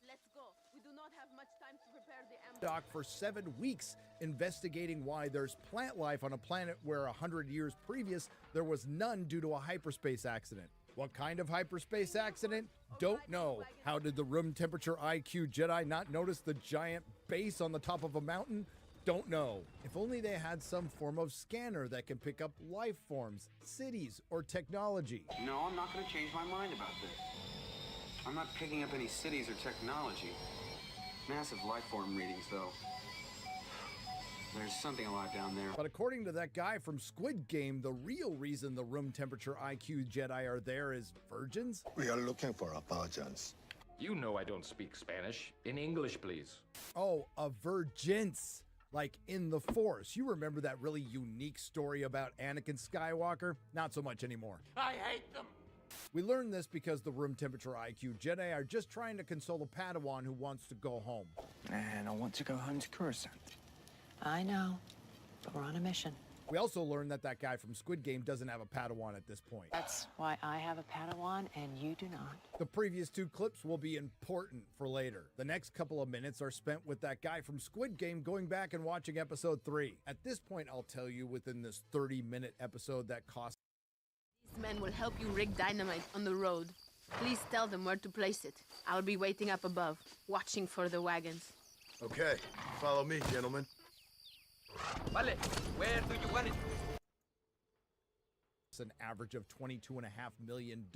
Let's go. We do not have much time to prepare the ambush.
Doc for 7 weeks investigating why there's plant life on a planet where 100 years previous there was none due to a hyperspace accident. What kind of hyperspace accident? Don't know. How did the room temperature IQ Jedi not notice the giant base on the top of a mountain? Don't know. If only they had some form of scanner that can pick up life forms, cities, or technology.
No, I'm not going to change my mind about this. I'm not picking up any cities or technology. Massive life form readings, though. There's something alive down there.
But according to that guy from Squid Game, the real reason the room temperature IQ Jedi are there is virgins?
We are looking for a virgins.
You know I don't speak Spanish. In English, please.
Oh, a virgins. Like in the Force. You remember that really unique story about Anakin Skywalker? Not so much anymore.
I hate them.
We learned this because the room temperature IQ Jedi are just trying to console a Padawan who wants to go home.
And I want to go home to Coruscant.
I know, but we're on a mission.
We also learned that that guy from Squid Game doesn't have a Padawan at this point.
That's why I have a Padawan and you do not.
The previous 2 clips will be important for later. The next couple of minutes are spent with that guy from Squid Game going back and watching episode 3. At this point, I'll tell you within this 30-minute episode that cost.
These men will help you rig dynamite on the road. Please tell them where to place it. I'll be waiting up above, watching for the wagons.
Okay, follow me, gentlemen.
Vale, where do you want it?
An average of $22.5 million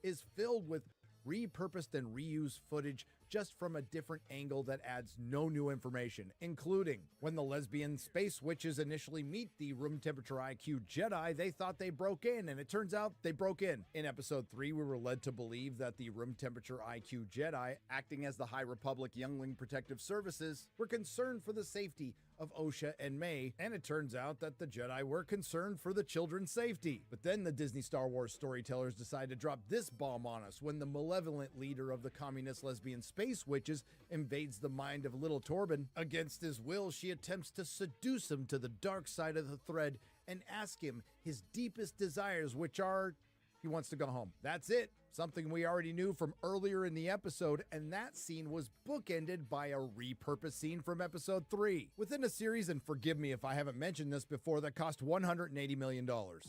is filled with repurposed and reused footage just from a different angle that adds no new information, including when the lesbian space witches initially meet the room temperature IQ Jedi, they thought they broke in, and it turns out they broke in. In episode 3, we were led to believe that the room temperature IQ Jedi, acting as the High Republic Youngling Protective Services, were concerned for the safety of Osha and May, and it turns out that the Jedi were concerned for the children's safety. But then the Disney Star Wars storytellers decided to drop this bomb on us when the malevolent leader of the communist lesbian space witches invades the mind of little Torben. Against his will, she attempts to seduce him to the dark side of the thread and ask him his deepest desires, which are he wants to go home. That's it. Something we already knew from earlier in the episode, and that scene was bookended by a repurposed scene from episode 3. Within a series, and forgive me if I haven't mentioned this before, that cost $180 million.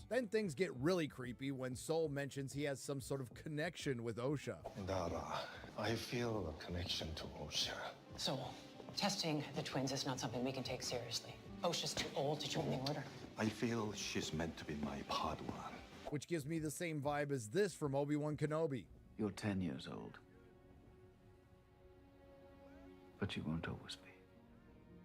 Then things get really creepy when Soul mentions he has some sort of connection with Osha.
Dara, I feel a connection to Osha.
So, testing the twins is not something we can take seriously. Osha's too old to join the order.
I feel she's meant to be my Padawan.
Which gives me the same vibe as this from Obi-Wan Kenobi.
You're 10 years old. But you won't always be.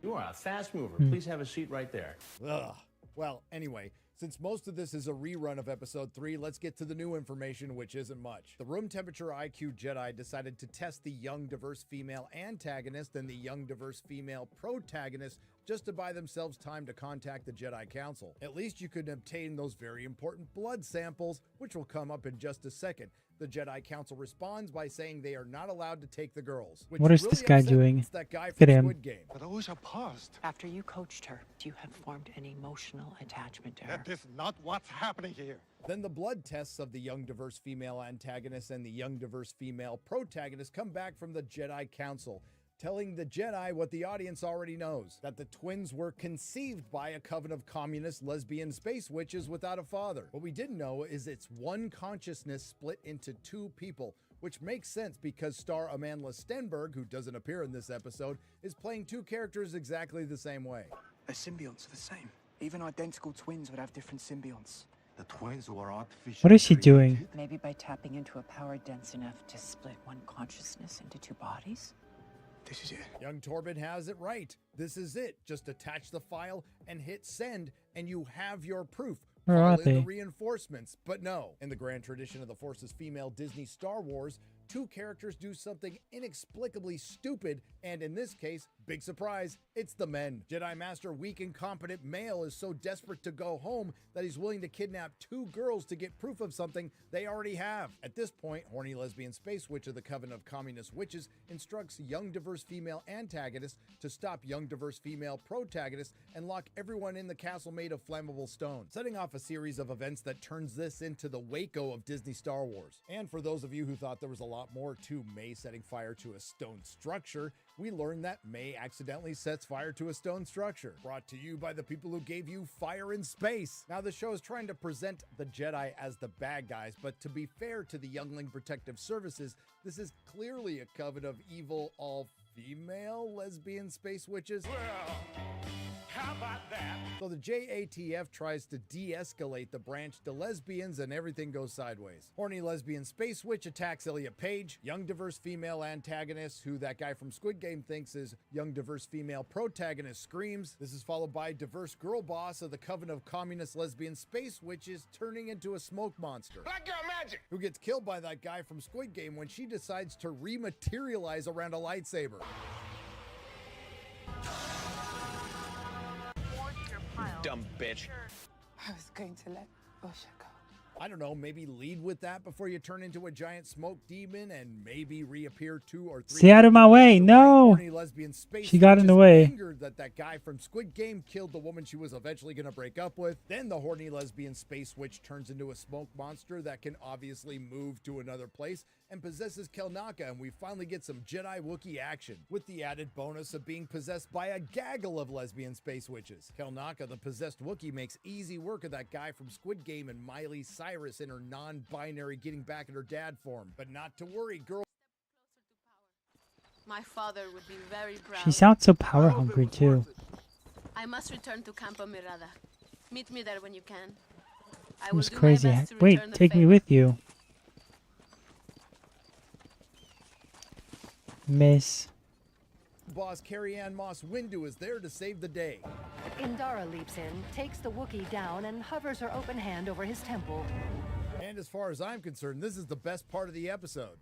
You are a fast mover. Please have a seat right there.
Ugh. Well, anyway, since most of this is a rerun of episode 3, let's get to the new information, which isn't much. The room temperature IQ Jedi decided to test the young diverse female antagonist and the young diverse female protagonist just to buy themselves time to contact the Jedi Council. At least you could obtain those very important blood samples, which will come up in just a second. The Jedi Council responds by saying they are not allowed to take the girls.
What is this guy doing?
That guy
Look
from
at him.
Squid Game.
But Osha paused.
After you coached her, you have formed an emotional attachment to her.
That is not what's happening here.
Then the blood tests of the young diverse female antagonist and the young diverse female protagonist come back from the Jedi Council, telling the Jedi what the audience already knows, that the twins were conceived by a coven of communist lesbian space witches without a father. What we didn't know is it's one consciousness split into two people, which makes sense because star Amandla Stenberg, who doesn't appear in this episode, is playing two characters exactly the same way.
The symbionts are the same. Even identical twins would have different symbionts.
The twins were artificial.
What is she doing?
Maybe by tapping into a power dense enough to split one consciousness into two bodies?
This is it.
Young Torben has it right. This is it. Just attach the file and hit send, and you have your proof.
Where are
Follow in
they?
the reinforcements. But no, in the grand tradition of the Force's female Disney Star Wars, two characters do something inexplicably stupid, and in this case, big surprise, it's the men. Jedi Master weak incompetent male is so desperate to go home that he's willing to kidnap two girls to get proof of something they already have. At this point, horny lesbian space witch of the Coven of Communist Witches instructs young diverse female antagonist to stop young diverse female protagonist and lock everyone in the castle made of flammable stone, setting off a series of events that turns this into the Waco of Disney Star Wars. And for those of you who thought there was a lot more to May setting fire to a stone structure, we learned that May accidentally sets fire to a stone structure. Brought to you by the people who gave you Fire in Space. Now the show is trying to present the Jedi as the bad guys, but to be fair to the Youngling Protective Services, this is clearly a coven of evil, all-female lesbian space witches.
Well, how about that?
So the JATF tries to de-escalate the branch to lesbians and everything goes sideways. Horny lesbian space witch attacks Elliot Page, young diverse female antagonist, who that guy from Squid Game thinks is young diverse female protagonist, screams. This is followed by diverse girl boss of the Coven of Communist Lesbian Space Witches turning into a smoke monster.
Black girl magic!
Who gets killed by that guy from Squid Game when she decides to rematerialize around a lightsaber.
Dumb bitch.
I was going to let Osha go.
I don't know, maybe lead with that before you turn into a giant smoke demon and maybe reappear 2 or 3.
Stay out of my way. No.
Horny lesbian space
She got in the way.
Angered that guy from Squid Game killed the woman she was eventually going to break up with. Then the horny lesbian space witch turns into a smoke monster that can obviously move to another place and possesses Kelnaka, and we finally get some Jedi Wookiee action, with the added bonus of being possessed by a gaggle of lesbian space witches. Kelnaka, the possessed Wookiee, makes easy work of that guy from Squid Game and Miley Cyrus in her non-binary getting back at her dad form. But not to worry, girl.
My father would be very proud.
She sounds so power hungry too.
I must return to Campo Mirada. Meet me there when you can. I
Who's
will do
crazy?
my best to
Wait,
return the
take me
favor.
with you. Miss.
Boss Carrie Ann Moss Windu is there to save the day.
Indara leaps in, takes the Wookiee down, and hovers her open hand over his temple.
And as far as I'm concerned, this is the best part of the episode.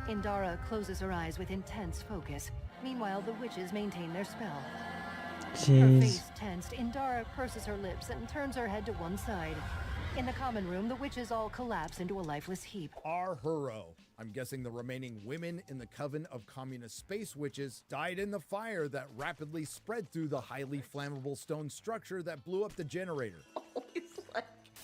Indara closes her eyes with intense focus. Meanwhile, the witches maintain their spell. Her
Jeez.
face tensed, Indara purses her lips and turns her head to one side. In the common room, the witches all collapse into a lifeless heap.
Our hero. I'm guessing the remaining women in the coven of communist space witches died in the fire that rapidly spread through the highly flammable stone structure that blew up the generator.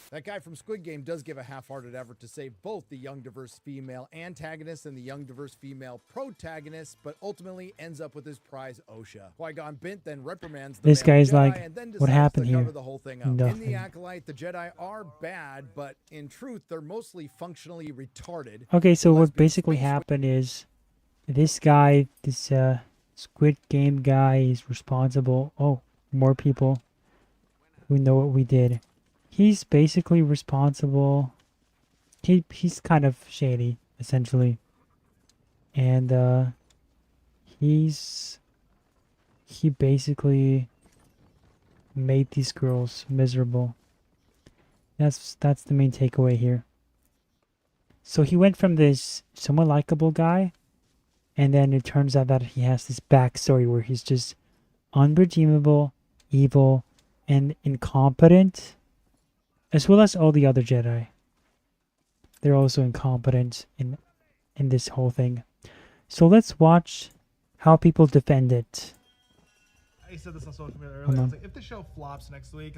That guy from Squid Game does give a half-hearted effort to save both the young diverse female antagonist and the young diverse female protagonist, but ultimately ends up with his prize Osha. Qui-Gon Bint then reprimands the
This
male
guy's
Jedi
like,
and then
what
decides
happened
to cover
here?
the whole thing up.
Nothing.
In the Acolyte, the Jedi are bad, but in truth, they're mostly functionally retarded.
Okay, so what basically happened is this guy, this Squid Game guy is responsible. Oh, more people who know what we did. He's basically responsible. He's kind of shady, essentially. And he basically made these girls miserable. That's the main takeaway here. So he went from this somewhat likable guy, and then it turns out that he has this backstory where he's just unredeemable, evil, and incompetent, as well as all the other Jedi. They're also incompetent in this whole thing. So let's watch how people defend it.
I said this on social media
Hold
earlier. I
on.
was like, if the show flops next week,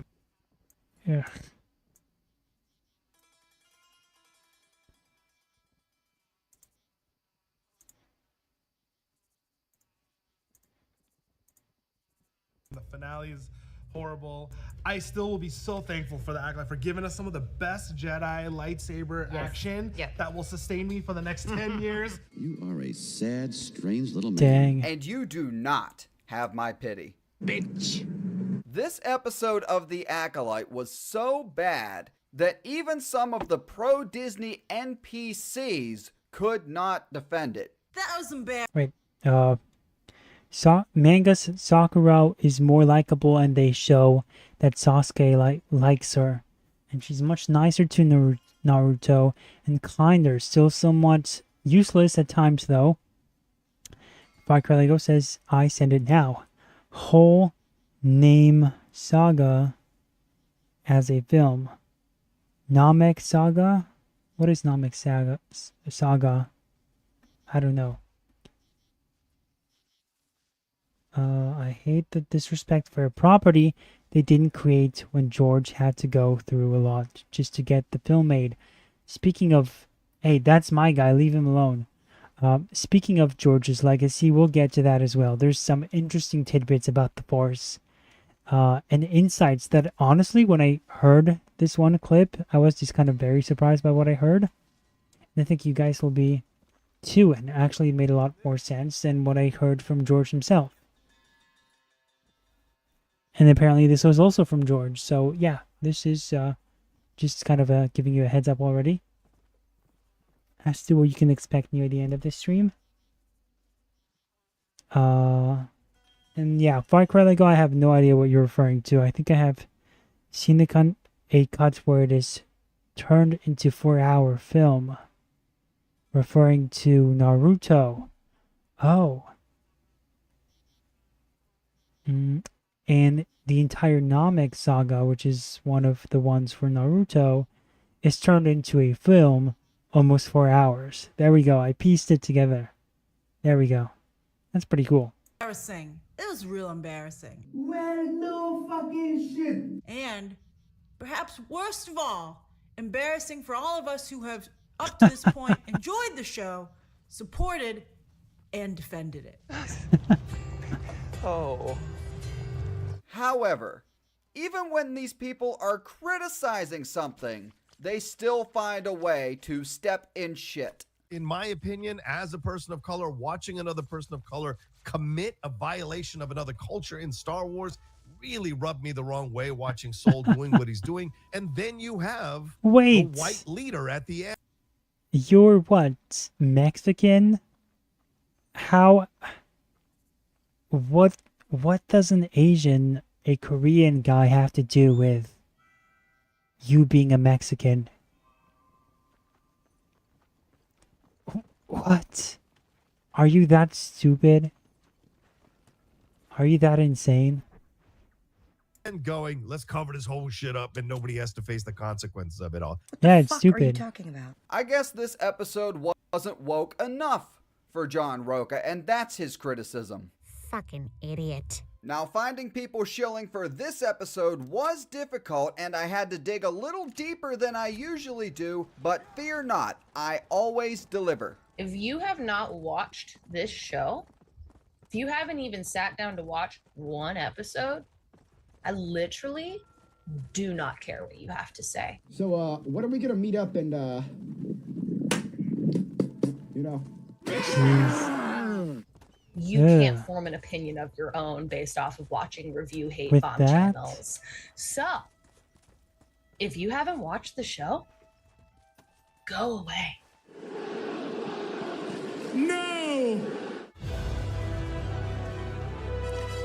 Yeah.
the finale is horrible, I still will be so thankful for the Acolyte for giving us some of the best Jedi lightsaber action that will sustain me for the next 10 years.
You are a sad, strange little man.
Dang.
And you do not have my pity. Bitch. This episode of The Acolyte was so bad that even some of the pro-Disney NPCs could not defend it.
That was embarrassing.
Wait, Manga's Sakura is more likable, and they show that Sasuke likes her, and she's much nicer to Naruto and kinder. Still somewhat useless at times, though. Lego says, "I send it now." Whole name Saga as a film. Namek Saga. What is Namek Saga? I don't know. I hate the disrespect for a property they didn't create when George had to go through a lot just to get the film made. Speaking of, hey, that's my guy, leave him alone. Speaking of George's legacy, we'll get to that as well. There's some interesting tidbits about the Force and insights that, honestly, when I heard this one clip, I was just kind of very surprised by what I heard. And I think you guys will be too, and actually it made a lot more sense than what I heard from George himself. And apparently this was also from George. So yeah, this is just kind of giving you a heads up already as to what you can expect near the end of this stream. And yeah, Far Cry Lego, I have no idea what you're referring to. I think I have seen a cut where it is turned into 4-hour film, referring to Naruto. Oh. And the entire Namek saga, which is one of the ones for Naruto, is turned into a film almost 4 hours. There we go. I pieced it together. There we go. That's pretty cool.
Embarrassing. It was real embarrassing.
Well, no fucking shit.
And perhaps worst of all, embarrassing for all of us who have, up to this point, enjoyed the show, supported, and defended it.
Oh. However, even when these people are criticizing something, they still find a way to step in shit.
In my opinion, as a person of color, watching another person of color commit a violation of another culture in Star Wars really rubbed me the wrong way, watching Soul doing what he's doing. And then you have
Wait.
the white leader at the end.
You're what? Mexican? how what does a Korean guy have to do with you being a Mexican? What? Are you that stupid? Are you that insane?
And going, let's cover this whole shit up and nobody has to face the consequences of it all.
Yeah, it's stupid.
about? I guess this episode wasn't woke enough for John Roca, and that's his criticism.
Fucking idiot.
Now, finding people shilling for this episode was difficult, and I had to dig a little deeper than I usually do, but fear not, I always deliver.
If you have not watched this show, if you haven't even sat down to watch one episode, I literally do not care what you have to say.
So, when are we gonna meet up and, you know?
You can't form an opinion of your own based off of watching review hate
With
bomb
that?
channels. So, if you haven't watched the show, go away.
No!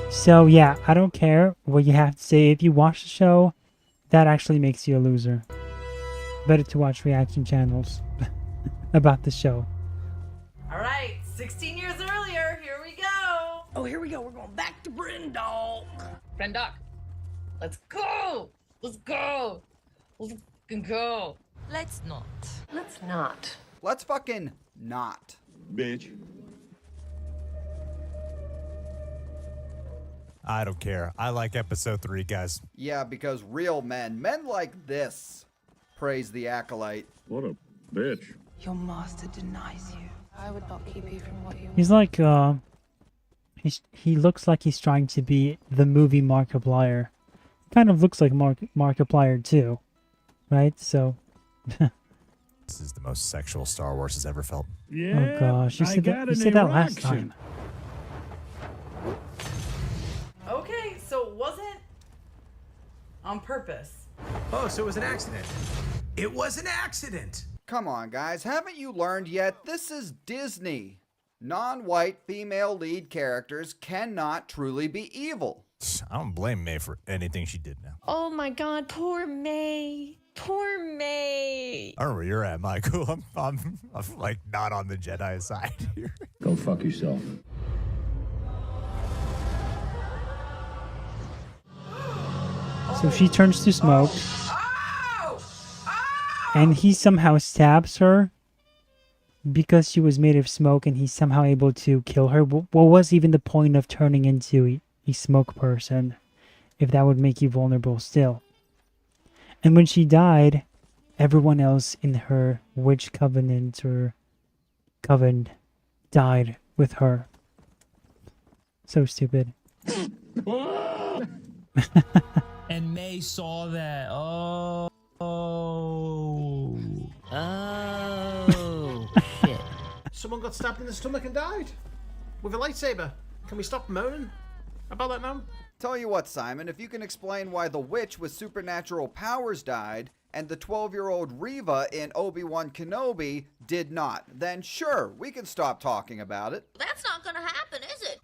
So yeah, I don't care what you have to say. If you watch the show, that actually makes you a loser. Better to watch reaction channels about the show.
All right, 16 years earlier, here we go.
Oh, here we go. We're going back to Brindok. Brindok, let's go. Let's go. Let's fucking go.
Let's not.
Let's not.
Let's fucking not.
Bitch.
I don't care. I like episode 3, guys.
Yeah, because real men like this, praise the Acolyte.
What a bitch.
Your master denies you.
I would not keep you from what you
He's like, he looks like he's trying to be the movie Markiplier. Kind of looks like Markiplier too, right? So.
This is the most sexual Star Wars has ever felt.
Yeah, oh gosh, you said that last time.
Okay, so it wasn't on purpose.
Oh, so it was an accident. It was an accident.
Come on, guys, haven't you learned yet? This is Disney. Non-white female lead characters cannot truly be evil.
I don't blame May for anything she did now.
Oh my god, poor May. Poor May.
I don't know where you're at, Michael. I'm like not on the Jedi side here.
Go fuck yourself.
So she turns to smoke. And he somehow stabs her because she was made of smoke, and he's somehow able to kill her. What was even the point of turning into a smoke person if that would make you vulnerable still? And when she died, everyone else in her witch covenant or coven died with her. So stupid.
And May saw that. Oh,
shit. Someone got stabbed in the stomach and died. With a lightsaber. Can we stop moaning about that now?
Tell you what, Simon, if you can explain why the witch with supernatural powers died and the 12-year-old Reva in Obi-Wan Kenobi did not, then sure, we can stop talking about it.
That's not gonna happen, is it?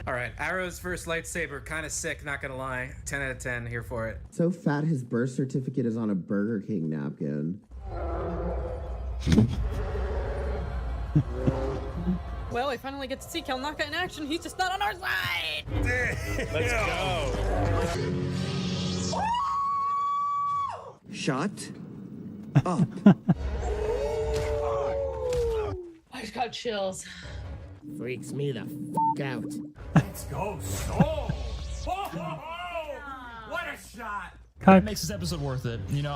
Alright, Arrow's first lightsaber, kinda sick, not gonna lie. 10 out of 10, here for it.
So fat his birth certificate is on a Burger King napkin.
Well, we finally get to see Kelnaka in action. He's just not on our side.
Let's go.
Shut up.
I just got chills.
Freaks me the f out.
Let's go, Soul. What a shot.
That
makes this episode worth it. You know,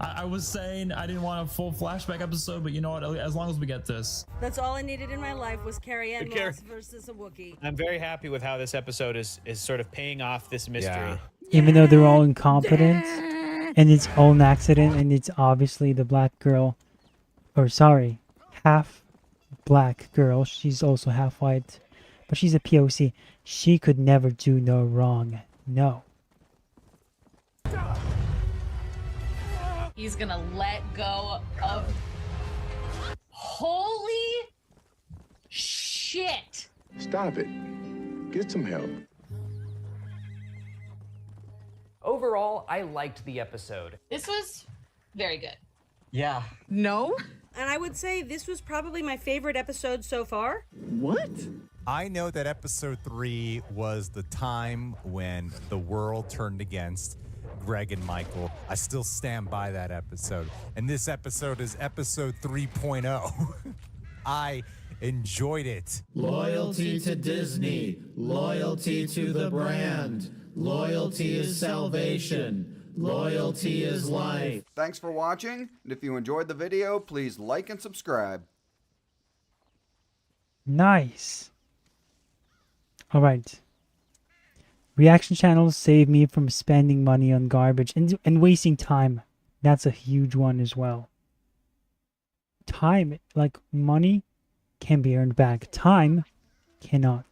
I was saying I didn't want a full flashback episode, but you know what? As long as we get this.
That's all I needed in my life was Carrie Ann Moss versus a Wookiee.
I'm very happy with how this episode is sort of paying off this mystery.
Even though they're all incompetent and it's all an accident, and it's obviously the black girl, or sorry, half black girl. She's also half white, but she's a POC. She could never do no wrong. No.
He's gonna let go of shit.
Stop it. Get some help.
Overall, I liked the episode.
This was very good.
Yeah.
No? And I would say this was probably my favorite episode so far.
What?
I know that episode 3 was the time when the world turned against Greg and Michael. I still stand by that episode. And this episode is episode 3.0. I enjoyed it.
Loyalty to Disney. Loyalty to the brand. Loyalty is salvation. Loyalty is life.
Thanks for watching, and if you enjoyed the video, please like and subscribe.
Nice. All right. Reaction channels save me from spending money on garbage and wasting time. That's a huge one as well. Time, like money, can be earned back. Time cannot.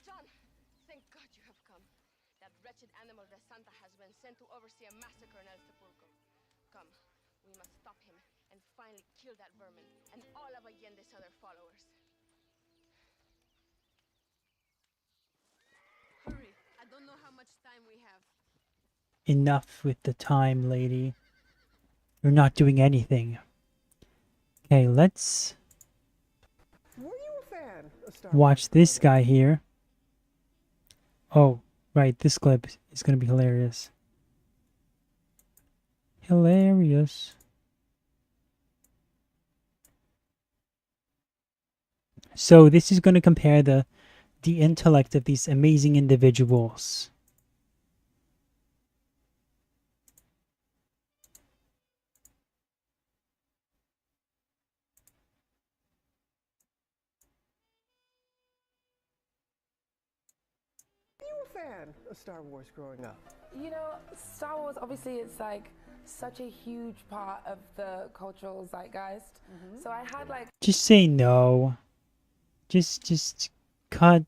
John, thank God you have come. That wretched animal DeSanto has been sent to oversee a massacre in Acapulco. Come, we must stop him and finally kill that vermin and all of Allende's other followers. Hurry, I don't know how much time we have.
Enough with the time, lady. You're not doing anything. Okay, let's watch this guy here. Oh, right, this clip is going to be hilarious. Hilarious. So this is going to compare the intellect of these amazing individuals.
Fan of Star Wars growing up?
You know, Star Wars, obviously, it's like such a huge part of the cultural zeitgeist. So I had like...
Just say no. Just cut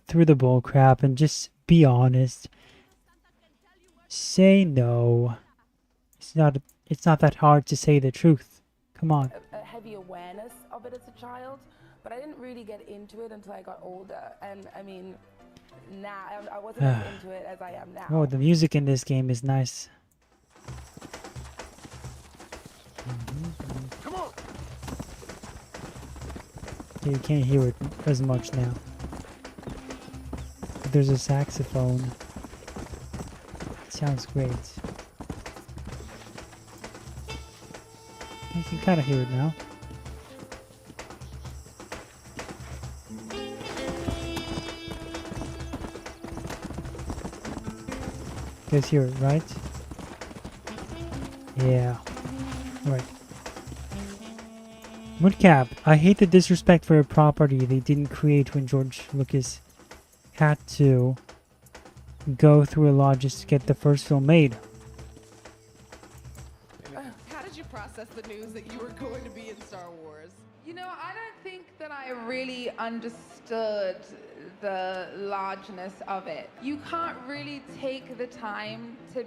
through the bull crap and just be honest. Say no. It's not that hard to say the truth. Come on.
A heavy awareness of it as a child, but I didn't really get into it until I got older. And I mean, now I wasn't as into it as I am now.
Oh, the music in this game is nice.
Come on.
You can't hear it as much now. But there's a saxophone. It sounds great. You can kind of hear it now. You guys hear it, right? Yeah. Alright. Woodcap, I hate the disrespect for a property they didn't create when George Lucas had to go through a lot just to get the first film made.
How did you process the news that you were going to be in Star Wars?
You know, I don't think that I really understood the largeness of it. You can't really take the time to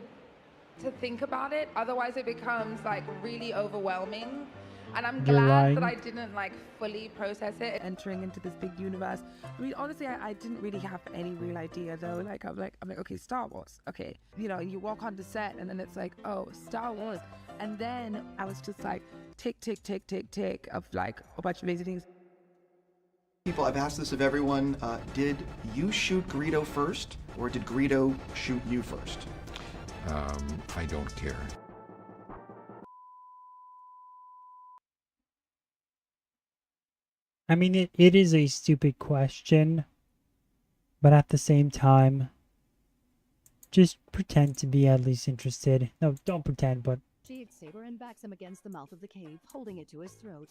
think about it, otherwise it becomes like really overwhelming. And I'm glad that I didn't like fully process it.
Entering into this big universe. I mean, honestly, I didn't really have any real idea though. Like I'm like, okay, Star Wars. Okay, you know, you walk on the set and then it's like, oh, Star Wars. And then I was just like, tick, tick, tick, tick, tick of like a bunch of amazing things.
People, I've asked this of everyone. Did you shoot Greedo first, or did Greedo shoot you first?
I don't care.
I mean, it is a stupid question, but at the same time, just pretend to be at least interested. No, don't pretend, but...
She saber and backs him against the mouth of the cave, holding it to his throat.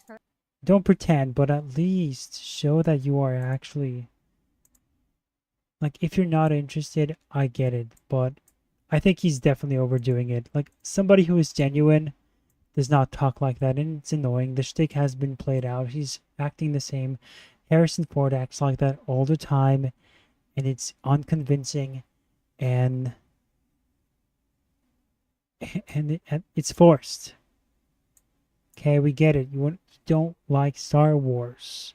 Don't pretend, but at least show that you are actually... Like, if you're not interested, I get it, but I think he's definitely overdoing it. Like, somebody who is genuine does not talk like that, and it's annoying. The shtick has been played out. He's acting the same. Harrison Ford acts like that all the time, and it's unconvincing, and it's forced. Okay, we get it. You don't like Star Wars.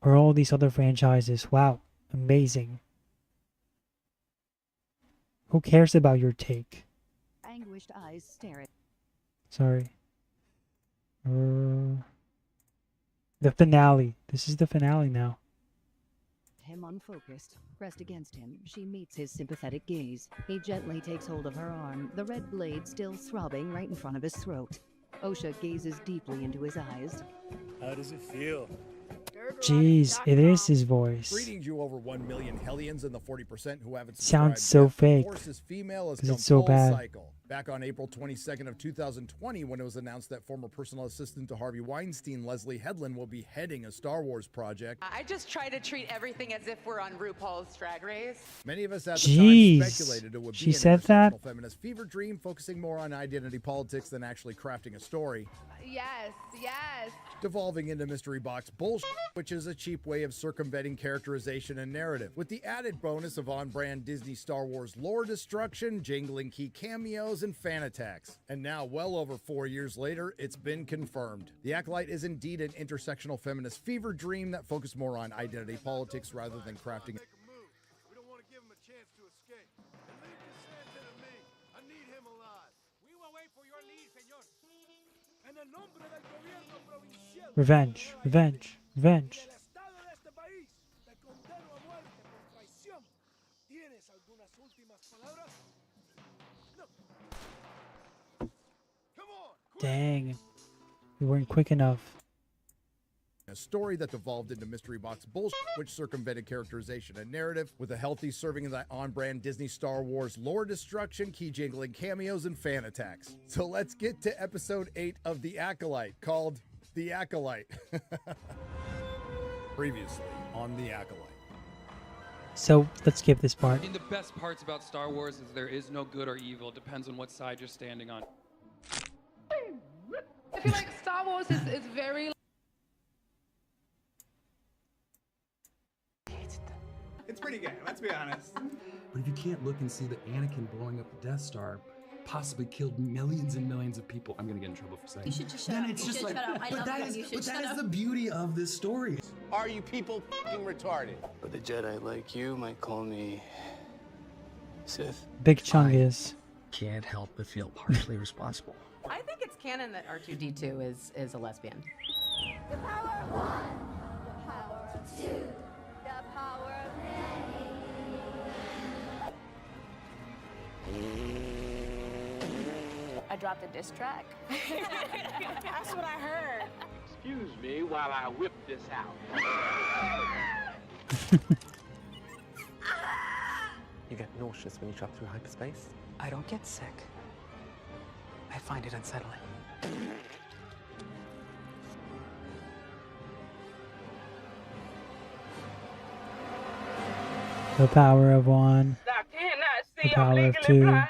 or all these other franchises. Wow, amazing. Who cares about your take?
Anguished eyes stare at
Sorry. The finale. This is the finale now.
him unfocused. Pressed against him, she meets his sympathetic gaze. He gently takes hold of her arm, the red blade still throbbing right in front of his throat. Osha gazes deeply into his eyes.
How does it feel?
Jeez, it is his voice.
Greetings, you over 1 million hellions and the 40% who haven't
Sounds
subscribed
so
yet.
fake.
Force's female has
'Cause
come
it's so
full
bad.
cycle. Back on April 22nd of 2020, when it was announced that former personal assistant to Harvey Weinstein, Leslie Headland, will be heading a Star Wars project.
I just try to treat everything as if we're on RuPaul's Drag Race.
Many of us at the
Jeez.
time speculated it would
She
be an
said that?
intersectional feminist fever dream, focusing more on identity politics than actually crafting a story.
Yes, yes.
Devolving into mystery box bullshit, which is a cheap way of circumventing characterization and narrative, with the added bonus of on-brand Disney Star Wars lore destruction, jingling key cameos, and fan attacks. And now, well over 4 years later, it's been confirmed. The Acolyte is indeed an intersectional feminist fever dream that focused more on identity politics rather than crafting.
Revenge, revenge, revenge. Dang. We weren't quick enough.
A story that devolved into mystery box bullshit, which circumvented characterization and narrative, with a healthy serving of that on-brand Disney Star Wars lore destruction, key jingling cameos, and fan attacks. So let's get to episode 8 of The Acolyte, called The Acolyte. Previously on The Acolyte.
So let's skip this part.
I mean, the best parts about Star Wars is there is no good or evil. It depends on what side you're standing on.
I feel like Star Wars is very.
It's pretty gay, let's be honest.
But if you can't look and see that Anakin blowing up the Death Star possibly killed millions and millions of people, I'm gonna get in trouble for saying.
You should just shut
then
up.
it's
You
just
should
like,
shut up. I
but
love
that
you.
is,
You should
but that
shut
is
up.
the beauty of this story.
Are you people f***ing retarded?
But the Jedi like you might call me Sith.
Big Chungus.
Can't help but feel partially responsible.
I think it's canon that R2-D2 is a lesbian.
The power of one, the power of two, the power of many.
I dropped a diss track. That's what I heard.
Excuse me while I whip this out.
You get nauseous when you travel through hyperspace? I don't get sick. I find it unsettling.
The power of one. The power of two.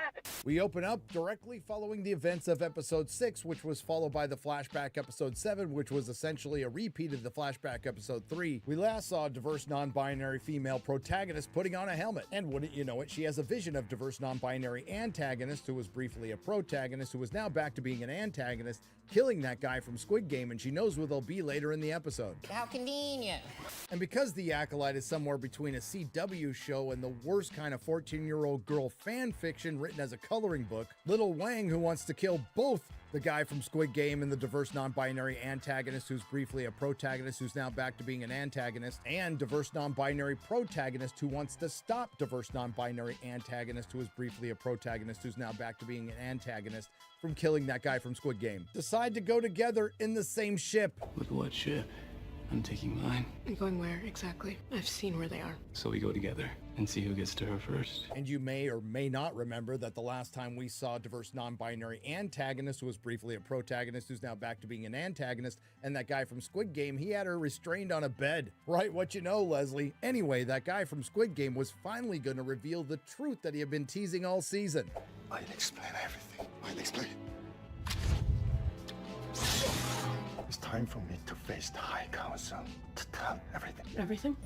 We open up directly following the events of episode 6, which was followed by the flashback episode 7, which was essentially a repeat of the flashback episode 3. We last saw a diverse non-binary female protagonist putting on a helmet. And wouldn't you know it, she has a vision of diverse non-binary antagonist who was briefly a protagonist, who is now back to being an antagonist, killing that guy from Squid Game, and she knows where they'll be later in the episode.
How convenient.
And because The Acolyte is somewhere between a CW show and the worst kind of 14-year-old girl fan fiction written as a coloring book, Little Wang, who wants to kill both the guy from Squid Game and the diverse non-binary antagonist who's briefly a protagonist who's now back to being an antagonist, and diverse non-binary protagonist who wants to stop diverse non-binary antagonist who was briefly a protagonist who's now back to being an antagonist from killing that guy from Squid Game, decide to go together in the same ship.
With what ship? I'm taking mine.
And going where exactly? I've seen where they are.
So we go together and see who gets to her first.
And you may or may not remember that the last time we saw a diverse non-binary antagonist who was briefly a protagonist who's now back to being an antagonist, and that guy from Squid Game, he had her restrained on a bed. Right, what you know, Leslie. Anyway, that guy from Squid Game was finally going to reveal the truth that he had been teasing all season.
I'll explain everything. I'll explain. It's time for me to face the High Council to tell everything.
Everything?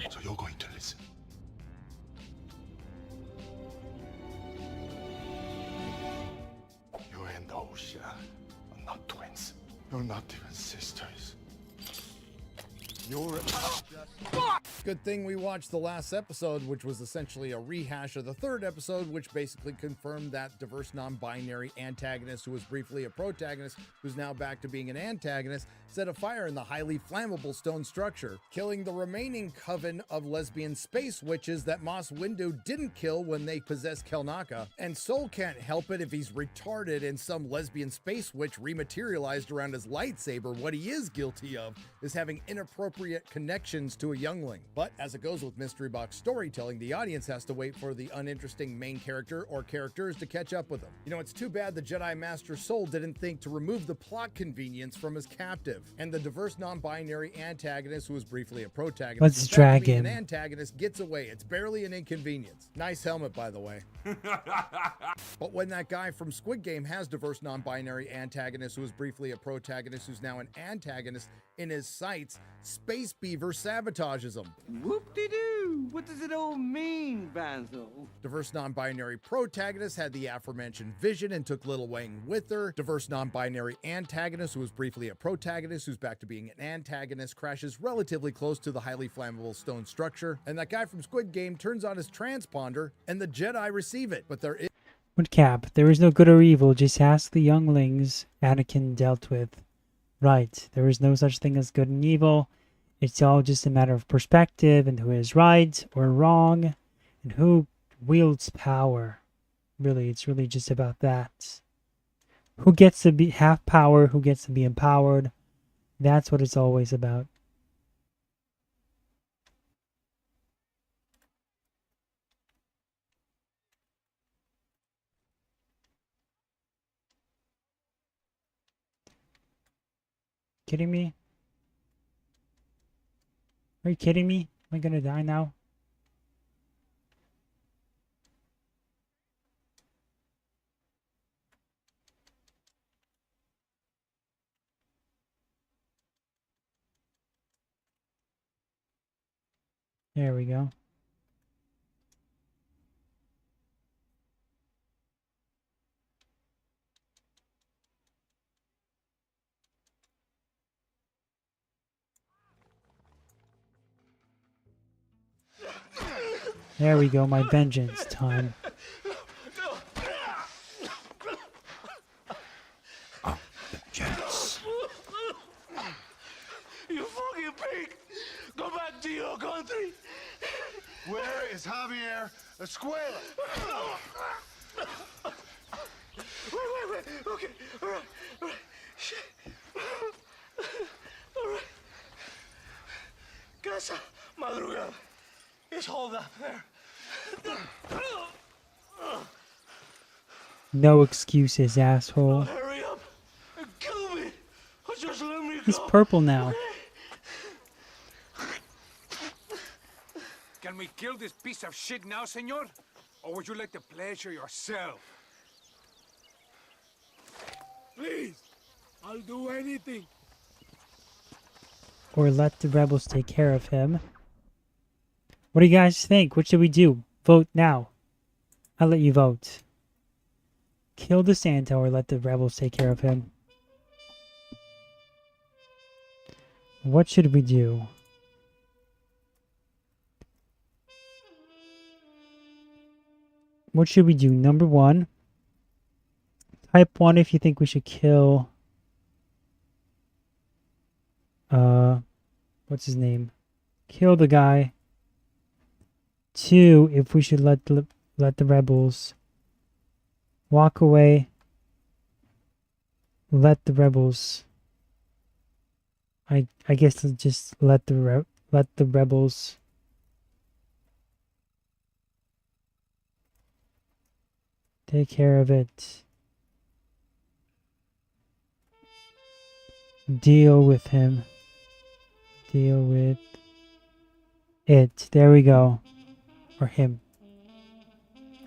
So you're going to listen. You and Osha are not twins. You're not even sisters.
Good thing we watched the last episode, which was essentially a rehash of the third episode, which basically confirmed that diverse non-binary antagonist who was briefly a protagonist, who's now back to being an antagonist, set a fire in the highly flammable stone structure, killing the remaining coven of lesbian space witches that Mace Windu didn't kill when they possessed Kelnaka. And Soul can't help it if he's retarded and some lesbian space witch rematerialized around his lightsaber. What he is guilty of is having inappropriate connections to a youngling. But as it goes with mystery box storytelling, the audience has to wait for the uninteresting main character or characters to catch up with him. You know, it's too bad the Jedi Master Soul didn't think to remove the plot convenience from his captive. And the diverse non-binary antagonist, who was briefly a protagonist,
Let's drag
being
him.
an antagonist, gets away. It's barely an inconvenience. Nice helmet, by the way. But when that guy from Squid Game has diverse non-binary antagonist who was briefly a protagonist who's now an antagonist in his sights, Space Beaver sabotages him.
Whoop-de-doo! What does it all mean, Basil?
Diverse non-binary protagonist had the aforementioned vision and took Little Wang with her. Diverse non-binary antagonist who was briefly a protagonist who's back to being an antagonist crashes relatively close to the highly flammable stone structure. And that guy from Squid Game turns on his transponder and the Jedi receive it. But there is
Woodcap, there is no good or evil, just ask the younglings Anakin dealt with. Right, there is no such thing as good and evil. It's all just a matter of perspective and who is right or wrong and who wields power. Really, it's really just about that. Who gets to have power, who gets to be empowered. That's what it's always about. Kidding me? Are you kidding me? Am I gonna die now? There we go. There we go, my vengeance time.
Vengeance. You fucking pig! Go back to your country!
Where is Javier Escuela?
Wait. Okay, alright. Shit. Alright. Casa Madrugada. It's hold up there.
No excuses, asshole.
Hurry up and kill me. Or just let me go.
He's purple now.
Can we kill this piece of shit now, senor? Or would you like to pleasure yourself? Please, I'll do anything.
Or let the rebels take care of him. What do you guys think? What should we do? Vote now. I'll let you vote. Kill DeSanto or let the rebels take care of him. What should we do? What should we do? Number 1. Type 1 if you think we should kill... what's his name? Kill the guy. 2 if we should let the rebels walk away. Let the rebels... I guess just let the rebels... take care of it. Deal with him. Deal with it. There we go. Or him.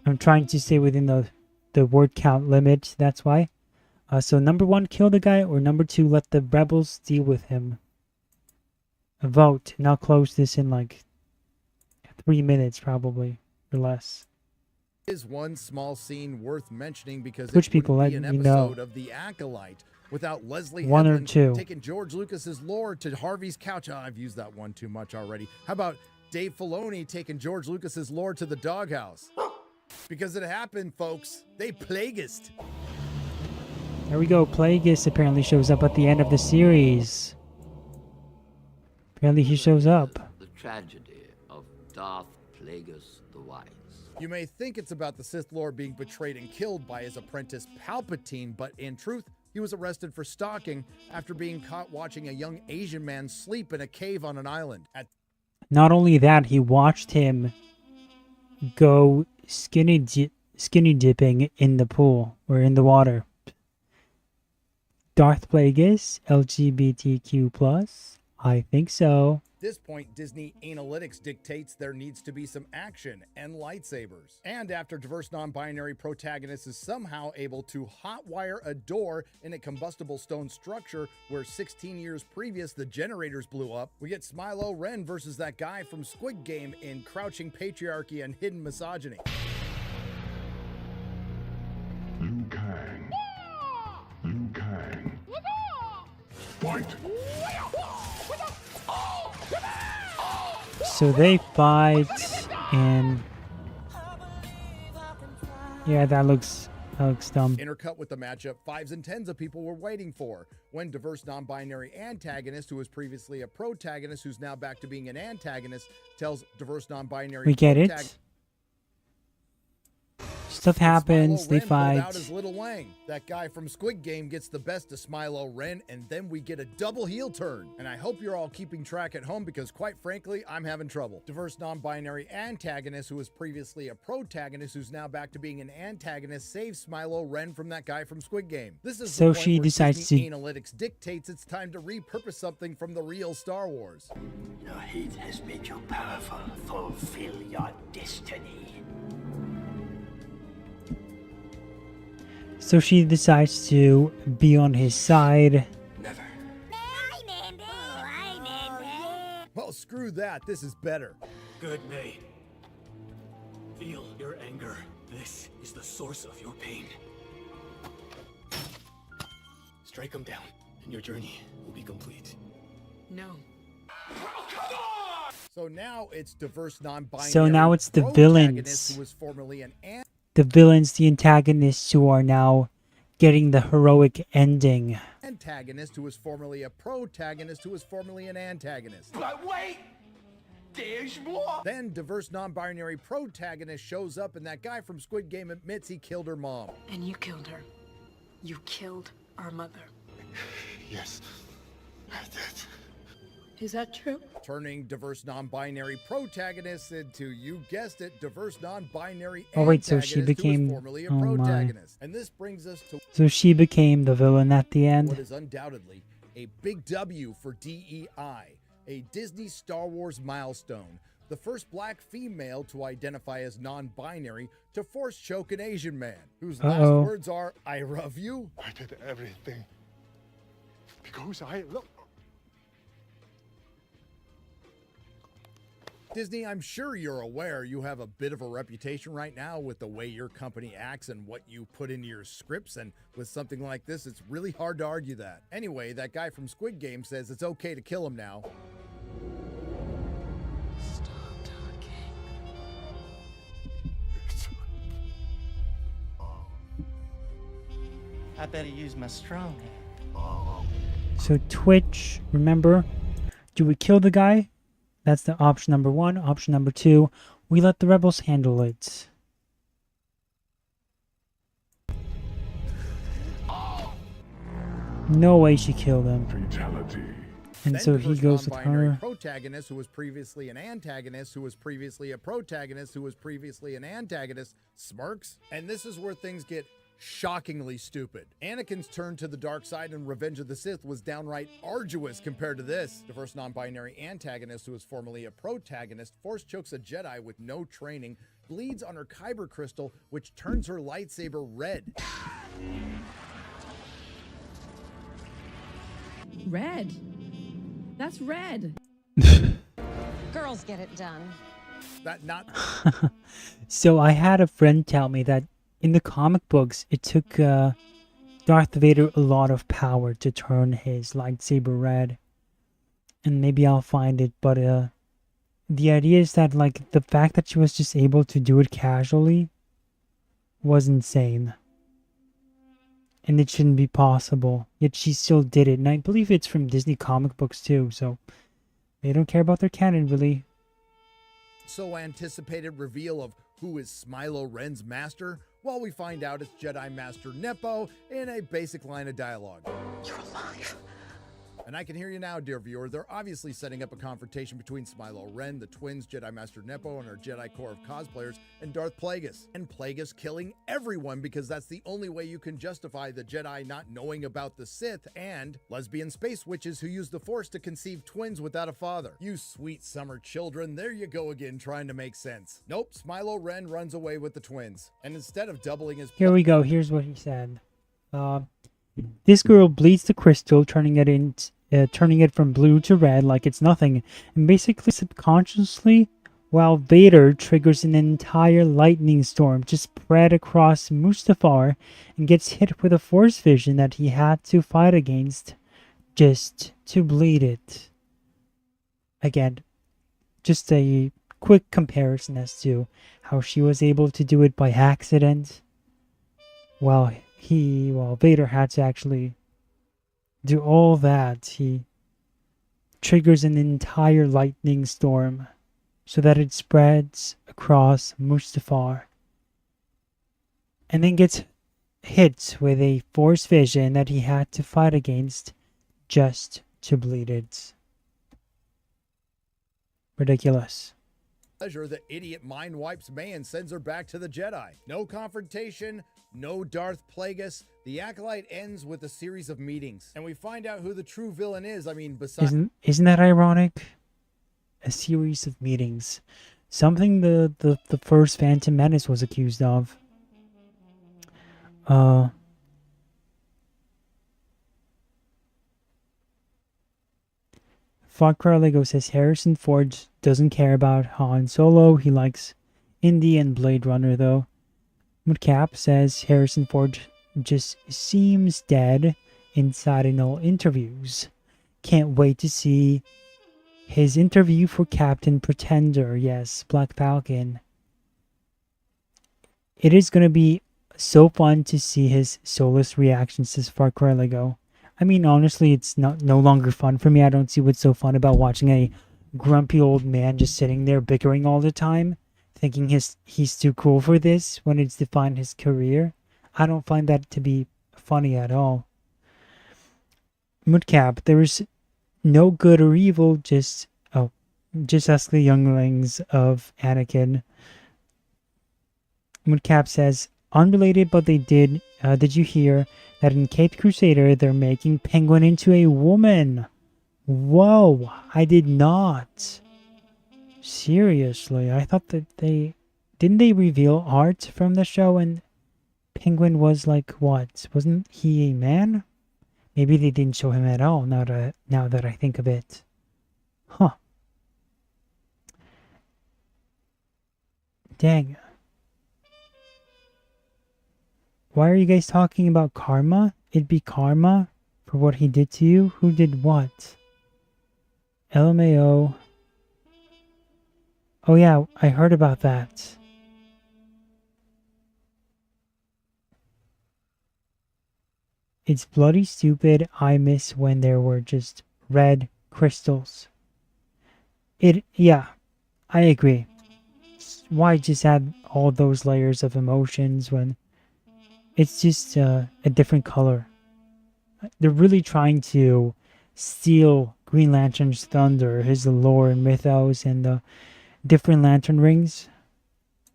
I'm trying to stay within the word count limit. That's why. So number 1, kill the guy. Or number 2, let the rebels deal with him. A vote. And I'll close this in like 3 minutes probably. Or less.
Is one small scene worth mentioning because
Which
it
people
would be
let
an
me know.
episode of The Acolyte. Without Leslie
One or
Headland
two.
taking George Lucas's lore to Harvey's couch. Oh, I've used that one too much already. How about Dave Filoni taking George Lucas's lore to the doghouse? Because it happened, folks. They Plagueis.
There we go. Plagueis apparently shows up at the end of the series. Apparently he shows up.
The tragedy of Darth Plagueis the Wise.
You may think it's about the Sith Lord being betrayed and killed by his apprentice Palpatine, but in truth, he was arrested for stalking after being caught watching a young Asian man sleep in a cave on an island.
Not only that, he watched him go skinny dipping in the pool or in the water. Darth Plagueis, LGBTQ+. I think so.
At this point, Disney Analytics dictates there needs to be some action and lightsabers. And after diverse non-binary protagonist is somehow able to hotwire a door in a combustible stone structure where 16 years previous the generators blew up, we get Smilo Ren versus that guy from Squid Game in Crouching Patriarchy and Hidden Misogyny.
Liu Kang. Liu Kang. Fight!
So they fight, and yeah, that looks dumb.
Intercut with the matchup 5s and 10s of people were waiting for. When diverse non-binary antagonist, who was previously a protagonist, who's now back to being an antagonist, tells diverse non-binary
We get it. Stuff happens, they fight.
Out as Little Wang. That guy from Squid Game gets the best of Smilo Ren, and then we get a double heel turn. And I hope you're all keeping track at home because, quite frankly, I'm having trouble. Diverse non-binary antagonist, who was previously a protagonist, who's now back to being an antagonist, saves Smilo Ren from that guy from Squid Game. This is
So
the point
she
where
decides
Disney
to-
Analytics dictates it's time to repurpose something from the real Star Wars.
Your heat has made you powerful. Fulfill your destiny.
So she decides to be on his side.
Well, screw that. This is better.
Good, May. Feel your anger. This is the source of your pain. Strike him down, and your journey will be complete.
No.
So now it's diverse non-binary.
So now it's the
protagonist
villains.
who was formerly an
The villains, the antagonists who are now getting the heroic ending.
antagonist who was formerly a protagonist who was formerly an antagonist.
But wait! There's more!
Then diverse non-binary protagonist shows up and that guy from Squid Game admits he killed her mom.
And you killed her. You killed our mother.
Yes, I did.
Is that true?
Turning diverse non-binary protagonist into, you guessed it, diverse non-binary
Oh, wait, so she
antagonist who was
became-
formerly a
oh my.
protagonist. And this brings us to
So she became the villain at the end.
what is undoubtedly a big W for DEI, a Disney Star Wars milestone. The first black female to identify as non-binary to force choke an Asian man, whose last
Uh-oh.
words are, I love you.
I did everything because I love.
Disney, I'm sure you're aware you have a bit of a reputation right now with the way your company acts and what you put into your scripts, and with something like this, it's really hard to argue that. Anyway, that guy from Squid Game says it's okay to kill him now.
I better use my strong hand.
So Twitch, remember, do we kill the guy? That's the option number 1. Option number 2, we let the rebels handle it. No way she killed him.
Fatality.
And
Then
so he
diverse
goes with
non-binary
her.
protagonist who was previously an antagonist, who was previously a protagonist, who was previously an antagonist, smirks. And this is where things get shockingly stupid. Anakin's turn to the dark side in Revenge of the Sith was downright arduous compared to this. Diverse non-binary antagonist who was formerly a protagonist force chokes a Jedi with no training, bleeds on her kyber crystal, which turns her lightsaber red.
Red. That's red.
Girls get it done.
That not
So I had a friend tell me that in the comic books, it took Darth Vader a lot of power to turn his lightsaber red. And maybe I'll find it, but the idea is that, like, the fact that she was just able to do it casually was insane. And it shouldn't be possible. Yet she still did it. And I believe it's from Disney comic books too, so they don't care about their canon, really.
So anticipated reveal of who is Smilo Ren's master? Well, we find out it's Jedi Master Nepo in a basic line of dialogue.
You're alive.
And I can hear you now, dear viewer. They're obviously setting up a confrontation between Smilo Ren, the twins, Jedi Master Nepo, and our Jedi Corps of cosplayers, and Darth Plagueis. And Plagueis killing everyone because that's the only way you can justify the Jedi not knowing about the Sith and lesbian space witches who use the Force to conceive twins without a father. You sweet summer children, there you go again trying to make sense. Nope, Smilo Ren runs away with the twins. And instead of doubling his...
Here we go. Here's what he said. This girl bleeds the crystal, turning it from blue to red like it's nothing, and basically subconsciously, while Vader triggers an entire lightning storm to spread across Mustafar and gets hit with a force vision that he had to fight against just to bleed it. Again, just a quick comparison as to how she was able to do it by accident, while Vader had to actually do all that. He triggers an entire lightning storm so that it spreads across Mustafar, and then gets hit with a force vision that he had to fight against just to bleed it. Ridiculous.
Pleasure, the idiot mind wipes May and sends her back to the Jedi. No confrontation, no Darth Plagueis. The Acolyte ends with a series of meetings, and we find out who the true villain is. I mean, besides...
Isn't that ironic? A series of meetings. Something the first Phantom Menace was accused of. Far Cry Lego says Harrison Ford doesn't care about Han Solo. He likes Indy and Blade Runner, though. Mudcap says Harrison Ford just seems dead inside in all interviews. Can't wait to see his interview for Captain Pretender. Yes, Black Falcon. It is going to be so fun to see his soulless reactions to Far Cry Lego. I mean, honestly, it's no longer fun for me. I don't see what's so fun about watching a grumpy old man just sitting there bickering all the time, thinking he's too cool for this when it's defined his career. I don't find that to be funny at all. Mudcap, there is no good or evil, just ask the younglings of Anakin. Mudcap says, unrelated, but they did you hear that in Caped Crusader they're making Penguin into a woman? Whoa, I did not. Seriously, I thought that didn't they reveal art from the show and Penguin was like, what? Wasn't he a man? Maybe they didn't show him at all, now that I think of it. Huh. Dang. Why are you guys talking about karma? It'd be karma for what he did to you? Who did what? LMAO. Oh yeah, I heard about that. It's bloody stupid. I miss when there were just red crystals. Yeah, I agree. Why just add all those layers of emotions when it's just a different color? They're really trying to steal Green Lantern's thunder, his lore and mythos, and the different lantern rings.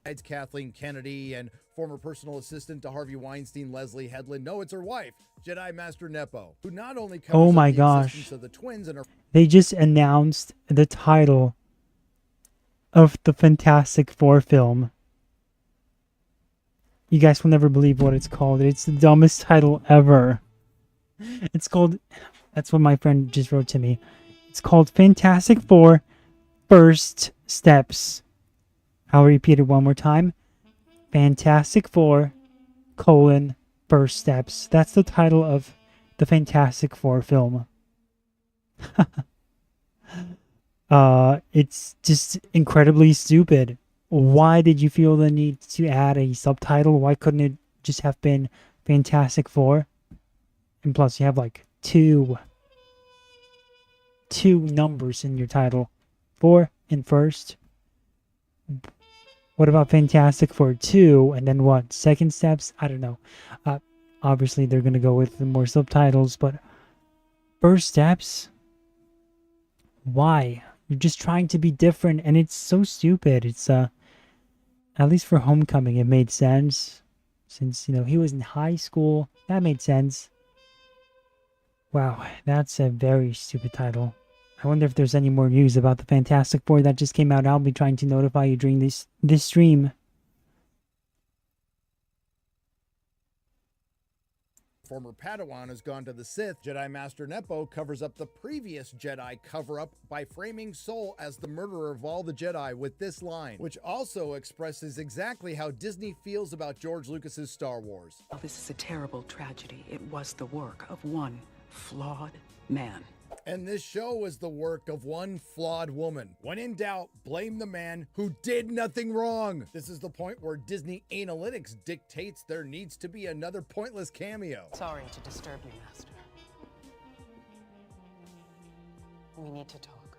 It's Kathleen Kennedy and former personal assistant to Harvey Weinstein, Leslie Headland. No, it's her wife, Jedi Master Nepo, who not only covers
oh my
up the
gosh,
existence of the twins and her...
They just announced the title of the Fantastic Four film. You guys will never believe what it's called. It's the dumbest title ever. It's called... That's what my friend just wrote to me. It's called Fantastic Four First Steps. I'll repeat it one more time. Fantastic Four, First Steps. That's the title of the Fantastic Four film. It's just incredibly stupid. Why did you feel the need to add a subtitle? Why couldn't it just have been Fantastic Four? And plus, you have like two numbers in your title, 4 and first. What about Fantastic Four 2? And then what? Second Steps? I don't know. Obviously, they're gonna go with more subtitles, but First Steps? Why? You're just trying to be different, and it's so stupid. It's at least for Homecoming, it made sense, since he was in high school. That made sense. Wow, that's a very stupid title. I wonder if there's any more news about the Fantastic Four that just came out. I'll be trying to notify you during this stream.
Former Padawan has gone to the Sith. Jedi Master Nepo covers up the previous Jedi cover-up by framing Sol as the murderer of all the Jedi with this line, which also expresses exactly how Disney feels about George Lucas's Star Wars.
Well, this is a terrible tragedy. It was the work of one flawed man.
And this show is the work of one flawed woman. When in doubt, blame the man who did nothing wrong. This is the point where Disney Analytics dictates there needs to be another pointless cameo.
Sorry to disturb you, Master. We need to talk.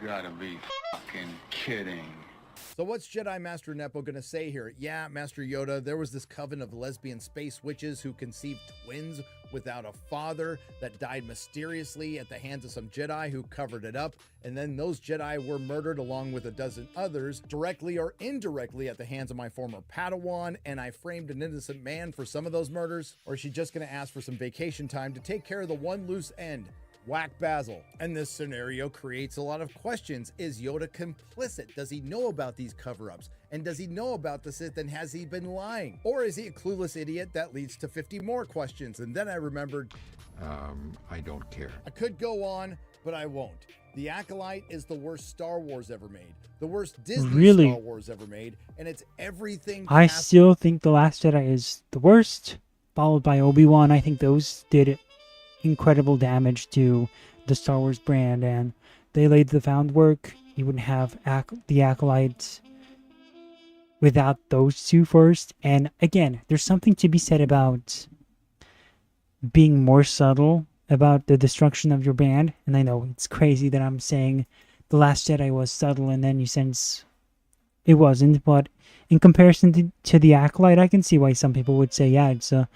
You gotta be fucking kidding.
So what's Jedi Master Nepo gonna say here? Yeah, Master Yoda, there was this coven of lesbian space witches who conceived twins without a father that died mysteriously at the hands of some Jedi who covered it up, and then those Jedi were murdered along with a dozen others, directly or indirectly at the hands of my former Padawan, and I framed an innocent man for some of those murders? Or is she just gonna ask for some vacation time to take care of the one loose end? Whack Basil. And this scenario creates a lot of questions. Is Yoda complicit? Does he know about these cover-ups? And does he know about the Sith, and has he been lying? Or is he a clueless idiot that leads to 50 more questions? And then I remembered,
I don't care.
I could go on, but I won't. The Acolyte is the worst Star Wars ever made. The worst Disney Star Wars ever made. And it's everything.
I still think The Last Jedi is the worst, followed by Obi-Wan. I think those did incredible damage to the Star Wars brand, and they laid the groundwork. You wouldn't have the Acolyte without those two first. And again, there's something to be said about being more subtle about the destruction of your brand. And I know it's crazy that I'm saying The Last Jedi was subtle and then you sense it wasn't, but in comparison to the Acolyte, I can see why some people would say, yeah, it's the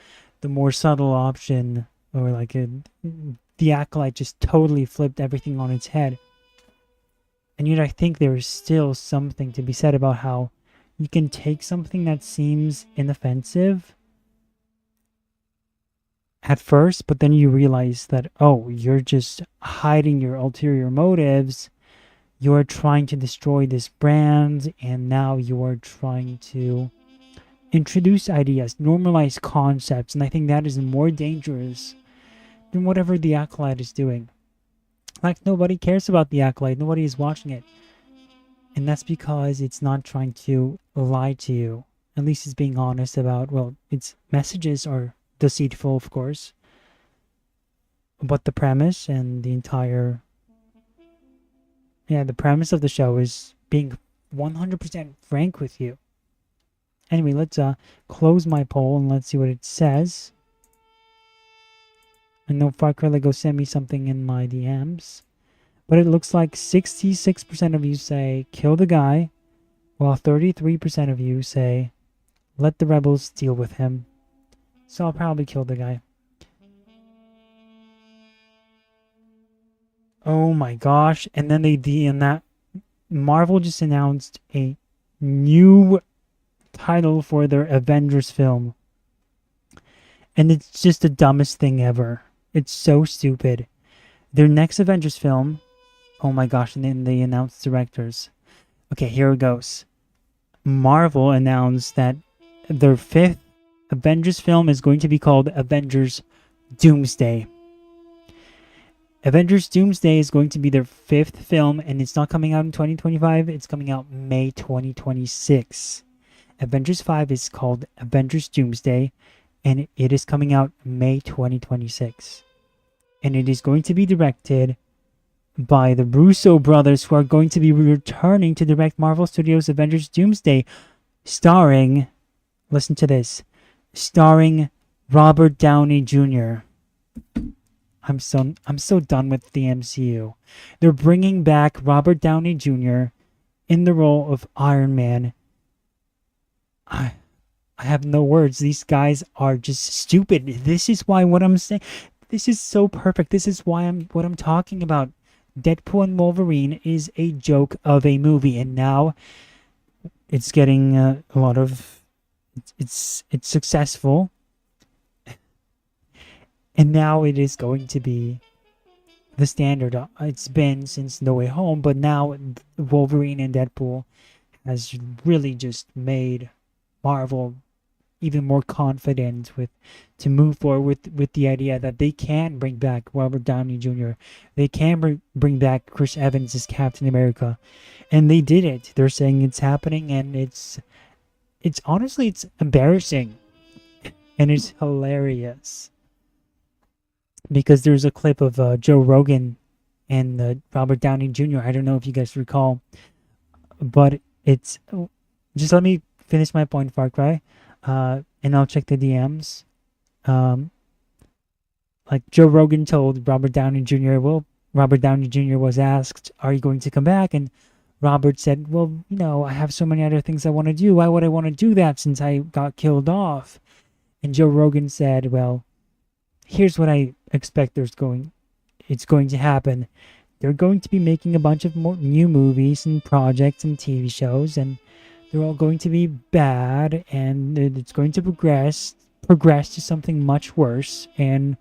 more subtle option. Or like the Acolyte just totally flipped everything on its head. And yet I think there is still something to be said about how you can take something that seems inoffensive at first, but then you realize that, oh, you're just hiding your ulterior motives. You're trying to destroy this brand, and now you are trying to introduce ideas, normalize concepts, and I think that is more dangerous than whatever the Acolyte is doing. Like, nobody cares about the Acolyte. Nobody is watching it. And that's because it's not trying to lie to you. At least it's being honest about, well, its messages are deceitful, of course. But the premise and the entire... the premise of the show is being 100% frank with you. Anyway, let's close my poll and let's see what it says. I know Farcrelego sent me something in my DMs. But it looks like 66% of you say, kill the guy. While 33% of you say, let the rebels deal with him. So I'll probably kill the guy. Oh my gosh. And then Marvel just announced a new title for their Avengers film. And it's just the dumbest thing ever. It's so stupid. Their next Avengers film... Oh my gosh, and then they announced directors. Okay, here it goes. Marvel announced that their 5th Avengers film is going to be called Avengers Doomsday. Avengers Doomsday is going to be their 5th film, and it's not coming out in 2025. It's coming out May 2026. Avengers 5 is called Avengers Doomsday, and it is coming out May 2026. And it is going to be directed by the Russo brothers, who are going to be returning to direct Marvel Studios' Avengers Doomsday, starring, listen to this, starring Robert Downey Jr. I'm so done with the MCU. They're bringing back Robert Downey Jr. in the role of Iron Man. I have no words. These guys are just stupid. This is why what I'm saying, this is so perfect. This is why what I'm talking about. Deadpool and Wolverine is a joke of a movie, and now it's getting a lot of, it's successful, and now it is going to be the standard. It's been since No Way Home, but now Wolverine and Deadpool has really just made Marvel even more confident to move forward with the idea that they can bring back Robert Downey Jr. They can bring back Chris Evans as Captain America, and they did it. They're saying it's happening, and it's honestly, it's embarrassing, and it's hilarious, because there's a clip of Joe Rogan and Robert Downey Jr. I don't know if you guys recall, but it's just, let me finish my point, Far Cry. And I'll check the DMs. Like Joe Rogan told Robert Downey Jr., well, Robert Downey Jr. was asked, are you going to come back? And Robert said, well, I have so many other things I want to do. Why would I want to do that since I got killed off? And Joe Rogan said, well, here's what I expect it's going to happen. They're going to be making a bunch of more new movies and projects and TV shows, and they're all going to be bad, and it's going to progress to something much worse, and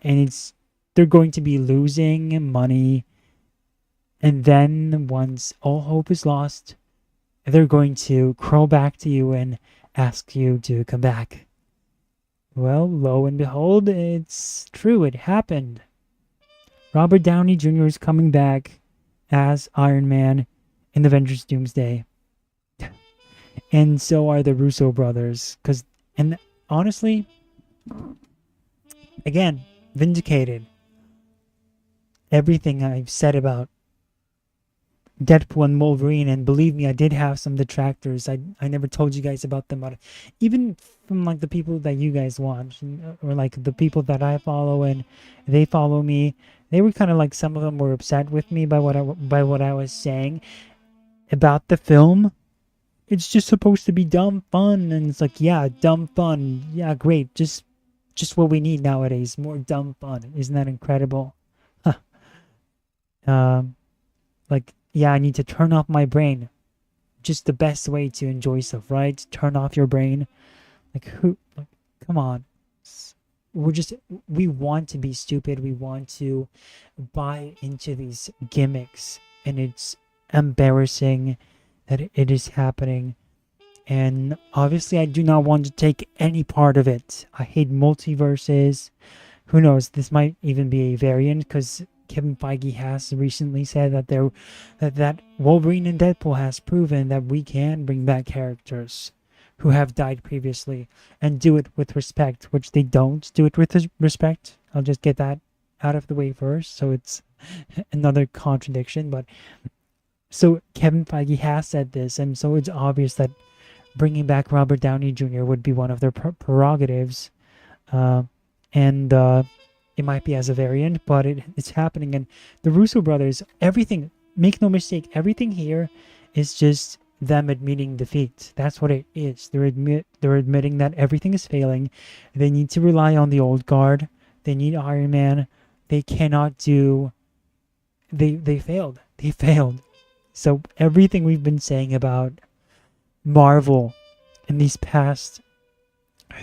they're going to be losing money, and then once all hope is lost, they're going to crawl back to you and ask you to come back. Well, lo and behold, it's true. It happened. Robert Downey Jr. is coming back as Iron Man in Avengers Doomsday. And so are the Russo brothers. And honestly, again, vindicated. Everything I've said about Deadpool and Wolverine, and believe me, I did have some detractors. I never told you guys about them, but even from like the people that you guys watch, or like the people that I follow and they follow me, they were kind of like, some of them were upset with me by what I was saying about the film. It's just supposed to be dumb fun, and it's like, yeah, dumb fun, yeah, great, just what we need nowadays, more dumb fun. Isn't that incredible? Like, yeah, I need to turn off my brain. Just the best way to enjoy stuff, right? Turn off your brain. Like, come on. We want to be stupid. We want to buy into these gimmicks, and it's embarrassing that it is happening. And obviously, I do not want to take any part of it. I hate multiverses. Who knows? This might even be a variant, because Kevin Feige has recently said that Wolverine and Deadpool has proven that we can bring back characters who have died previously and do it with respect, which they don't do it with respect. I'll just get that out of the way first, so it's another contradiction. But so Kevin Feige has said this, and so it's obvious that bringing back Robert Downey Jr. would be one of their prerogatives, and it might be as a variant, but it's happening. And the Russo brothers, everything, make no mistake, everything here is just them admitting defeat. That's what it is. They're admitting that everything is failing. They need to rely on the old guard. They need Iron Man. They cannot do. They failed. They failed. So everything we've been saying about Marvel in these past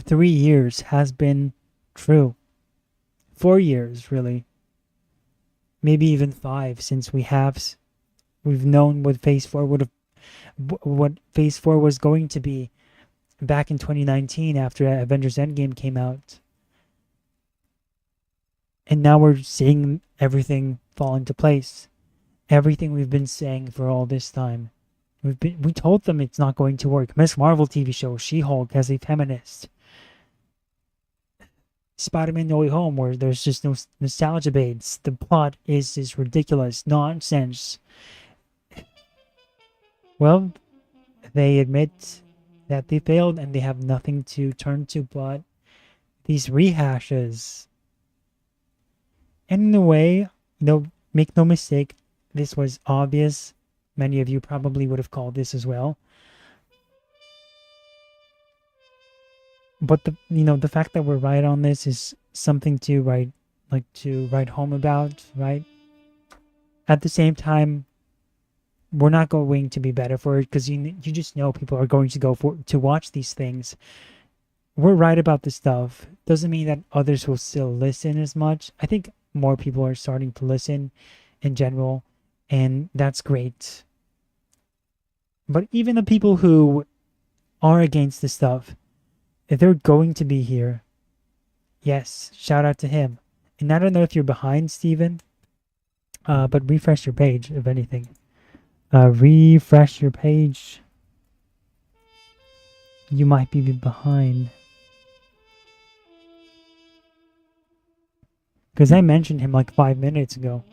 3 years has been true. 4 years, really. Maybe even 5, since we've known what Phase 4 was going to be back in 2019 after Avengers Endgame came out. And now we're seeing everything fall into place. Everything we've been saying for all this time We told them it's not going to work. Miss Marvel TV show, She-Hulk as a feminist. Spider-Man No Way Home, where there's just no nostalgia baits. The plot is just ridiculous nonsense. Well, they admit that they failed and they have nothing to turn to but these rehashes. And in a way, make no mistake, this was obvious. Many of you probably would have called this as well. But the fact that we're right on this is something to write home about, right? At the same time, we're not going to be better for it because you just know people are going to go to watch these things. We're right about this stuff. Doesn't mean that others will still listen as much. I think more people are starting to listen in general, and that's great. But even the people who are against this stuff, if they're going to be here, yes, shout out to him. And I don't know if you're behind, Steven, but refresh your page, if anything. Refresh your page. You might be behind. Because I mentioned him like 5 minutes ago.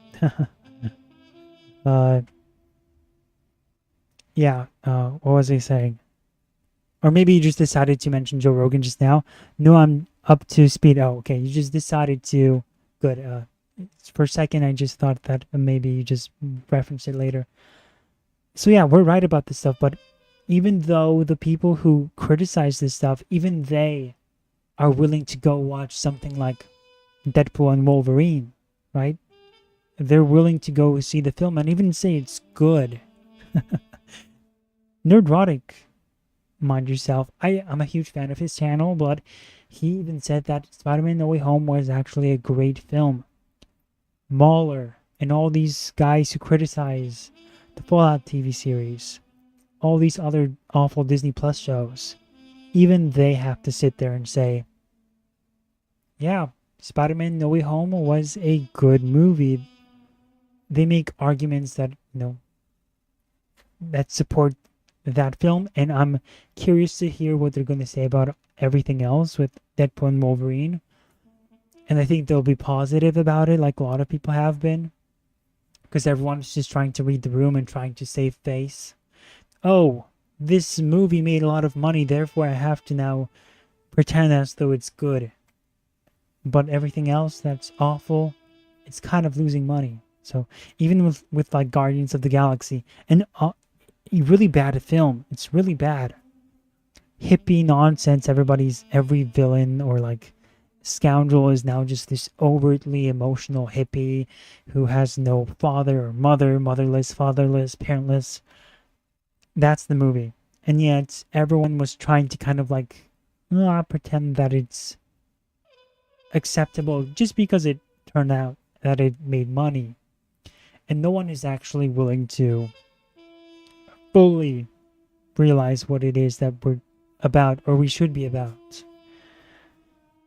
Yeah, what was I saying? Or maybe you just decided to mention Joe Rogan just now. No, I'm up to speed. Oh, okay, you just decided to... Good. For a second, I just thought that maybe you just referenced it later. So yeah, we're right about this stuff, but even though the people who criticize this stuff, even they are willing to go watch something like Deadpool and Wolverine, right? They're willing to go see the film and even say it's good. Nerdrotic, mind yourself. I'm a huge fan of his channel, but he even said that Spider-Man No Way Home was actually a great film. Mauler and all these guys who criticize the Fallout TV series, all these other awful Disney Plus shows, even they have to sit there and say, yeah, Spider-Man No Way Home was a good movie. They make arguments that, that support that film, and I'm curious to hear what they're going to say about everything else with Deadpool and Wolverine. And I think they'll be positive about it, like a lot of people have been. Because everyone's just trying to read the room and trying to save face. Oh, this movie made a lot of money, therefore I have to now pretend as though it's good. But everything else that's awful, it's kind of losing money. So even with like Guardians of the Galaxy, and really bad film, it's really bad. Hippie nonsense, every villain or like scoundrel is now just this overtly emotional hippie who has no father or mother, motherless, fatherless, parentless. That's the movie. And yet everyone was trying to kind of like pretend that it's acceptable just because it turned out that it made money. And no one is actually willing to fully realize what it is that we're about, or we should be about.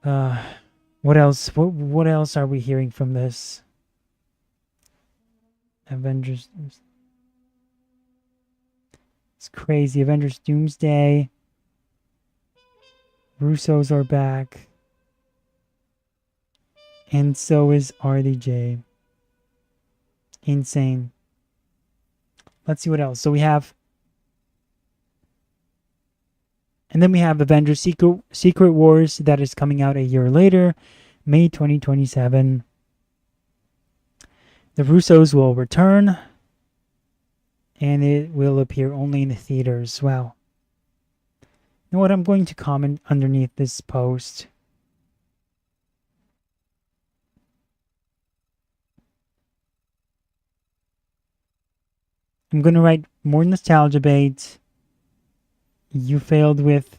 What else? What else are we hearing from this? Avengers. It's crazy. Avengers Doomsday. Russos are back. And so is RDJ. Insane. Let's see what else. So we have... And then we have Avengers Secret Wars that is coming out a year later, May 2027. The Russos will return, and it will appear only in the theaters. Wow. You know what? I'm going to comment underneath this post. I'm going to write more nostalgia bait. You failed with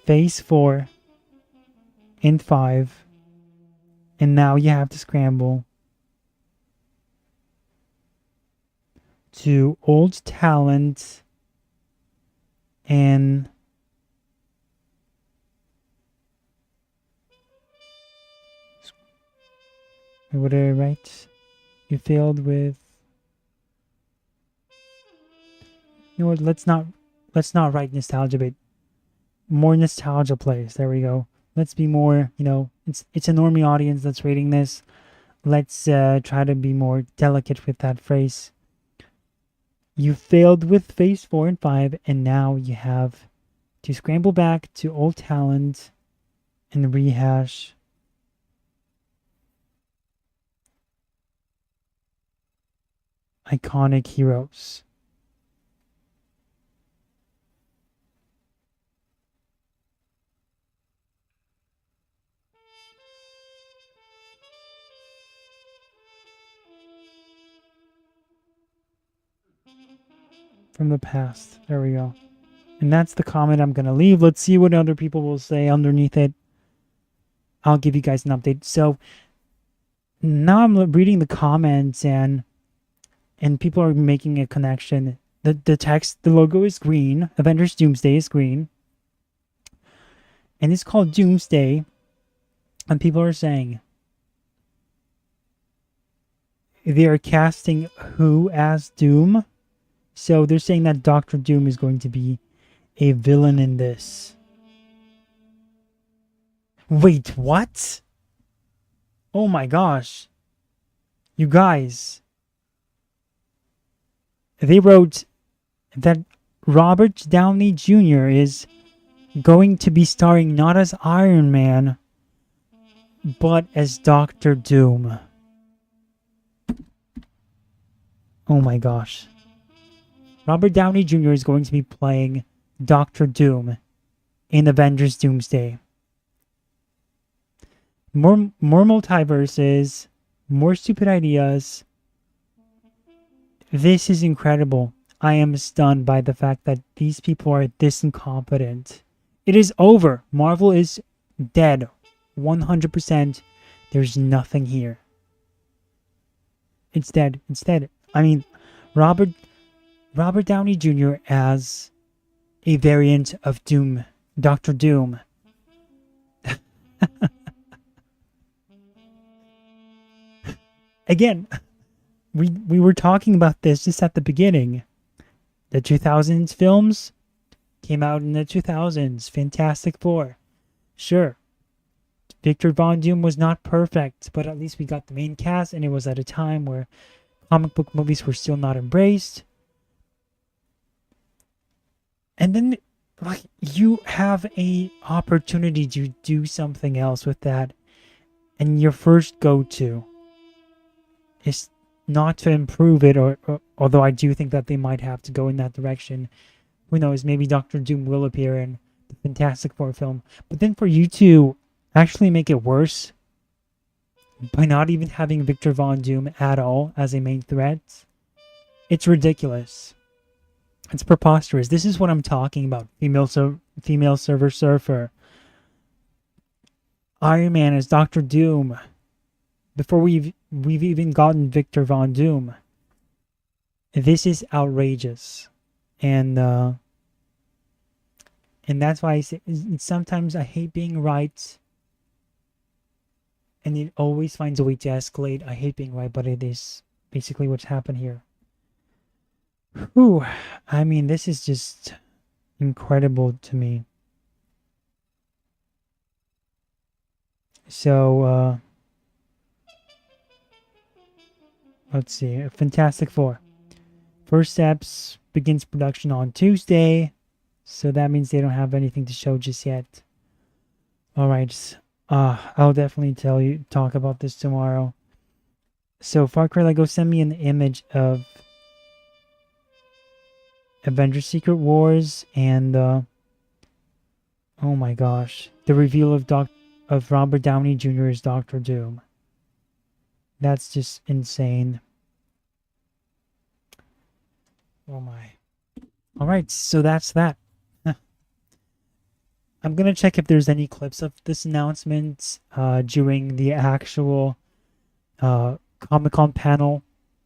Phase 4 and 5, and now you have to scramble to old talent and what did I write? You failed with You know what? Let's not write nostalgia, but more nostalgia plays. There we go. Let's be more, you know, it's a normie audience that's rating this. Let's try to be more delicate with that phrase. You failed with phase 4 and 5, and now you have to scramble back to old talent and rehash iconic heroes. From the past. There we go. And that's the comment I'm going to leave. Let's see what other people will say underneath it. I'll give you guys an update. So now I'm reading the comments and people are making a connection. The text, the logo is green. Avengers Doomsday is green. And it's called Doomsday. And people are saying they are casting who as Doom? So they're saying that Doctor Doom is going to be a villain in this. Wait, what? Oh my gosh. You guys. They wrote that Robert Downey Jr. is going to be starring not as Iron Man, but as Doctor Doom. Oh my gosh. Robert Downey Jr. is going to be playing Doctor Doom in Avengers Doomsday. More multiverses, more stupid ideas. This is incredible. I am stunned by the fact that these people are this incompetent. It is over. Marvel is dead. 100%. There's nothing here. It's dead. It's dead. I mean, Robert Downey Jr. as a variant of Doom, Doctor Doom. Again, we were talking about this just at the beginning. The 2000s films came out in the 2000s. Fantastic Four. Sure. Victor Von Doom was not perfect, but at least we got the main cast, and it was at a time where comic book movies were still not embraced. And then, like, you have a opportunity to do something else with that, and your first go-to is not to improve it, or although I do think that they might have to go in that direction. Who knows? Maybe Doctor Doom will appear in the Fantastic Four film. But then for you to actually make it worse by not even having Victor Von Doom at all as a main threat, it's ridiculous. It's preposterous. This is what I'm talking about. Female Silver Surfer. Iron Man as Doctor Doom. Before we've even gotten Victor Von Doom. This is outrageous. And that's why I say sometimes I hate being right. And it always finds a way to escalate. I hate being right, but it is basically what's happened here. Whew. I mean, this is just incredible to me. So, let's see. Fantastic Four. First Steps begins production on Tuesday. So that means they don't have anything to show just yet. Alright. I'll definitely talk about this tomorrow. So Far Cry Lego sent me an image of Avengers Secret Wars and oh my gosh. The reveal of Robert Downey Jr. as Doctor Doom. That's just insane. Oh my. Alright, so that's that. I'm going to check if there's any clips of this announcement during the actual Comic-Con panel.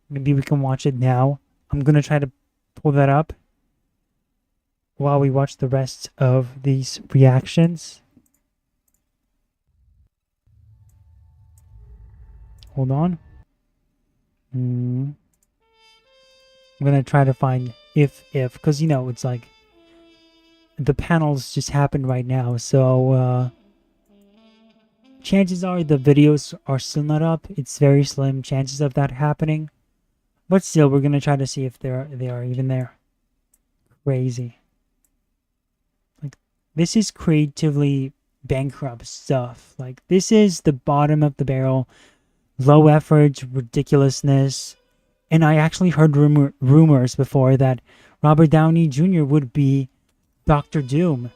Maybe we can watch it now. I'm going to try to pull that up while we watch the rest of these reactions. Hold on. I'm going to try to find because you know it's like the panels just happened right now, so chances are the videos are still not up. It's very slim chances of that happening, but still, we're gonna try to see if they are even there. Crazy. Like, this is creatively bankrupt stuff. Like, this is the bottom of the barrel, low effort, ridiculousness. And I actually heard rumors before that Robert Downey Jr. would be Doctor Doom.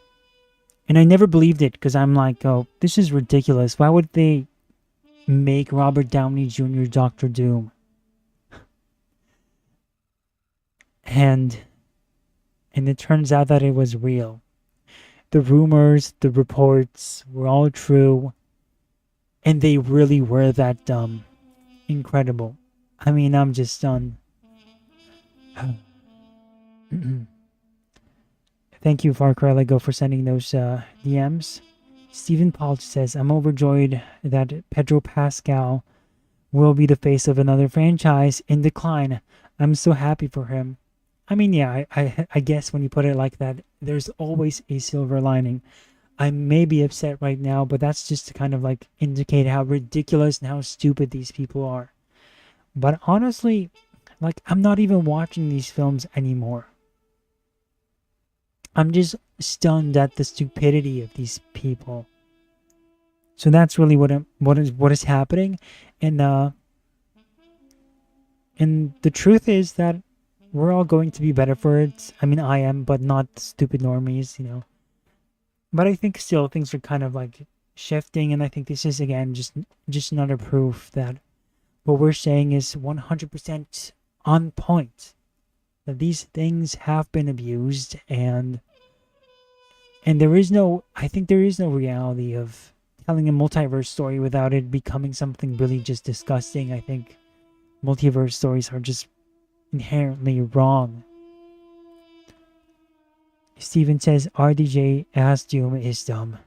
And I never believed it because I'm like, oh, this is ridiculous. Why would they make Robert Downey Jr. Doctor Doom? And it turns out that it was real. The rumors, the reports were all true. And they really were that dumb. Incredible. I mean, I'm just stunned. Thank you, Far Cry Lego, for sending those DMs. Stephen Paul says, I'm overjoyed that Pedro Pascal will be the face of another franchise in decline. I'm so happy for him. I mean, yeah, I guess when you put it like that, there's always a silver lining. I may be upset right now, but that's just to kind of like indicate how ridiculous and how stupid these people are. But honestly, like, I'm not even watching these films anymore. I'm just stunned at the stupidity of these people. So that's really what is happening, and the truth is that we're all going to be better for it. I mean, I am, but not stupid normies, you know. But I think still things are kind of like shifting, and I think this is again just another proof that what we're saying is 100% on point. That these things have been abused, and there is no, I think there is no reality of telling a multiverse story without it becoming something really just disgusting. I think multiverse stories are just inherently wrong. Steven says RDJ as Doom is dumb.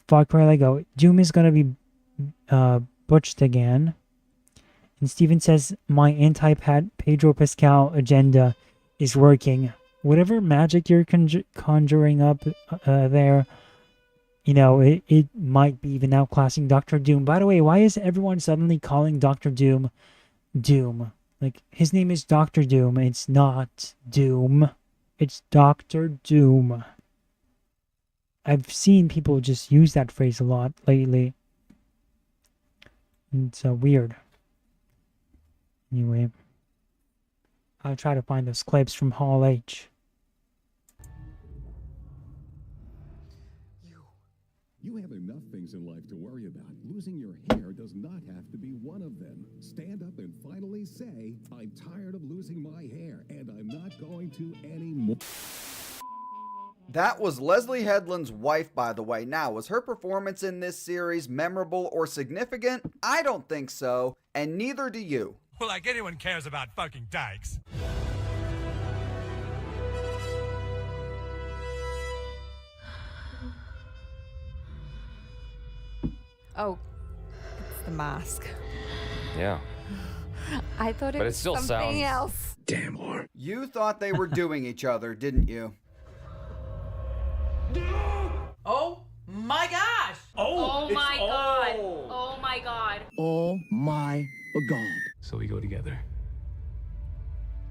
Far Cry Lego, Doom is gonna be butched again. And Steven says my anti-Pedro Pascal agenda is working. Whatever magic you're conjuring up there, you know, it might be even outclassing Dr. Doom. By the way, why is everyone suddenly calling Dr. Doom Doom? Like, his name is Dr. Doom. It's not Doom. It's Dr. Doom. I've seen people just use that phrase a lot lately. It's weird. Anyway, I'll try to find those clips from Hall H.
You have enough things in life to worry about. Losing your hair does not have to be one of them. Stand up and finally say, I'm tired of losing my hair, and I'm not going to anymore.
That was Leslie Headland's wife, by the way. Now, was her performance in this series memorable or significant? I don't think so, and neither do you.
Well, like anyone cares about fucking dykes.
Oh, it's the mask.
Yeah.
I thought it
But it
was
still
something
sounds-
else.
Damn whore.
You thought they were doing each other, didn't you?
Oh my gosh!
Oh my god. Oh my god.
Oh my god.
So we go together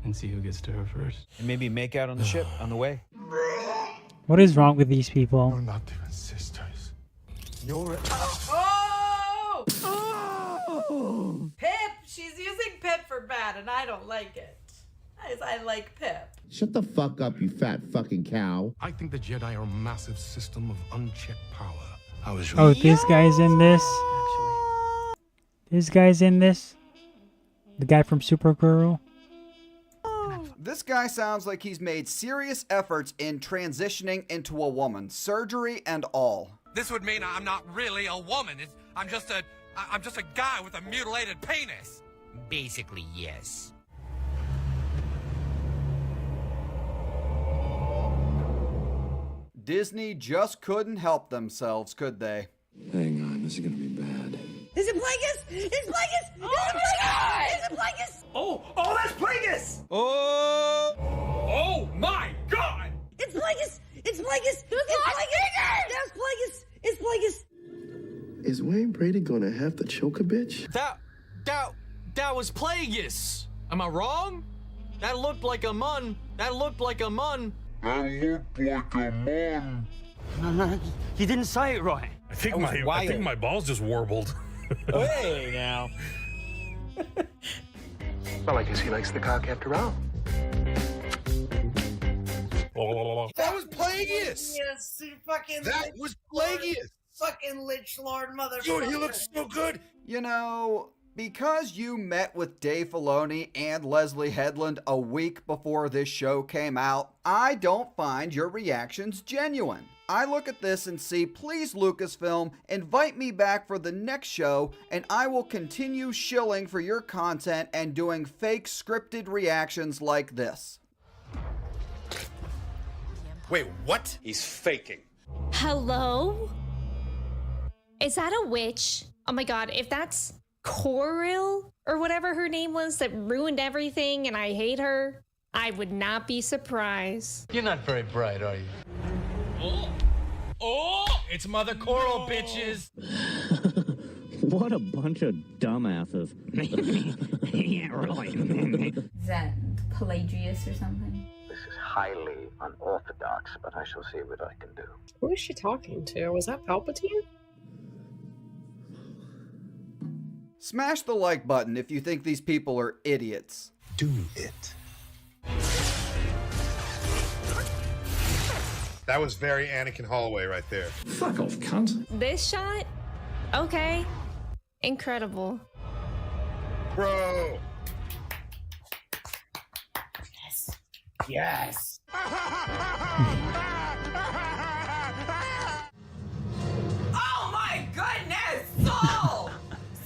and see who gets to her first.
And maybe make out on the ship on the way.
What is wrong with these people?
We're not even sisters.
You're
Oh! Oh! Pip! She's using Pip for bad, and I don't like it. I like Pip.
Shut the fuck up, you fat fucking cow.
I think the Jedi are a massive system of unchecked power. I was
Oh, this guy's in this? This guy's in this? The guy from Supergirl?
This guy sounds like he's made serious efforts in transitioning into a woman, surgery and all.
This would mean I'm not really a woman. I'm just a guy with a mutilated penis. Basically, yes.
Disney just couldn't help themselves, could they?
Hang on, this is gonna be bad.
Is
Is it Plagueis? It's Plagueis! Is it Plagueis?
Oh, that's Plagueis!
Oh my God!
It's Plagueis! It's Plagueis! It's Plagueis! That's Plagueis! It's Plagueis!
Is Wayne Brady gonna have to choke a bitch?
That was Plagueis. Am I wrong? That looked like a mun. That looked like a mun.
No, you didn't say it right.
I think my balls just warbled.
Hey, now.
Well, I guess he likes the cock after all.
That was Plagueis!
Yes, you fucking.
That was Plagueis!
Fucking Lich Lord motherfucker.
Dude, he looks so good!
You know, because you met with Dave Filoni and Leslie Headland a week before this show came out, I don't find your reactions genuine. I look at this and see, please Lucasfilm, invite me back for the next show and I will continue shilling for your content and doing fake scripted reactions like this.
Wait, what?
He's faking.
Hello? Is that a witch? Oh my god, if that's Coril or whatever her name was that ruined everything and I hate her, I would not be surprised.
You're not very bright, are you?
Oh, it's Mother Coral, bitches.
What a bunch of dumbasses. Yeah, really.
Is that Pelagius or something?
This is highly unorthodox, but I shall see what I can do.
Who is she talking to? Was that Palpatine?
Smash the like button if you think these people are idiots.
Do it.
That was very Anakin Holloway right there.
Fuck off, cunt.
This shot? Okay. Incredible.
Bro.
Yes.
Oh my goodness! Soul!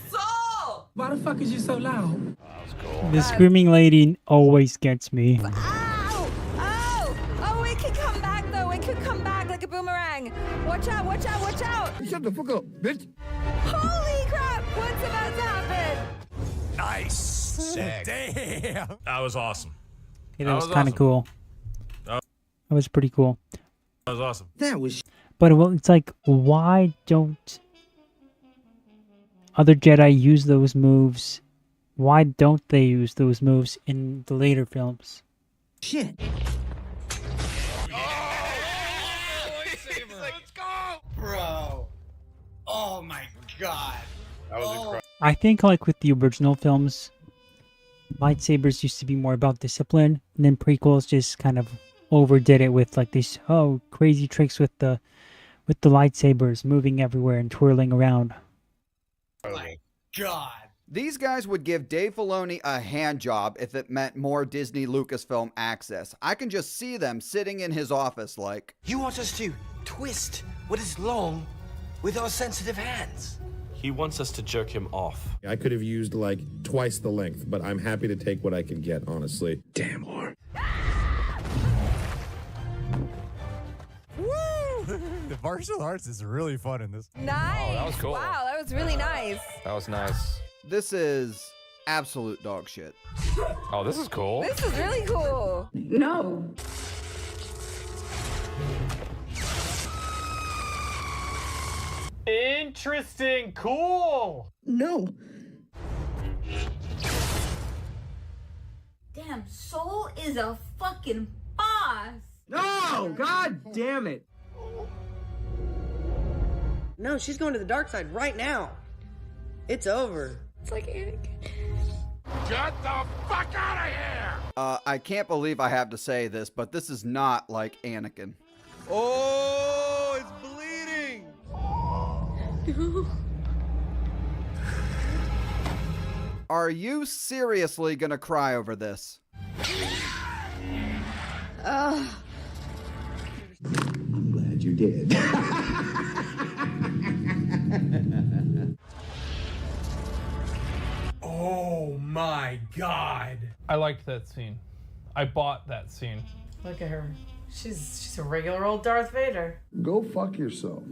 Soul!
Why the fuck is you so loud?
The screaming lady always gets me.
Ow! Oh! Oh, it can come back though. It could come back like a boomerang. Watch out! Watch out! Watch out!
Shut the fuck up, bitch.
Holy crap! What's about to happen?
Nice. Sick. Damn.
That was awesome.
Yeah, that was kind of
awesome.
cool. That was pretty cool.
That was awesome.
That was.
But well, it's like, why don't other Jedi use those moves? Why don't they use those moves in the later films?
Shit.
Let's go, bro. Oh my god.
That was incredible.
I think like with the original films, lightsabers used to be more about discipline, and then prequels just kind of overdid it with like these crazy tricks with the lightsabers moving everywhere and twirling around.
Oh my god.
These guys would give Dave Filoni a hand job if it meant more Disney Lucasfilm access. I can just see them sitting in his office like,
You want us to twist what is long with our sensitive hands?
He wants us to jerk him off.
I could have used like twice the length, but I'm happy to take what I can get, honestly.
Damn whore.
The martial arts is really fun in this.
Nice.
Oh, that was cool.
Wow, that was really nice.
That was nice.
this is absolute dog shit.
Oh, this is cool.
This is really cool.
No.
Interesting. Cool.
No.
Damn, Soul is a fucking boss.
No! God damn it.
No, she's going to the dark side right now. It's over.
It's like Anakin.
Get the fuck out of here!
I can't believe I have to say this, but this is not like Anakin.
Oh, it's bleeding.
Are you seriously gonna cry over this?
I'm glad you did.
Oh my god.
I liked that scene. I bought that scene.
Look at her. She's a regular old Darth Vader.
Go fuck yourself.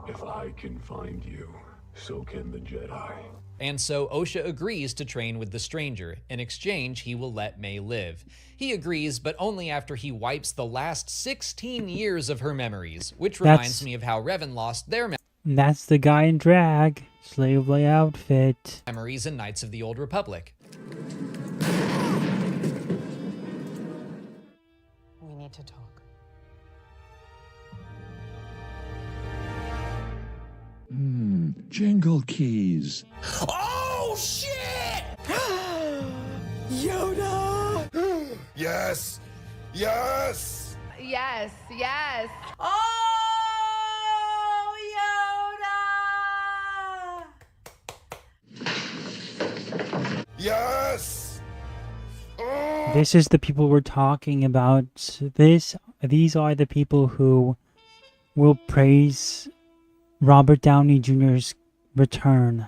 If I can find you,
So can the Jedi.
And so Osha agrees to train with the stranger. In exchange, he will let May live. He agrees, but only after he wipes the last 16 years of her memories, which reminds me of how Revan lost their
That's the guy in drag. Slave Lay outfit.
memories in Knights of the Old Republic.
We need to talk.
Jingle keys.
Oh, shit!
Yoda!
Yes! Yes!
Yes, yes.
Oh, Yoda!
Yes! Oh!
This is the people we're talking about. These are the people who will praise Robert Downey Jr.'s return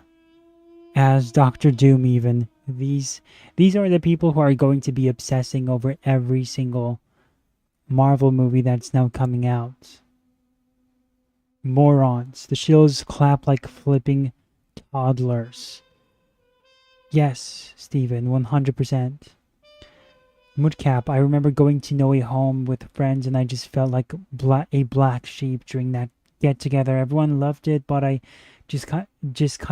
as Doctor Doom even. These are the people who are going to be obsessing over every single Marvel movie that's now coming out. Morons. The Shills clap like flipping toddlers. Yes, Steven, 100%. Moodcap, I remember going to No Way Home with friends and I just felt like a black sheep during that get together. Everyone loved it, but I just kind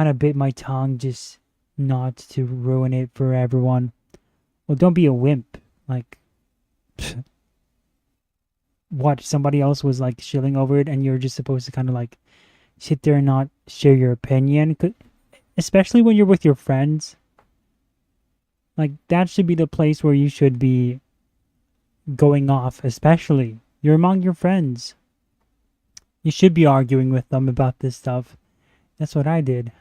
of bit my tongue just not to ruin it for everyone. Well, don't be a wimp. Like, what? Somebody else was like shilling over it and you're just supposed to kind of like sit there and not share your opinion, especially when you're with your friends. Like, that should be the place where you should be going off, especially. You're among your friends. You should be arguing with them about this stuff. That's what I did.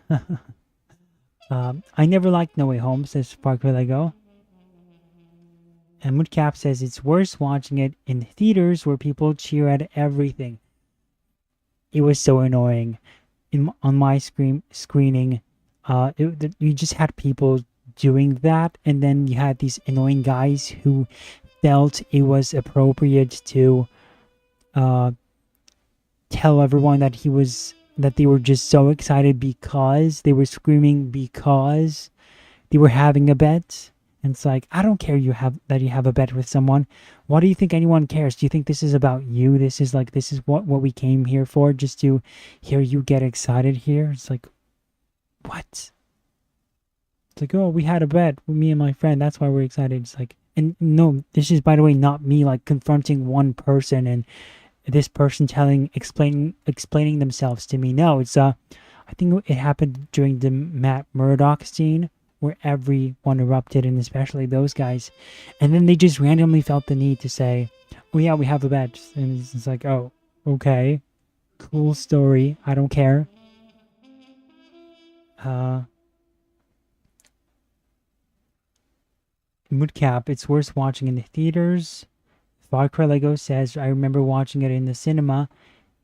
I never liked No Way Home, says Parker Lego. And Moodcap says it's worse watching it in theaters where people cheer at everything. It was so annoying. On my screening, you just had people doing that, and then you had these annoying guys who felt it was appropriate to tell everyone that they were just so excited because they were screaming because they were having a bet. And it's like, I don't care that you have a bet with someone. Why do you think anyone cares? Do you think this is about you? This is what we came here for, just to hear you get excited here? It's like, what? It's like, oh, we had a bet with me and my friend. That's why we're excited. It's like, and no, this is, by the way, not me like confronting one person and this person explaining themselves to me. No, it's I think it happened during the Matt Murdock scene where everyone erupted, and especially those guys, and then they just randomly felt the need to say, oh yeah, we have a bet. And it's like, oh, okay, cool story, I don't care. Moodcap, it's worse watching in the theaters. Vodka Lego says, I remember watching it in the cinema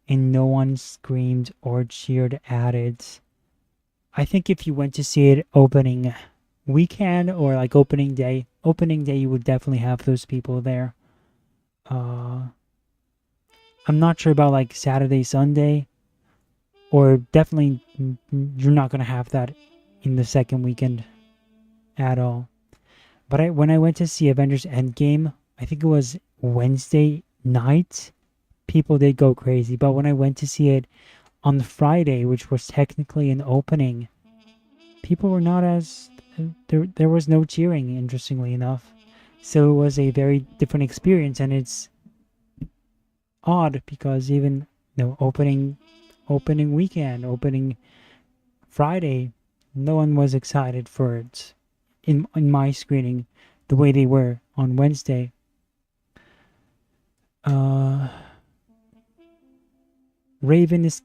and no one screamed or cheered at it. I think if you went to see it opening weekend or like opening day, you would definitely have those people there. I'm not sure about like Saturday, Sunday, or definitely you're not going to have that in the second weekend at all. But when I went to see Avengers Endgame, I think it was Wednesday night, people did go crazy. But when I went to see it on the Friday, which was technically an opening, people were not as... There was no cheering, interestingly enough. So it was a very different experience, and it's odd because even opening weekend, opening Friday, no one was excited for it in my screening the way they were on Wednesday. Raven is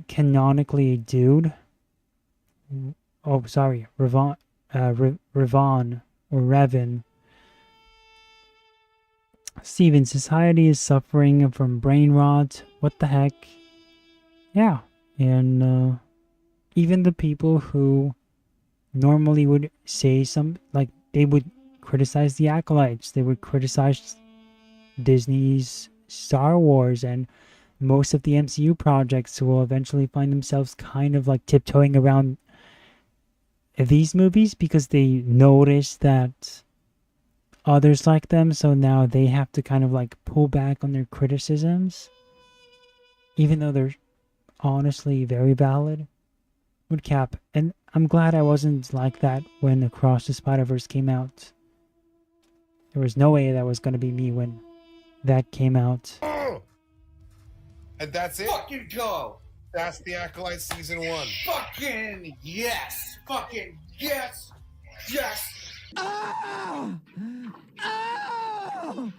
canonically a dude. Oh, sorry, Revan or Revan. Steven, society is suffering from brain rot. What the heck? Yeah, and even the people who normally would say they would criticize the Acolytes. They would criticize Disney's Star Wars and most of the MCU projects will eventually find themselves kind of like tiptoeing around these movies because they notice that others like them, so now they have to kind of like pull back on their criticisms, even though they're honestly very valid. Woodcap, and I'm glad I wasn't like that when Across the Spider-Verse came out. There was no way that was going to be me when that came out.
And that's it.
Fucking go!
That's the Acolyte Season 1.
Fucking yes! Fucking yes! Yes!
Oh! Oh!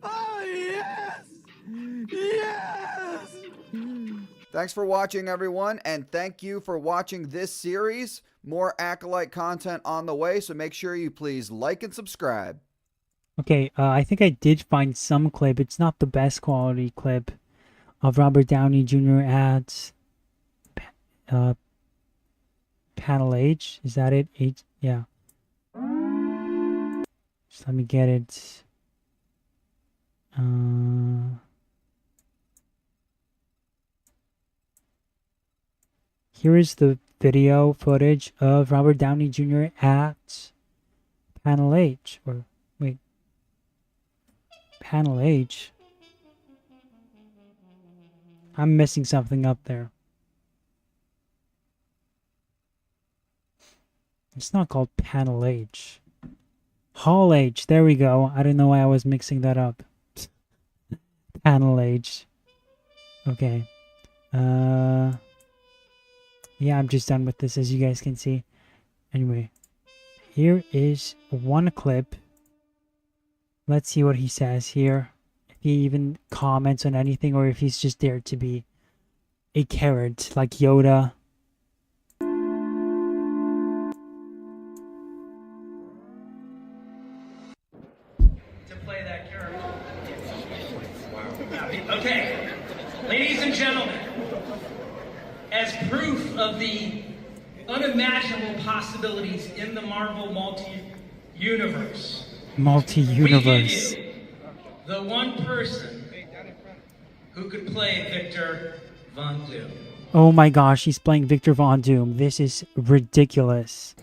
Oh, yes! Yes!
Thanks for watching, everyone, and thank you for watching this series. More Acolyte content on the way, so make sure you please like and subscribe.
Okay, I think I did find some clip. It's not the best quality clip of Robert Downey Jr. at Panel H. Is that it? H? Yeah. Just let me get it. Here is the video footage of Robert Downey Jr. at Panel H. Or, wait. Panel H. I'm missing something up there. It's not called Panel H. Hall H. There we go. I don't know why I was mixing that up. Panel H. Okay. Yeah, I'm just done with this, as you guys can see. Anyway. Here is one clip. Let's see what he says here. If he even comments on anything, or if he's just there to be a carrot like Yoda.
To play that character. Okay, ladies and gentlemen, as proof of the unimaginable possibilities in the Marvel multi-universe,
Multi-universe.
we give you the one person who could play Victor Von Doom.
Oh my gosh, he's playing Victor Von Doom. This is ridiculous.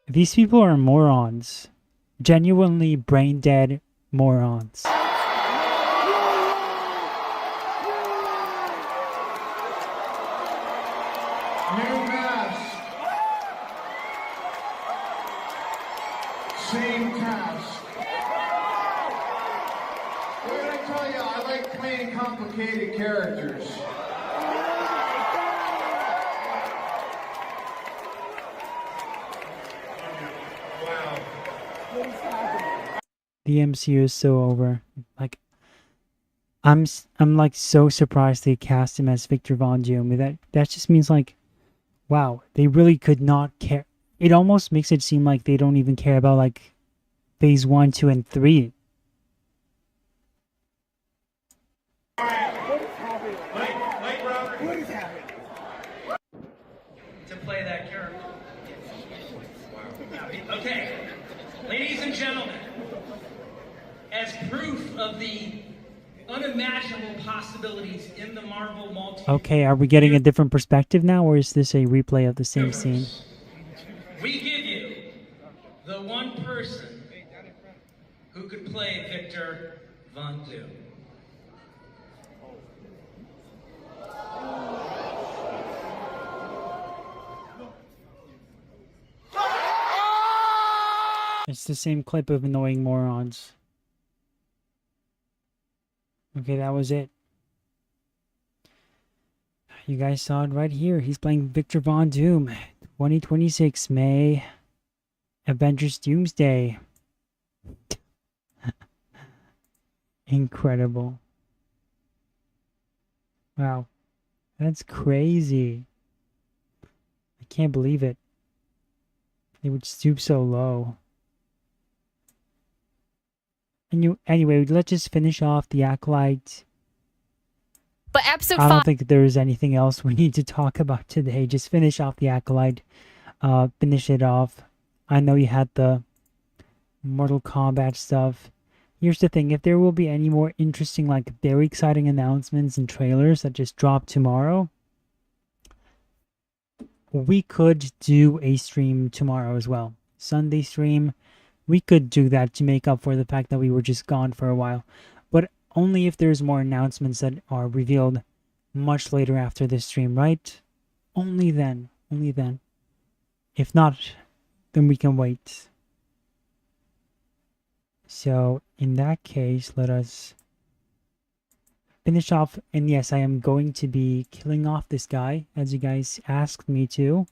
These people are morons. Genuinely brain dead morons.
New mask. Same task. What did I tell you? I like playing complicated characters.
The MCU is so over. Like, I'm like so surprised they cast him as Victor Von Doom. That just means like, wow, they really could not care. It almost makes it seem like they don't even care about like phase 1, 2, and 3.
To play that character. Okay, ladies and gentlemen, as proof of the unimaginable possibilities in the Marvel multi.
Okay, are we getting a different perspective now, or is this a replay of the same scene?
We give you the one person who could play Victor Von Doom.
It's the same clip of annoying morons. Okay, that was it. You guys saw it right here. He's playing Victor Von Doom. 2026 May. Avengers Doomsday. Incredible. Wow. That's crazy. I can't believe it. They would stoop so low. And anyway, let's just finish off the Acolyte.
But episode
I don't
5.
think there's anything else we need to talk about today. Just finish off the Acolyte. Finish it off. I know you had the Mortal Kombat stuff. Here's the thing. If there will be any more interesting, like, very exciting announcements and trailers that just drop tomorrow, we could do a stream tomorrow as well. Sunday stream. We could do that to make up for the fact that we were just gone for a while. But only if there's more announcements that are revealed much later after this stream, right? Only then. Only then. If not, then we can wait. So, in that case, let us finish off. And yes, I am going to be killing off this guy, as you guys asked me to.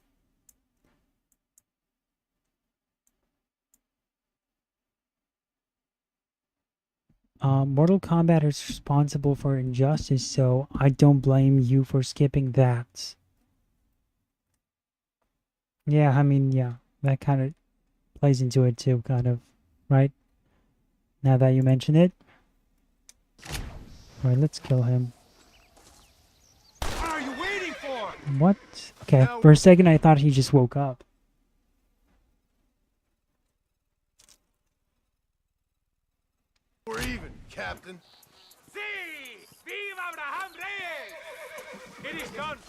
Mortal Kombat is responsible for Injustice, so I don't blame you for skipping that. Yeah, I mean, yeah, that kind of plays into it too, kind of, right? Now that you mention it. Alright, let's kill him.
What are you waiting for?
What? Okay, for a second I thought he just woke up.
We're even, Captain.
See! Viva Abraham Reyes! It is done.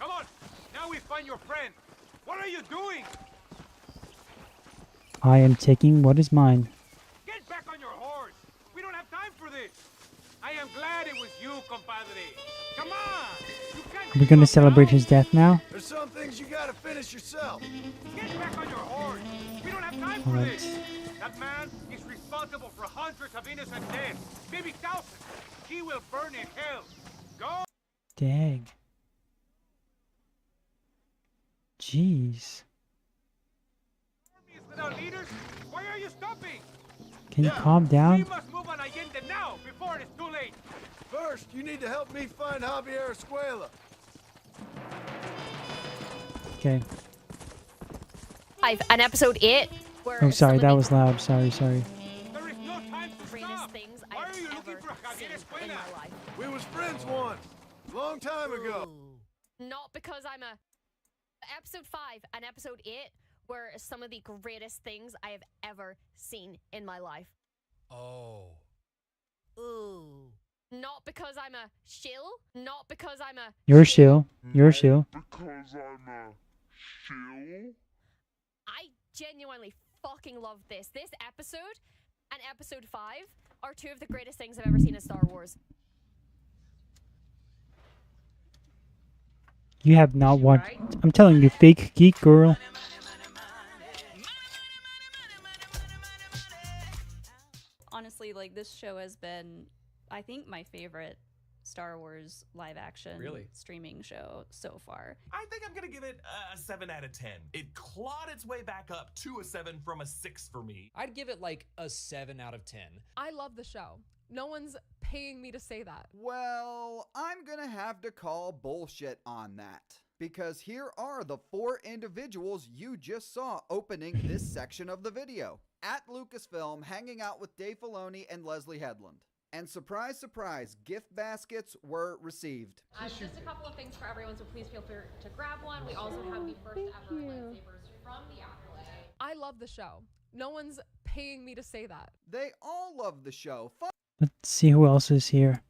Come on. Now we find your friend. What are you doing?
I am taking what is mine.
Get back on your horse. We don't have time for this. I am glad it was you, compadre. Come on. You can't
Are we gonna celebrate his death now?
There's some things you gotta finish yourself.
Get back on your horse. We don't have time for
Alright.
this. That man is responsible for hundreds of innocent deaths, maybe thousands. He will burn in hell. Go.
Dang. Jeez.
Armies without leaders? Why are you stopping?
Can you calm down?
We must move on Allende now before it is too late.
First, you need to help me find Javier Escuela.
Okay.
And episode 8. Where
Oh, sorry,
some of
that
the
was loud. Sorry.
There is no time to
greatest
stop.
things
Why
I've
are you
ever
looking for Javier
seen in
Escuela?
my life.
We was friends once, long time ago.
Not because I'm a... Episode 5 and episode 8 were some of the greatest things I have ever seen in my life.
Oh.
Ooh. Not because I'm a shill. Not because I'm a...
You're a shill. You're a shill.
Because I'm a shill?
I genuinely fucking love this. This episode and episode 5 are two of the greatest things I've ever seen in Star Wars.
You have not watched. I'm telling you, fake geek girl.
Honestly, like, this show has been, I think, my favorite Star Wars live action streaming show so far.
I think I'm gonna give it a 7 out of 10. It clawed its way back up to a 7 from a 6 for me.
I'd give it like a 7 out of 10.
I love the show. No one's paying me to say that.
Well, I'm gonna have to call bullshit on that. Because here are the 4 individuals you just saw opening this section of the video. At Lucasfilm, hanging out with Dave Filoni and Leslie Headland. And surprise, surprise, gift baskets were received.
Just a couple of things for everyone, so please feel free to grab one. We also have the first ever lightsabers from the Acolyte. I love the show. No one's paying me to say that.
They all love the show.
Let's see who else is here.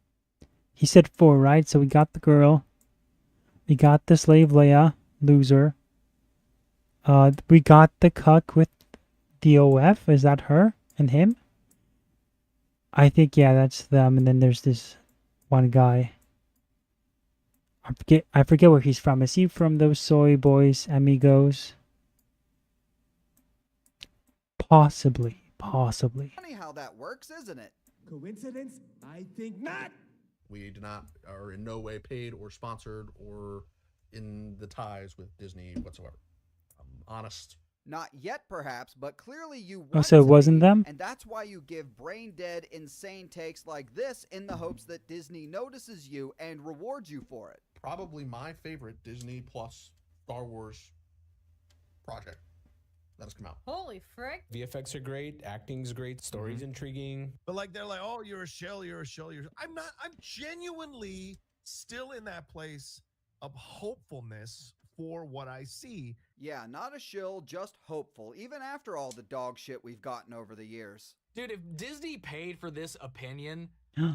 He said 4, right? So we got the girl. We got the slave Leia, loser. We got the cuck with the OF. Is that her and him? I think, yeah, that's them. And then there's this one guy. I forget where he's from. Is he from those Soy Boys Amigos? Possibly.
Funny how that works, isn't it?
Coincidence? I think not.
We do not are in no way paid or sponsored or in the ties with Disney whatsoever. Honest.
Not yet, perhaps, but clearly you want
Oh, so it
to
wasn't
be,
them?
And that's why you give brain-dead, insane takes like this in the hopes that Disney notices you and rewards you for it.
Probably my favorite Disney Plus Star Wars project. that has come out.
Holy frick.
VFX are great, acting's great, story's intriguing.
But like they're like, oh, you're a shill, you're a shill, I'm not. I'm genuinely still in that place of hopefulness for what I see.
Yeah, not a shill, just hopeful, even after all the dog shit we've gotten over the years.
Dude, if Disney paid for this opinion,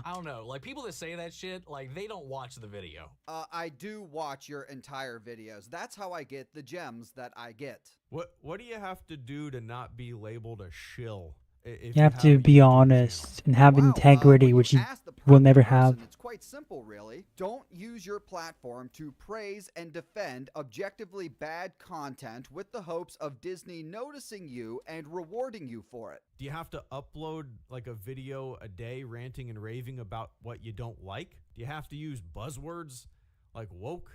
I don't know. Like, people that say that shit, like, they don't watch the video.
I do watch your entire videos. That's how I get the gems that I get.
What do you have to do to not be labeled a shill? If
You have to be honest and have integrity, which you will never have.
It's quite simple, really. Don't use your platform to praise and defend objectively bad content with the hopes of Disney noticing you and rewarding you for it.
Do you have to upload like a video a day ranting and raving about what you don't like? Do you have to use buzzwords like woke?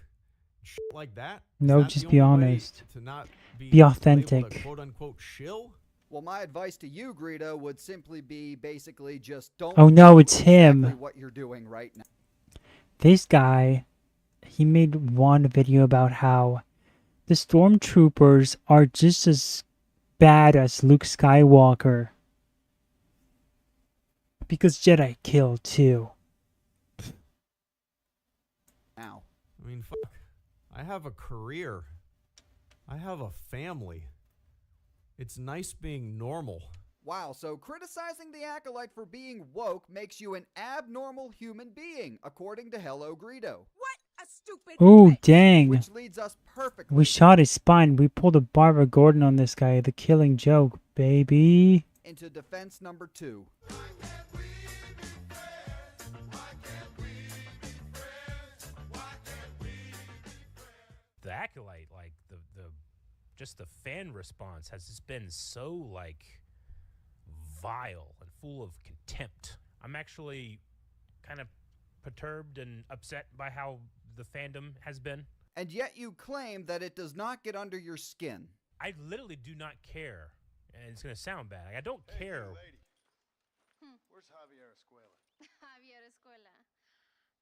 Shit like that?
No, just be honest.
To not
be authentic.
A quote unquote shill?
Well, my advice to you, Greedo, would simply be basically just don't.
Oh no, it's him.
Exactly what you're doing right now.
This guy, he made one video about how the stormtroopers are just as bad as Luke Skywalker. Because Jedi kill too.
Now.
I mean, fuck. I have a career. I have a family. It's nice being normal.
Wow, so criticizing the Acolyte for being woke makes you an abnormal human being, according to Hello Greedo.
What a stupid
Oh, dang.
Which leads us perfectly.
We shot his spine. We pulled a Barbara Gordon on this guy. The Killing Joke, baby.
Into defense number 2.
The Acolyte, like just the fan response has just been so like vile and full of contempt. I'm actually kind of perturbed and upset by how the fandom has been.
And yet you claim that it does not get under your skin.
I literally do not care, and it's gonna sound bad. Like, I don't care.
Lady. Where's Javier Escuela?
Javier Escuela.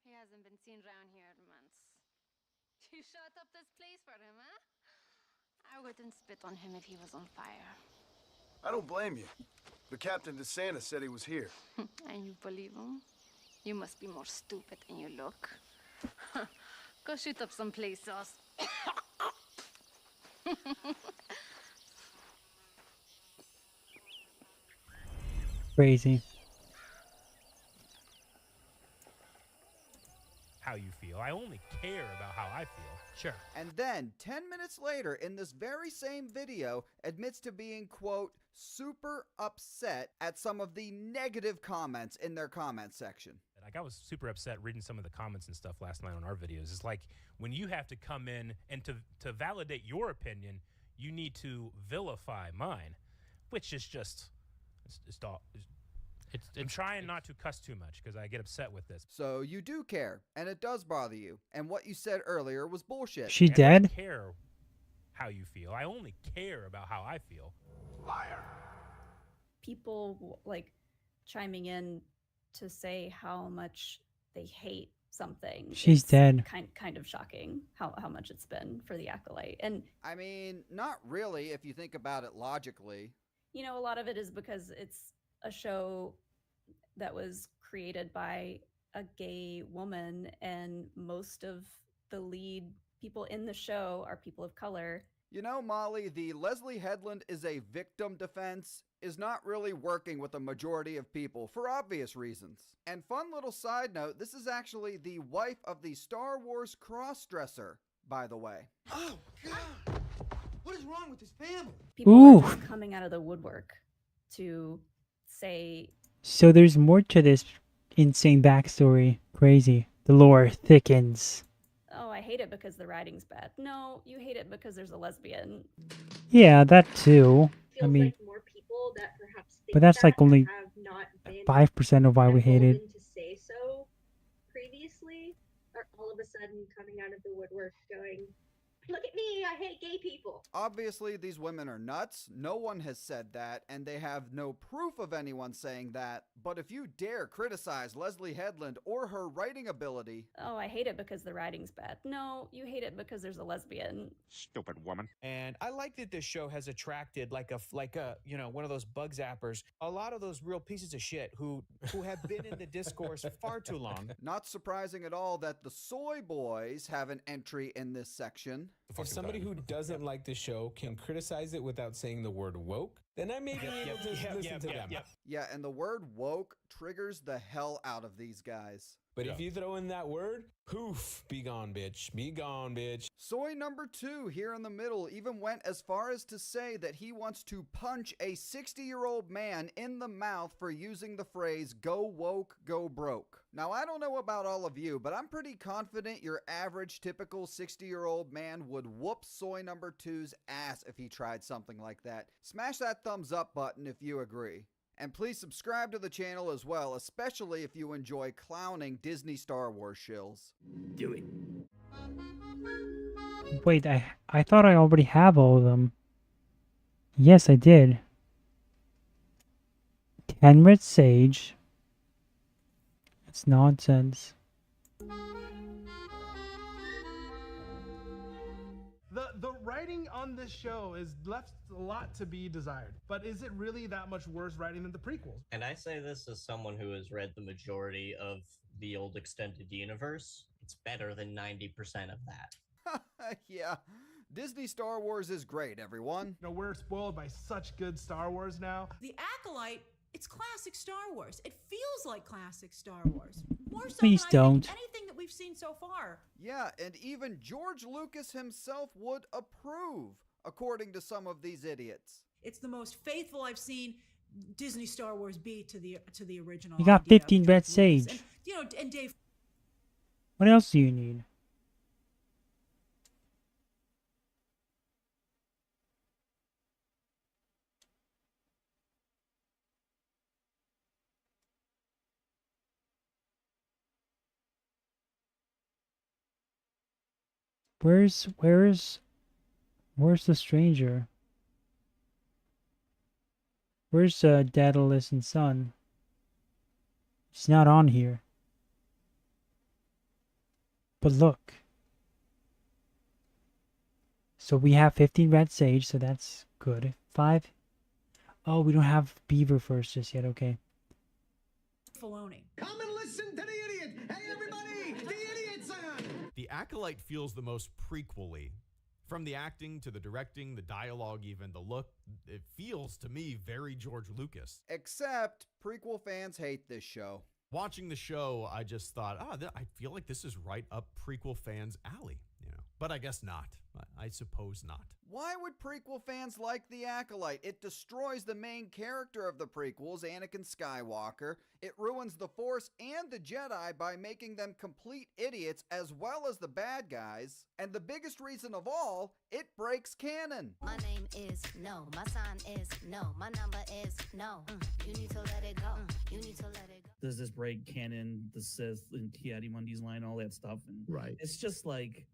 He hasn't been seen around here in months. You shut up this place for him, huh? I wouldn't spit on him if he was on fire.
I don't blame you. But Captain DeSanto said he was here.
And you believe him? You must be more stupid than you look. Go shoot up some play sauce.
Crazy.
How you feel. I only care about how I feel. Sure.
And then, 10 minutes later, in this very same video, admits to being, quote, super upset at some of the negative comments in their comment section.
Like, I was super upset reading some of the comments and stuff last night on our videos. It's like, when you have to come in and to validate your opinion, you need to vilify mine, which is just, I'm trying not to cuss too much because I get upset with this.
So you do care, and it does bother you. And what you said earlier was bullshit.
She
I
dead?
don't care how you feel. I only care about how I feel.
Liar. People like chiming in to say how much they hate something.
She's dead.
Kind of shocking how much it's been for the Acolyte. And
I mean, not really if you think about it logically.
You know, a lot of it is because it's a show that was created by a gay woman, and most of the lead people in the show are people of color.
You know, Molly, the Leslie Headland is a victim defense is not really working with a majority of people for obvious reasons. And fun little side note, this is actually the wife of the Star Wars crossdresser, by the way.
Oh, God! What is wrong with this family?
People are just coming out of the woodwork to say...
So there's more to this insane backstory. Crazy. The lore thickens.
Oh, I hate it because the writing's bad. No, you hate it because there's a lesbian.
Yeah, that too. I mean,
like more people that perhaps think
but that's like only
have not been
5% of why we hate it.
to say so previously are all of a sudden coming out of the woodwork going, Look at me, I hate gay people.
Obviously, these women are nuts. No one has said that, and they have no proof of anyone saying that. But if you dare criticize Leslie Headland or her writing ability...
Oh, I hate it because the writing's bad. No, you hate it because there's a lesbian.
Stupid woman.
And I like that this show has attracted like a you know, one of those bug zappers. A lot of those real pieces of shit who have been in the discourse far too long.
Not surprising at all that the soy boys have an entry in this section.
If somebody who doesn't like the show can criticize it without saying the word woke, then I may be able to listen to them.
Yeah, and the word woke triggers the hell out of these guys.
But if you throw in that word, poof, be gone, bitch. Be gone, bitch.
Soy number 2 here in the middle even went as far as to say that he wants to punch a 60-year-old man in the mouth for using the phrase, go woke, go broke. Now, I don't know about all of you, but I'm pretty confident your average typical 60-year-old man would whoop Soy number 2's ass if he tried something like that. Smash that thumbs up button if you agree. And please subscribe to the channel as well, especially if you enjoy clowning Disney Star Wars shills.
Do it.
Wait, I thought I already have all of them. Yes, I did. 10 red sage. That's nonsense.
The writing on this show is left a lot to be desired. But is it really that much worse writing than the prequels?
And I say this as someone who has read the majority of the old extended universe. It's better than 90% of that.
Yeah, Disney Star Wars is great, everyone.
You know, we're spoiled by such good Star Wars now.
The Acolyte, it's classic Star Wars. It feels like classic Star Wars. More so
Please
than
don't.
anything that we've seen so far.
Yeah, and even George Lucas himself would approve, according to some of these idiots.
It's the most faithful I've seen Disney Star Wars be to the original.
You got
idea
15
of
red
George Lucas.
sage.
And, you know, and Dave.
What else do you need? Where's the stranger? Where's Daedalus and Son? It's not on here. But look. So we have 15 red sage, so that's good. 5. Oh, we don't have Beaver first just yet, okay.
Filoni.
Come and listen to the idiot! Hey, everybody! The idiot's on!
The Acolyte feels the most prequel-y. From the acting to the directing, the dialogue, even the look, it feels to me very George Lucas.
Except prequel fans hate this show.
Watching the show, I just thought, I feel like this is right up prequel fans' alley, you know. But I guess not. I suppose not.
Why would prequel fans like The Acolyte? It destroys the main character of the prequels, Anakin Skywalker. It ruins the Force and the Jedi by making them complete idiots as well as the bad guys. And the biggest reason of all, it breaks canon.
My name is no, my sign is no, my number is no. You need to let it go. You need to let it go.
Does this break canon, the Sith and Ki-Adi-Mundi's line, all that stuff? And
Right.
It's just like,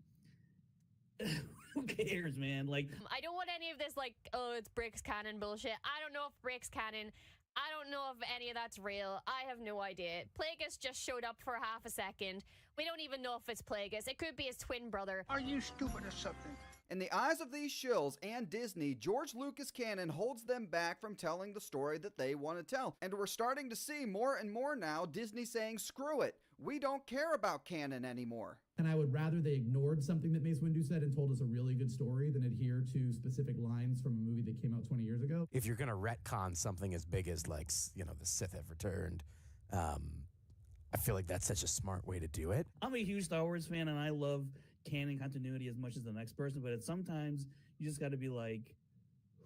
who cares, man? Like,
I don't want any of this, like, oh, it's breaks canon bullshit. I don't know if breaks canon. I don't know if any of that's real. I have no idea. Plagueis just showed up for half a second. We don't even know if it's Plagueis. It could be his twin brother.
Are you stupid or something?
In the eyes of these shills and Disney, George Lucas canon holds them back from telling the story that they want to tell. And we're starting to see more and more now Disney saying, screw it, we don't care about canon anymore.
And I would rather they ignored something that Mace Windu said and told us a really good story than adhere to specific lines from a movie that came out 20 years ago.
If you're going to retcon something as big as, like, you know, the Sith have returned, I feel like that's such a smart way to do it.
I'm a huge Star Wars fan, and I love canon continuity as much as the next person, but sometimes you just got to be like,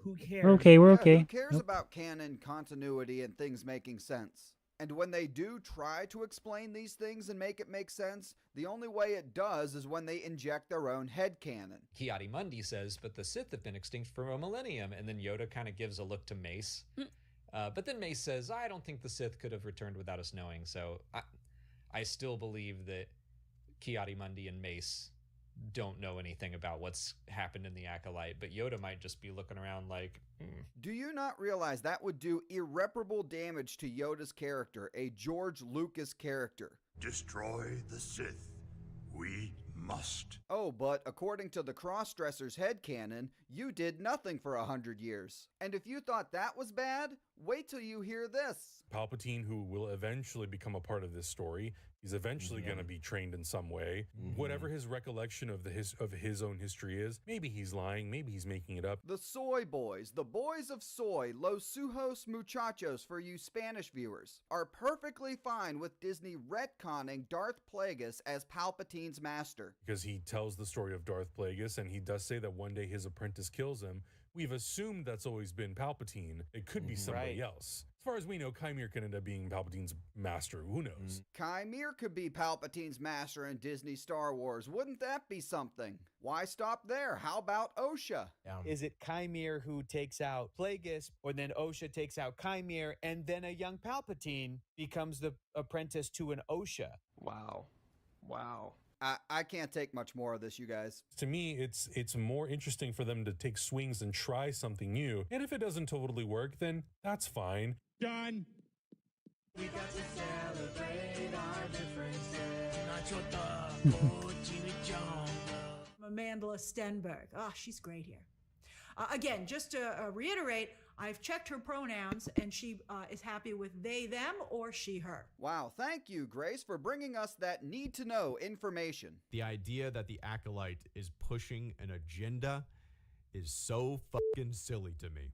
who cares?
We're okay, we're okay.
Who cares about canon, continuity, and things making sense? And when they do try to explain these things and make it make sense, the only way it does is when they inject their own headcanon.
Ki-Adi-Mundi says, but the Sith have been extinct for a millennium, and then Yoda kind of gives a look to Mace. But then Mace says, I don't think the Sith could have returned without us knowing, so I still believe that Ki-Adi-Mundi and Mace don't know anything about what's happened in the Acolyte, but Yoda might just be looking around like,
Do you not realize that would do irreparable damage to Yoda's character, a George Lucas character?
Destroy the Sith. We must.
Oh, but according to the cross-dresser's headcanon, you did nothing for 100 years. And if you thought that was bad, wait till you hear this.
Palpatine, who will eventually become a part of this story, he's eventually going to be trained in some way. Whatever his recollection of his own history is, maybe he's lying, maybe he's making it up.
The Soy Boys, the boys of soy, Los Sujos Muchachos for you Spanish viewers, are perfectly fine with Disney retconning Darth Plagueis as Palpatine's master.
Because he tells the story of Darth Plagueis, and he does say that one day his apprentice kills him. We've assumed that's always been Palpatine. It could be somebody else. As far as we know, Chimere could end up being Palpatine's master. Who knows?
Chimere could be Palpatine's master in Disney Star Wars. Wouldn't that be something? Why stop there? How about Osha?
Is it Chimere who takes out Plagueis, or then Osha takes out Chimere, and then a young Palpatine becomes the apprentice to an Osha?
Wow. I can't take much more of this, you guys.
To me, it's more interesting for them to take swings and try something new. And if it doesn't totally work, then that's fine.
Done.
We got to celebrate our differences.
Amanda Stenberg. Oh, she's great here. Again, just to reiterate, I've checked her pronouns, and she is happy with they, them, or she, her.
Wow, thank you, Grace, for bringing us that need-to-know information.
The idea that the Acolyte is pushing an agenda is so fucking silly to me.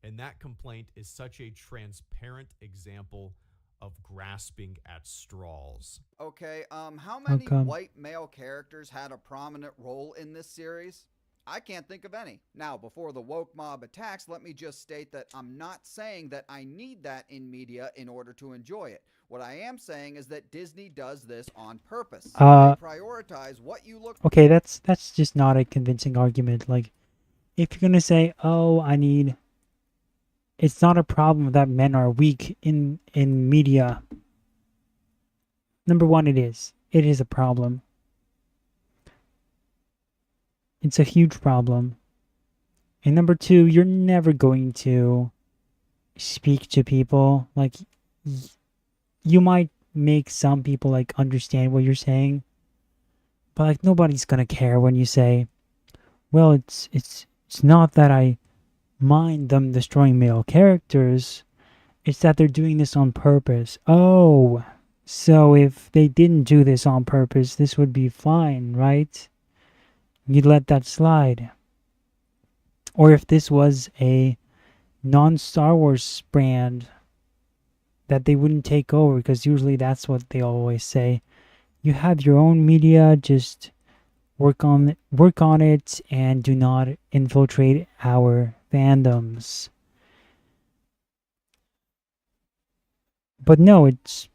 And that complaint is such a transparent example of grasping at straws.
Okay, how many white male characters had a prominent role in this series? I can't think of any. Now, before the woke mob attacks, let me just state that I'm not saying that I need that in media in order to enjoy it. What I am saying is that Disney does this on purpose. They prioritize what you look for.
Okay, that's just not a convincing argument. Like, if you're gonna say, oh, it's not a problem that men are weak in media. Number one, it is. It is a problem. It's a huge problem. And number two, you're never going to speak to people. Like, you might make some people, like, understand what you're saying. But, like, nobody's gonna care when you say, well, it's not that I mind them destroying male characters. It's that they're doing this on purpose. Oh, so if they didn't do this on purpose, this would be fine, right? You'd let that slide. Or if this was a non-Star Wars brand, that they wouldn't take over, because usually that's what they always say. You have your own media, just work on it, and do not infiltrate our fandoms. But no, it's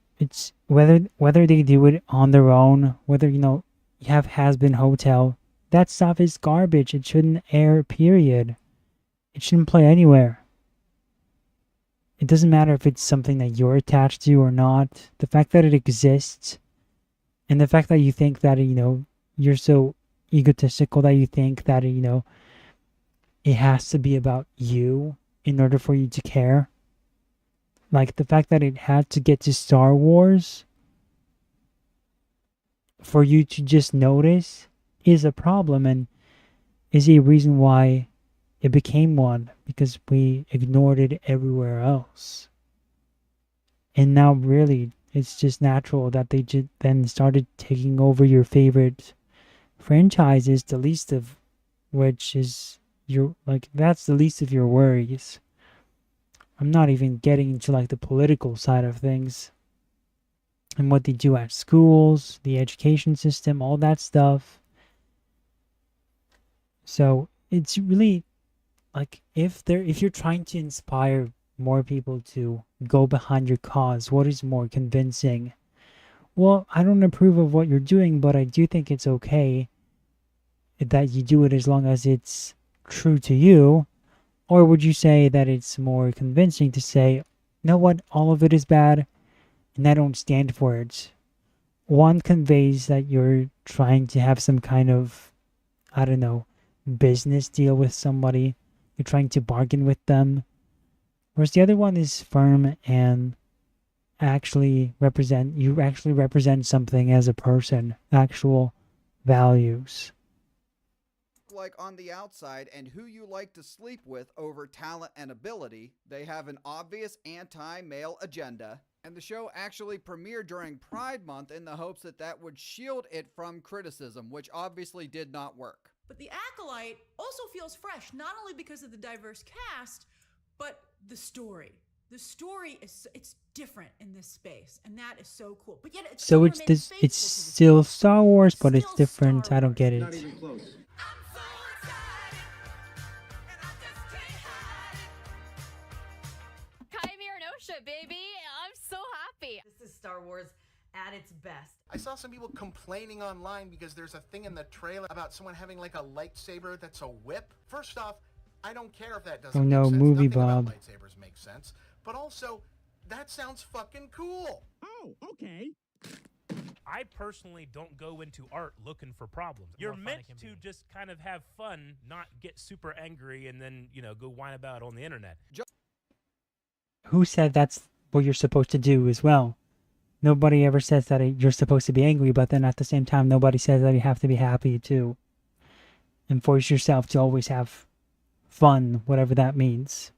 whether they do it on their own, whether you have Has-Been Hotel. That stuff is garbage. It shouldn't air, period. It shouldn't play anywhere. It doesn't matter if it's something that you're attached to or not. The fact that it exists, and the fact that you think that, you're so egotistical that you think that, it has to be about you in order for you to care. Like, the fact that it had to get to Star Wars for you to just notice is a problem, and is a reason why it became one, because we ignored it everywhere else. And now really it's just natural that they then started taking over your favorite franchises, the least of which is that's the least of your worries. I'm not even getting into the political side of things and what they do at schools, the education system, all that stuff. So it's really if you're trying to inspire more people to go behind your cause, what is more convincing? Well, I don't approve of what you're doing, but I do think it's okay that you do it as long as it's true to you. Or would you say that it's more convincing to say, you know what, all of it is bad and I don't stand for it? one conveys that you're trying to have some kind of, I don't know, business deal with somebody. You're trying to bargain with them. Whereas the other one is firm and you actually represent something as a person, actual values.
Like on the outside and who you like to sleep with over talent and ability, they have an obvious anti-male agenda, and the show actually premiered during Pride Month in the hopes that that would shield it from criticism, which obviously did not work.
But The Acolyte also feels fresh, not only because of the diverse cast, but the story. The story it's different in this space, and that is so cool. But yet it's
So it's still Star Wars, but it's different. I don't get it.
Not even close.
Chimera and Osha, baby. I'm so happy.
This is Star Wars at its best.
I saw some people complaining online because there's a thing in the trailer about someone having like a lightsaber that's a whip. First off, I don't care if that doesn't
Oh no,
make sense.
movie
Nothing about
Bob.
lightsabers makes sense. But also, that sounds fucking cool.
Oh, okay. I personally don't go into art looking for problems. You're meant to just kind of have fun, not get super angry and then, go whine about it on the internet.
Who said that's what you're supposed to do as well? Nobody ever says that you're supposed to be angry, but then at the same time, nobody says that you have to be happy too. And force yourself to always have fun, whatever that means.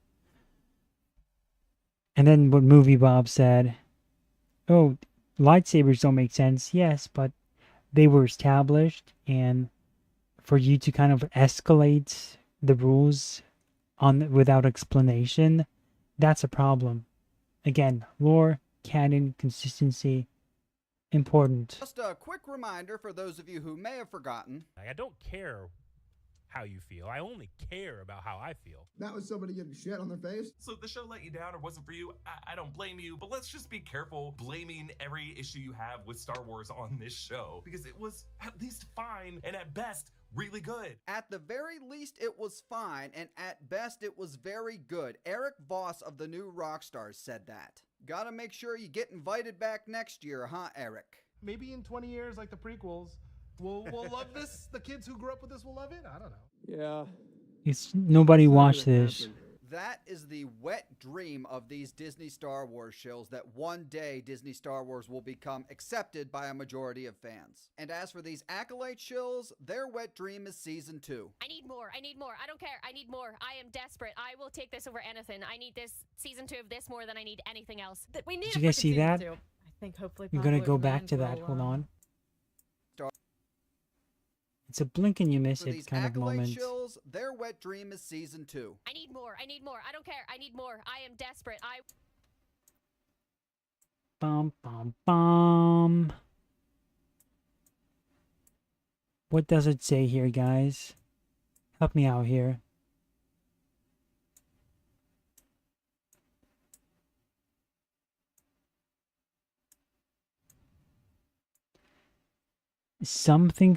And then what Movie Bob said, oh, lightsabers don't make sense. Yes, but they were established, and for you to kind of escalate the rules without explanation, that's a problem. Again, lore, canon, consistency, important.
Just a quick reminder for those of you who may have forgotten.
I don't care how you feel. I only care about how I feel.
That was somebody getting shit on their face.
So if the show let you down or wasn't for you, I don't blame you, but let's just be careful blaming every issue you have with Star Wars on this show, because it was at least fine and at best really good.
At the very least, it was fine, and at best, it was very good. Eric Voss of the New Rockstars said that. Gotta make sure you get invited back next year, huh, Eric?
Maybe in 20 years, like the prequels, we'll love this. The kids who grew up with this will love it. I don't know.
Yeah.
Nobody watched this.
That is the wet dream of these Disney Star Wars shows, that one day Disney Star Wars will become accepted by a majority of fans. And as for these Acolyte Shills, their wet dream is season 2.
I need more. I need more. I don't care. I need more. I am desperate. I will take this over anything. I need this season 2 of this more than I need anything else.
We need
Did you guys see that?
I think hopefully
I'm gonna
popular
go back to
demand
that.
will,
Hold on. It's a blink and you miss
For
it
these
kind of
Acolyte
moment.
Shills, their wet dream is season 2.
I need more. I need more. I don't care. I need more. I am desperate.
Bum, bum, bum. What does it say here, guys? Help me out here. Something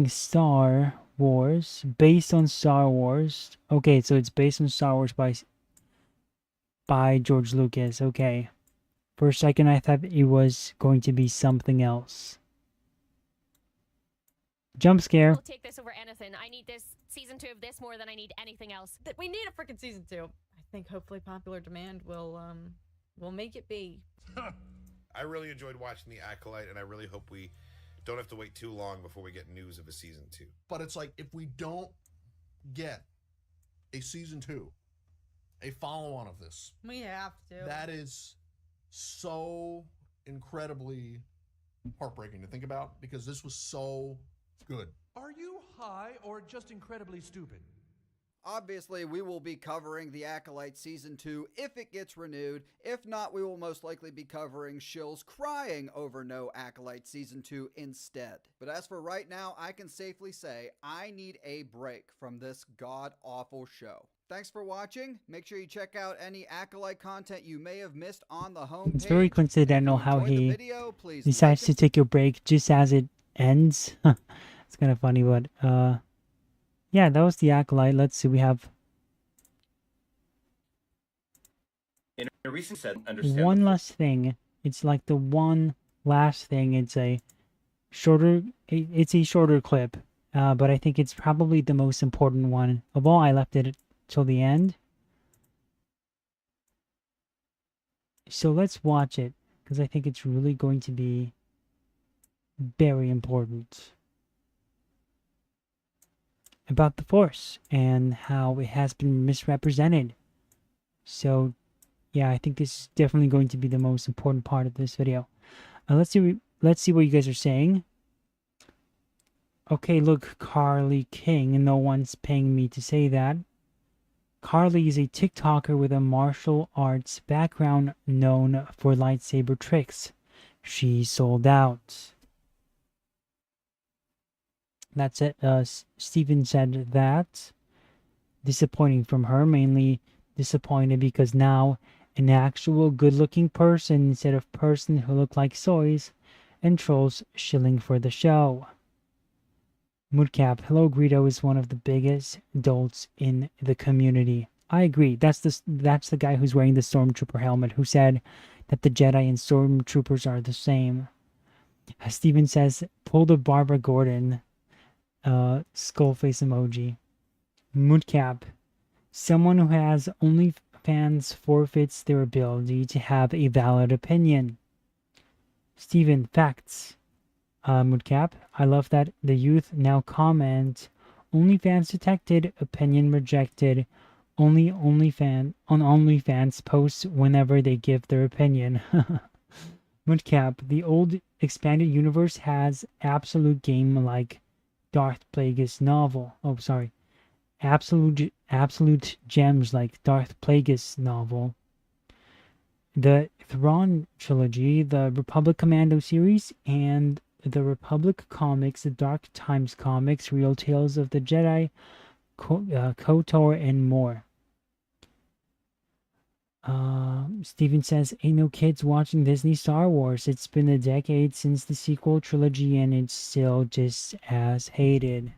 Star Wars, based on Star Wars. Okay, so it's based on Star Wars by George Lucas. Okay. For a second, I thought it was going to be something else. Jump scare.
I will take this over anything. I need this season 2 of this more than I need anything else.
We need a freaking season 2. I think hopefully popular demand will make it be.
I really enjoyed watching The Acolyte, and I really hope we don't have to wait too long before we get news of a season 2.
But it's like, if we don't get a season 2, a follow-on of this,
We have to.
that is so incredibly heartbreaking to think about, because this was so good.
Are you high or just incredibly stupid?
Obviously, we will be covering The Acolyte Season 2 if it gets renewed. If not, we will most likely be covering Shills crying over no Acolyte Season 2 instead. But as for right now, I can safely say I need a break from this god-awful show. Thanks for watching. Make sure you check out any Acolyte content you may have missed on the homepage.
It's very coincidental how
enjoyed the
he
video, please
decides
like
to take a break just as it ends. It's kind of funny, but yeah, that was The Acolyte. Let's see, we have
In a recent set,
one last thing. It's like the one last thing. It's a shorter clip, but I think it's probably the most important one of all. I left it till the end. So let's watch it, because I think it's really going to be very important about the Force and how it has been misrepresented. So yeah, I think this is definitely going to be the most important part of this video. Let's see what you guys are saying. Okay, look, Carly King, and no one's paying me to say that. Carly is a TikToker with a martial arts background known for lightsaber tricks. She sold out. That's it. Steven said that. Disappointing from her, mainly disappointed because now an actual good-looking person instead of person who look like soys and trolls shilling for the show. Moodcap, Hello Greedo is one of the biggest adults in the community. I agree. That's the guy who's wearing the Stormtrooper helmet who said that the Jedi and Stormtroopers are the same. Steven says, pull the Barbara Gordon skull face emoji. Moodcap, someone who has OnlyFans forfeits their ability to have a valid opinion. Steven, facts. Moodcap, I love that the youth now comment, OnlyFans detected, opinion rejected, OnlyFans posts whenever they give their opinion. Moodcap, the old expanded universe has absolute game like Darth Plagueis novel. Oh, sorry. Absolute gems like Darth Plagueis novel. The Thrawn trilogy, the Republic Commando series, and the Republic comics, the Dark Times comics, Real Tales of the Jedi, KOTOR, and more. Steven says, ain't no kids watching Disney Star Wars. It's been a decade since the sequel trilogy and it's still just as hated.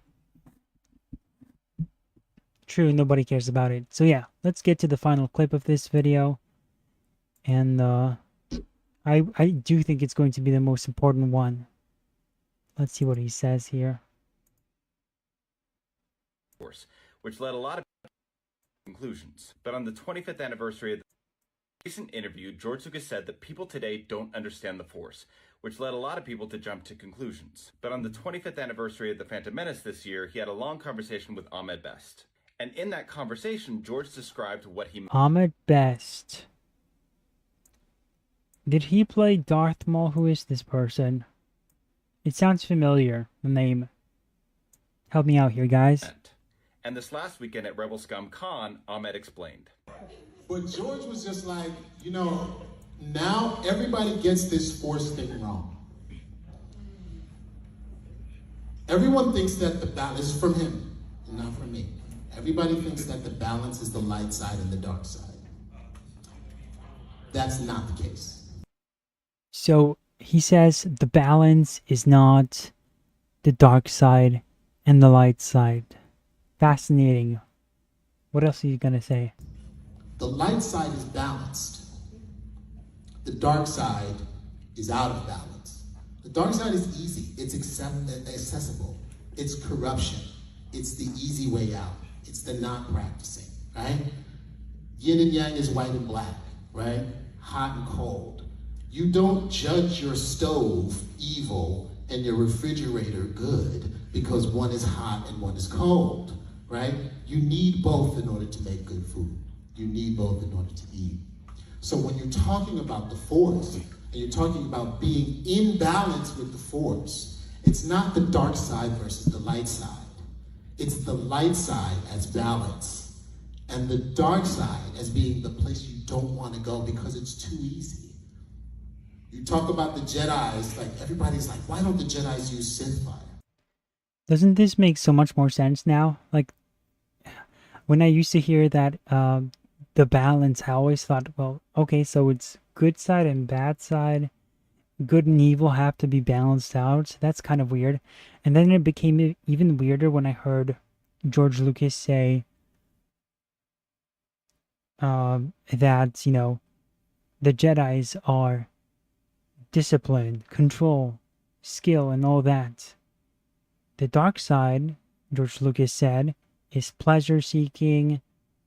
True, nobody cares about it. So yeah, let's get to the final clip of this video. And I do think it's going to be the most important one. Let's see what he says here.
Which led a lot of conclusions. But on the 25th anniversary of the recent interview, George Lucas said that people today don't understand the Force, which led a lot of people to jump to conclusions. But on the 25th anniversary of The Phantom Menace this year, he had a long conversation with Ahmed Best. And in that conversation, George described what he...
Ahmed Best. Did he play Darth Maul? Who is this person? It sounds familiar, the name. Help me out here, guys.
And this last weekend at Rebel Scum Con, Ahmed explained.
But George was just like, you know, now everybody gets this Force thing wrong. Everyone thinks that the balance is from him, and not from me. Everybody thinks that the balance is the light side and the dark side. That's not the case.
So he says the balance is not the dark side and the light side. Fascinating. What else are you gonna say?
The light side is balanced. The dark side is out of balance. The dark side is easy. It's accessible. It's corruption. It's the easy way out. It's the not practicing, right? Yin and yang is white and black, right? Hot and cold. You don't judge your stove evil and your refrigerator good because one is hot and one is cold, right? You need both in order to make good food. You need both in order to eat. So when you're talking about the Force, and you're talking about being in balance with the Force, it's not the dark side versus the light side. It's the light side as balance, and the dark side as being the place you don't want to go because it's too easy. You talk about the Jedis, like everybody's like, why don't the Jedis use Sith fire?
Doesn't this make so much more sense now? Like, when I used to hear that the balance, I always thought, well, okay, so it's good side and bad side. Good and evil have to be balanced out. That's kind of weird. And then it became even weirder when I heard George Lucas say that, you know, the Jedis are discipline, control, skill, and all that. The dark side, George Lucas said, is pleasure seeking,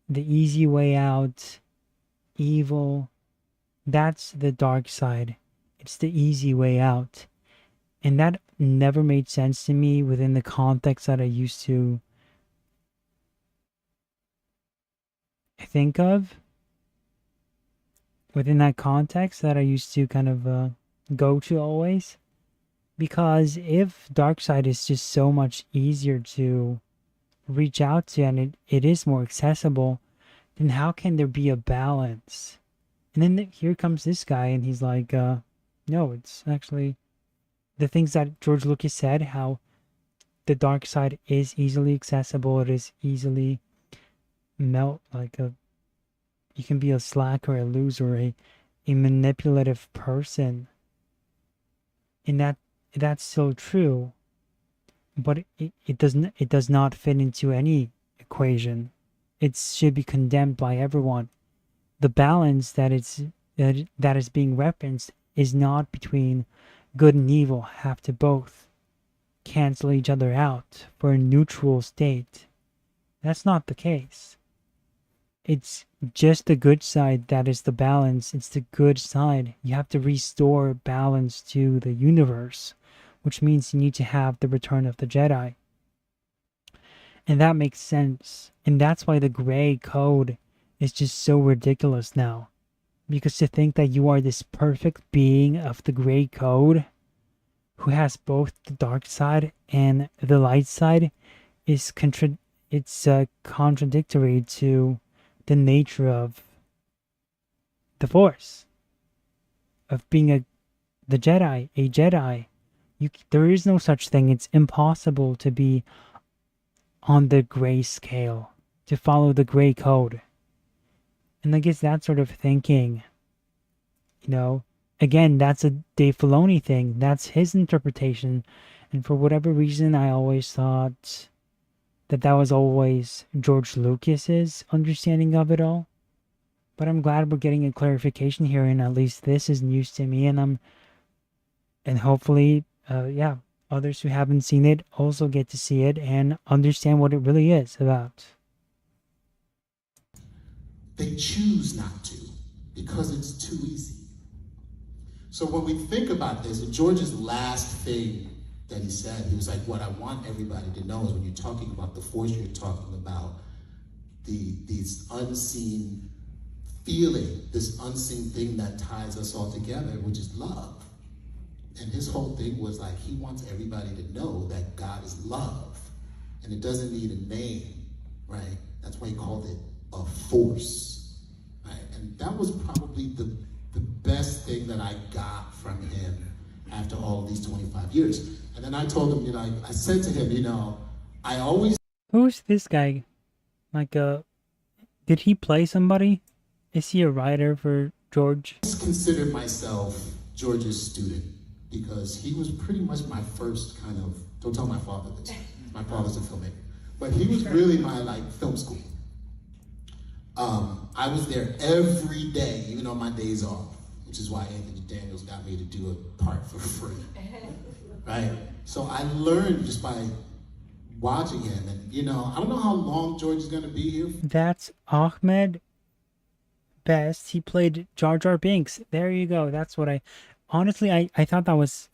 the easy way out, evil. That's the dark side. It's the easy way out. And that never made sense to me within the context that I used to think of. Within that context that I used to kind of go to always. Because if dark side is just so much easier to reach out to and it is more accessible, then how can there be a balance? And then here comes this guy and he's like, no, it's actually the things that George Lucas said, how the dark side is easily accessible, it is easily you can be a slacker, a loser, a manipulative person. And that's so true. But it does not fit into any equation. It should be condemned by everyone. The balance that is being referenced is not between good and evil. Have to both cancel each other out for a neutral state. That's not the case. It's just the good side that is the balance. It's the good side. You have to restore balance to the universe, which means you need to have the return of the Jedi. And that makes sense. And that's why the gray code is just so ridiculous now. Because to think that you are this perfect being of the gray code who has both the dark side and the light side is contradictory to the nature of the Force, of being the Jedi, a Jedi. There is no such thing. It's impossible to be on the gray scale, to follow the gray code. And I guess that sort of thinking, again, that's a Dave Filoni thing. That's his interpretation. And for whatever reason, I always thought that was always George Lucas's understanding of it all. But I'm glad we're getting a clarification here, and at least this is news to me, and hopefully, others who haven't seen it also get to see it and understand what it really is about.
They choose not to because it's too easy. So when we think about this, George's last thing that he said, he was like, what I want everybody to know is when you're talking about the Force, you're talking about these unseen feeling, this unseen thing that ties us all together, which is love. And his whole thing was like, he wants everybody to know that God is love. And it doesn't need a name, right? That's why he called it a force, right? And that was probably the best thing that I got from him after all these 25 years. And then I told him, I said to him, I always...
Who's this guy? Did he play somebody? Is he a writer for George?
I considered myself George's student because he was pretty much my first kind of, don't tell my father this, my father's a filmmaker, but he was really my film school. I was there every day, even on my days off, which is why Anthony Daniels got me to do a part for free, right? So I learned just by watching him, and I don't know how long George is gonna be here.
That's Ahmed Best. He played Jar Jar Binks. There you go. That's what I thought that was.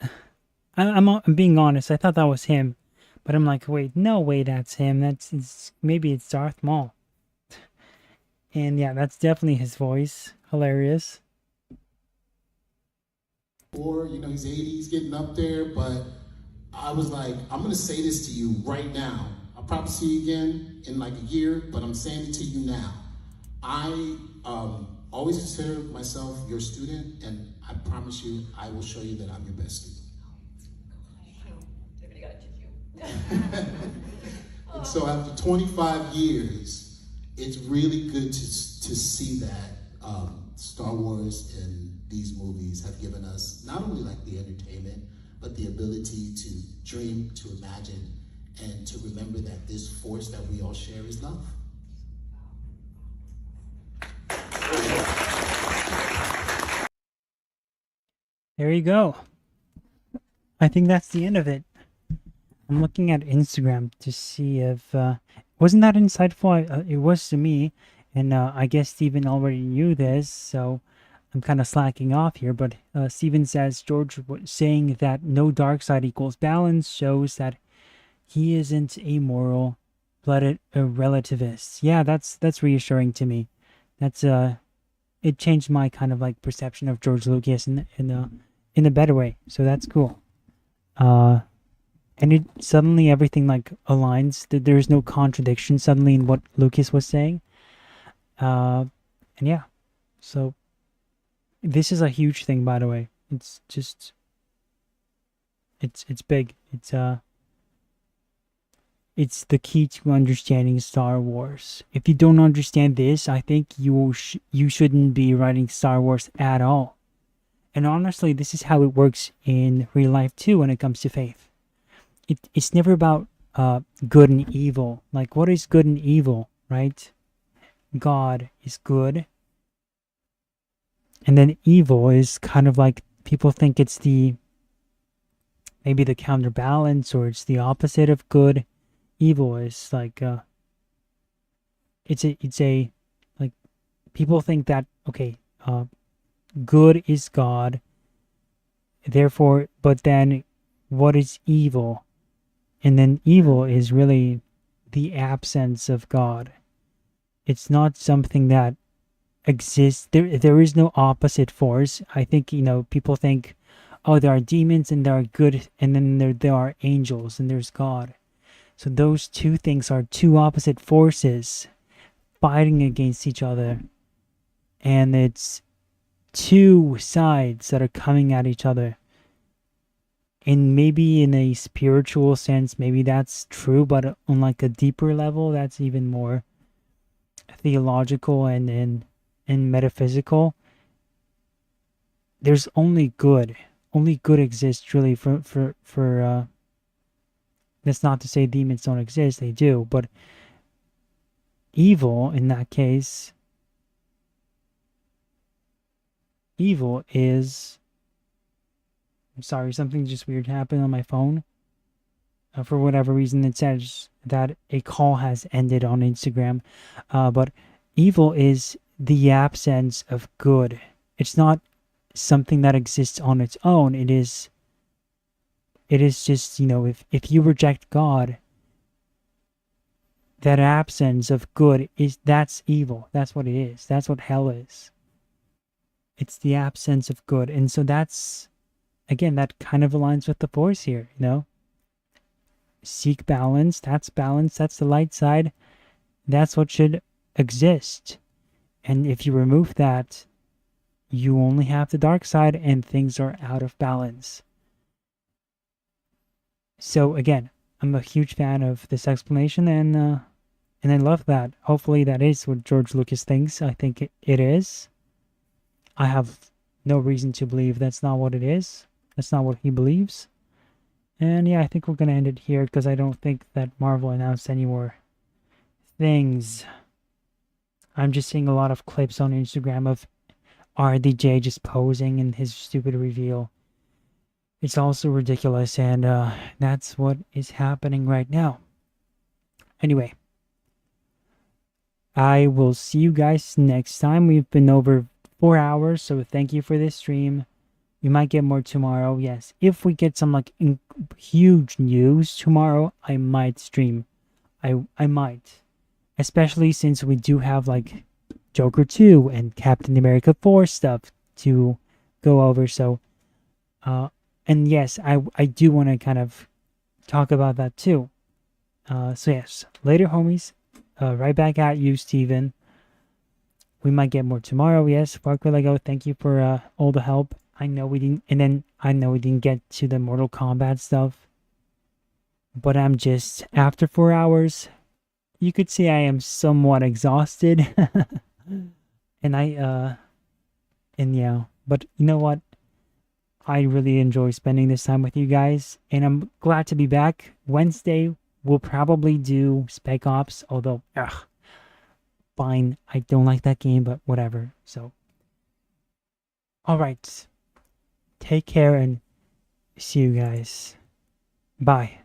I'm being honest. I thought that was him, but I'm like, wait, no way, that's him. Maybe it's Darth Maul. And yeah, that's definitely his voice. Hilarious.
Or, he's 80, he's getting up there, but I was like, I'm gonna say this to you right now. I'll probably see you again in like a year, but I'm saying it to you now. I always consider myself your student, and I promise you, I will show you that I'm your best student. And so after 25 years, it's really good to see that Star Wars and these movies have given us not only like the entertainment, but the ability to dream, to imagine, and to remember that this force that we all share is love.
There you go. I think that's the end of it. I'm looking at Instagram to see if wasn't that insightful. It was to me, and I guess Steven already knew this, so I'm kind of slacking off here. But Steven says George saying that no dark side equals balance shows that he isn't amoral, but a relativist. Yeah, that's reassuring to me. That's it changed my kind of like perception of George Lucas in a better way. So that's cool. And it suddenly everything like aligns. There's no contradiction suddenly in what Lucas was saying. And yeah, so this is a huge thing, by the way. It's just it's big. It's the key to understanding Star Wars. If you don't understand this, I think you shouldn't be writing Star Wars at all. And honestly, this is how it works in real life too when it comes to faith. It's never about good and evil. Like, what is good and evil, right? God is good. And then evil is kind of like, people think it's maybe the counterbalance, or it's the opposite of good. Evil is like, it's a, like, people think that, okay, good is God. Therefore, but then what is evil? And then evil is really the absence of God. It's not something that exists. There is no opposite force. I think, people think, oh, there are demons and there are good, and then there are angels and there's God. So those two things are two opposite forces fighting against each other. And it's two sides that are coming at each other. And maybe in a spiritual sense, maybe that's true, but on like a deeper level, that's even more theological and metaphysical. There's only good. Only good exists really for that's not to say demons don't exist, they do, but evil in that case, evil is, I'm sorry, something just weird happened on my phone. For whatever reason, it says that a call has ended on Instagram. But evil is the absence of good. It's not something that exists on its own. It is just, if you reject God, that absence of good that's evil. That's what it is. That's what hell is. It's the absence of good. And so that's, again, that kind of aligns with the Force here, Seek balance. That's the light side. That's what should exist. And if you remove that, you only have the dark side and things are out of balance. So again, I'm a huge fan of this explanation, and I love that. Hopefully that is what George Lucas thinks. I think it is. I have no reason to believe that's not what it is. That's not what he believes. And yeah, I think we're going to end it here because I don't think that Marvel announced any more things. I'm just seeing a lot of clips on Instagram of RDJ just posing in his stupid reveal. It's also ridiculous, and that's what is happening right now. Anyway, I will see you guys next time. We've been over 4 hours, so thank you for this stream. We might get more tomorrow, yes. If we get some like huge news tomorrow, I might stream. I might. Especially since we do have like Joker 2 and Captain America 4 stuff to go over, so and yes, I do want to kind of talk about that too. So yes, later homies. Right back at you, Steven. We might get more tomorrow, yes. Parker Lego, thank you for all the help. I know we didn't get to the Mortal Kombat stuff. But I'm just, after 4 hours, you could say I am somewhat exhausted. And yeah, but you know what? I really enjoy spending this time with you guys, and I'm glad to be back. Wednesday, we'll probably do Spec Ops, although, fine, I don't like that game, but whatever, so. Alright, Take care and see you guys. Bye.